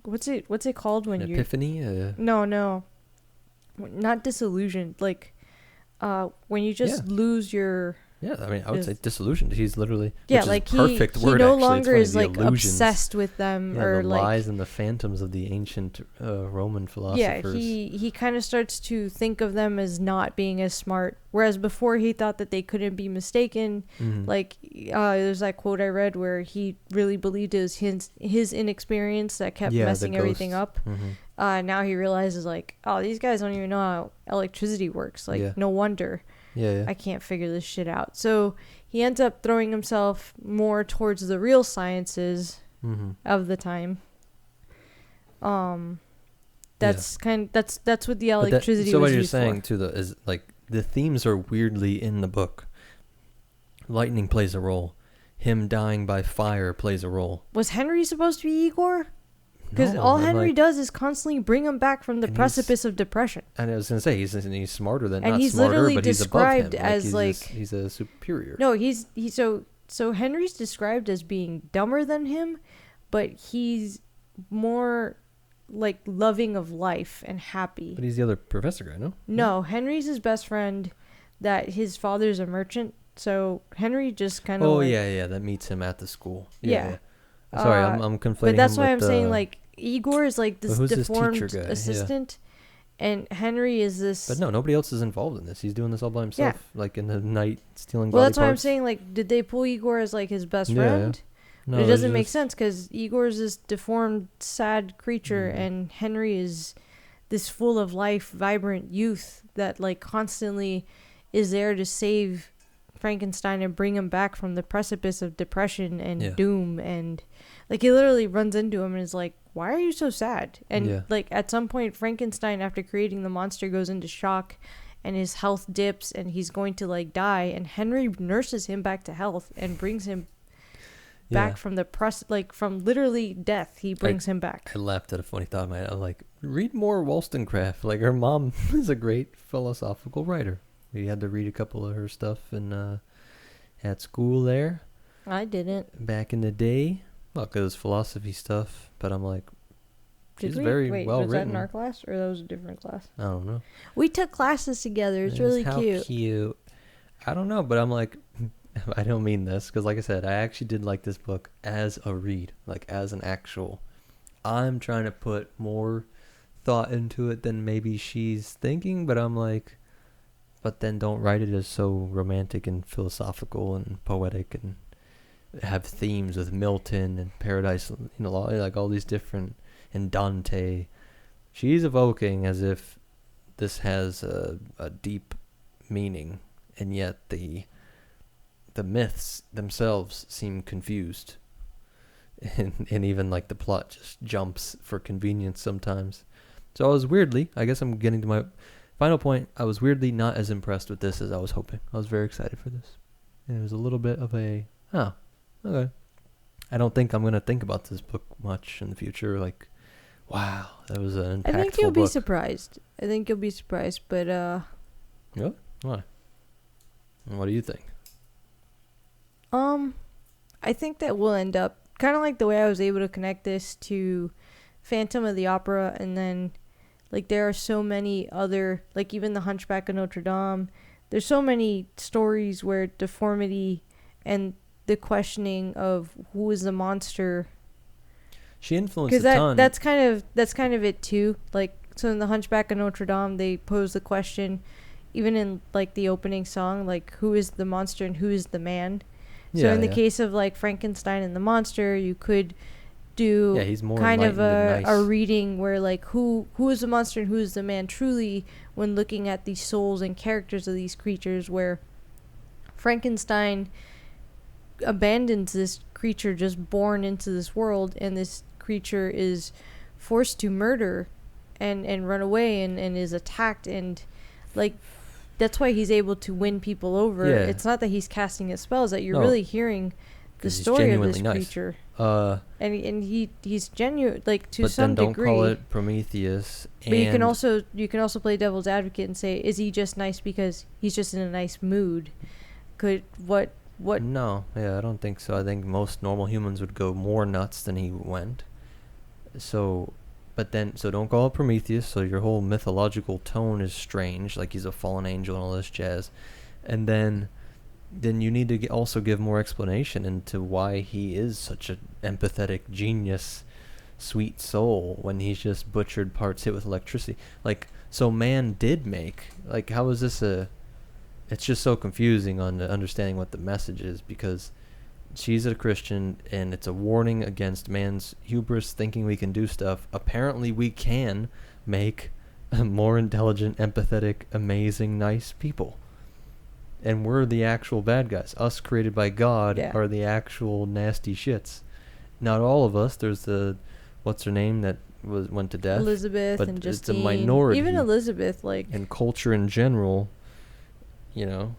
[SPEAKER 2] what's it called when
[SPEAKER 1] An
[SPEAKER 2] you
[SPEAKER 1] epiphany.
[SPEAKER 2] no not disillusioned, like when you just lose your
[SPEAKER 1] Yeah, I mean, I would say disillusioned. He's literally
[SPEAKER 2] like
[SPEAKER 1] which is a perfect
[SPEAKER 2] he
[SPEAKER 1] word.
[SPEAKER 2] no
[SPEAKER 1] actually.
[SPEAKER 2] longer
[SPEAKER 1] It's
[SPEAKER 2] is
[SPEAKER 1] funny,
[SPEAKER 2] like
[SPEAKER 1] the illusions.
[SPEAKER 2] obsessed with them
[SPEAKER 1] Yeah,
[SPEAKER 2] or
[SPEAKER 1] the
[SPEAKER 2] like
[SPEAKER 1] lies and the phantoms of the ancient Roman philosophers.
[SPEAKER 2] he kind of starts to think of them as not being as smart, whereas before he thought that they couldn't be mistaken. Like there's that quote I read where he really believed it was his inexperience that kept
[SPEAKER 1] Yeah, the
[SPEAKER 2] messing everything
[SPEAKER 1] ghost.
[SPEAKER 2] up. Now he realizes like, oh, these guys don't even know how electricity works, like
[SPEAKER 1] Yeah.
[SPEAKER 2] no wonder
[SPEAKER 1] Yeah.
[SPEAKER 2] I can't figure this shit out. So he ends up throwing himself more towards the real sciences of the time. That's that's what the electricity
[SPEAKER 1] so
[SPEAKER 2] was
[SPEAKER 1] what you're
[SPEAKER 2] used
[SPEAKER 1] saying
[SPEAKER 2] for.
[SPEAKER 1] too, is like the themes are weirdly in the book. Lightning plays a role. Him dying by fire plays a role.
[SPEAKER 2] Was Henry supposed to be Igor? Because all Henry does is constantly bring him back from the precipice of depression.
[SPEAKER 1] And I was gonna say he's smarter than,
[SPEAKER 2] and
[SPEAKER 1] not
[SPEAKER 2] he's
[SPEAKER 1] smarter,
[SPEAKER 2] literally
[SPEAKER 1] but he's above him.
[SPEAKER 2] described as
[SPEAKER 1] He's a superior.
[SPEAKER 2] No, so Henry's described as being dumber than him, but he's more like loving of life and happy.
[SPEAKER 1] But he's the other professor guy, no?
[SPEAKER 2] No, Henry's his best friend. That his father's a merchant, so Henry just kind of.
[SPEAKER 1] Oh yeah, that meets him at the school.
[SPEAKER 2] Yeah.
[SPEAKER 1] Sorry, I'm conflating.
[SPEAKER 2] But that's
[SPEAKER 1] him
[SPEAKER 2] why
[SPEAKER 1] with,
[SPEAKER 2] I'm saying like Igor is like this deformed assistant, and Henry is this.
[SPEAKER 1] But no, nobody else is involved in this. He's doing this all by himself, like in the night, stealing.
[SPEAKER 2] Well,
[SPEAKER 1] body
[SPEAKER 2] that's why I'm
[SPEAKER 1] parts.
[SPEAKER 2] saying like, did they pull Igor as like his best friend? No, but it doesn't make sense because Igor is this deformed, sad creature, and Henry is this full of life, vibrant youth that like constantly is there to save Frankenstein and bring him back from the precipice of depression and doom. And like he literally runs into him and is like, why are you so sad? And like at some point Frankenstein, after creating the monster, goes into shock and his health dips and he's going to like die, and Henry nurses him back to health and brings him back from the from literally death. He brings him back.
[SPEAKER 1] I laughed at a funny thought in my head. I'm like, read more Wollstonecraft. Like her mom is a great philosophical writer. We had to read a couple of her stuff at school there.
[SPEAKER 2] I didn't.
[SPEAKER 1] Back in the day. Well, because it's philosophy stuff. But I'm like, she's very well written.
[SPEAKER 2] Was that in our class or that was a different class?
[SPEAKER 1] I don't know.
[SPEAKER 2] We took classes together. It's really cute.
[SPEAKER 1] How cute. I don't know, but I'm like, I don't mean this. Because like I said, I actually did like this book as a read. Like as an actual. I'm trying to put more thought into it than maybe she's thinking. But I'm like... But then don't write it as so romantic and philosophical and poetic and have themes with Milton and Paradise, like all these different, and Dante. She's evoking as if this has a deep meaning, and yet the myths themselves seem confused. And even like the plot just jumps for convenience sometimes. So I was weirdly, I guess I'm getting to my... Final point, I was weirdly not as impressed with this as I was hoping. I was very excited for this. And it was a little bit of a, okay. I don't think I'm going to think about this book much in the future. Like, wow, that was an impactful book.
[SPEAKER 2] I think you'll be surprised. But,
[SPEAKER 1] Yeah? Why? And what do you think?
[SPEAKER 2] I think that we'll end up, kind of like the way I was able to connect this to Phantom of the Opera, and then... Like, there are so many other, like, even The Hunchback of Notre Dame. There's so many stories where deformity and the questioning of who is the monster.
[SPEAKER 1] She influenced a ton.
[SPEAKER 2] That's kind of it, too. Like, so in The Hunchback of Notre Dame, they pose the question, even in, like, the opening song, like, who is the monster and who is the man? So in the case of, like, Frankenstein and the monster, you could... do
[SPEAKER 1] he's more
[SPEAKER 2] kind of
[SPEAKER 1] nice.
[SPEAKER 2] a reading where like who is the monster and who is the man truly when looking at these souls and characters of these creatures, where Frankenstein abandons this creature just born into this world, and this creature is forced to murder and run away and is attacked, and like that's why he's able to win people over. It's not that he's casting his spells, that you're really hearing the story of this creature. And he's genuine, like, to some degree. But then don't call it
[SPEAKER 1] Prometheus.
[SPEAKER 2] But you can also play devil's advocate and say, is he just nice because he's just in a nice mood? What?
[SPEAKER 1] No, I don't think so. I think most normal humans would go more nuts than he went. So don't call it Prometheus. So your whole mythological tone is strange, like he's a fallen angel and all this jazz. And then you need to also give more explanation into why he is such an empathetic genius, sweet soul, when he's just butchered parts hit with electricity. Like, so man did make, like, how is this it's just so confusing on understanding what the message is, because she's a Christian and it's a warning against man's hubris, thinking we can do stuff. Apparently we can make more intelligent, empathetic, amazing, nice people. And we're the actual bad guys. Us created by God are the actual nasty shits. Not all of us. There's the, what's her name that went to death?
[SPEAKER 2] Elizabeth
[SPEAKER 1] but
[SPEAKER 2] and Justine.
[SPEAKER 1] It's a minority.
[SPEAKER 2] Even Elizabeth, like.
[SPEAKER 1] And culture in general, and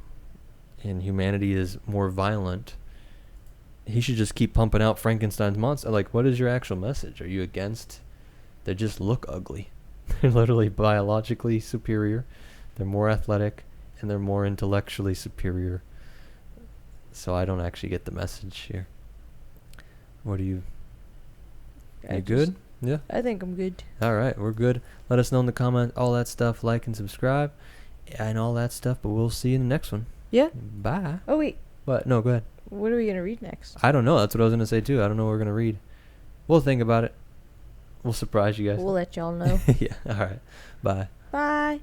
[SPEAKER 1] humanity is more violent. he should just keep pumping out Frankenstein's monster. Like, what is your actual message? Are you against? They just look ugly. They're literally biologically superior. They're more athletic, and they're more intellectually superior. So I don't actually get the message here. What are you? You good? Yeah.
[SPEAKER 2] I think I'm good.
[SPEAKER 1] All right, we're good. Let us know in the comment, all that stuff, like and subscribe, and all that stuff. But we'll see you in the next one.
[SPEAKER 2] Yeah.
[SPEAKER 1] Bye.
[SPEAKER 2] Oh wait.
[SPEAKER 1] What? No, go ahead.
[SPEAKER 2] What are we gonna read next?
[SPEAKER 1] I don't know. That's what I was gonna say too. I don't know what we're gonna read. We'll think about it. We'll surprise you guys.
[SPEAKER 2] We'll let y'all know.
[SPEAKER 1] Yeah. All right. Bye.
[SPEAKER 2] Bye.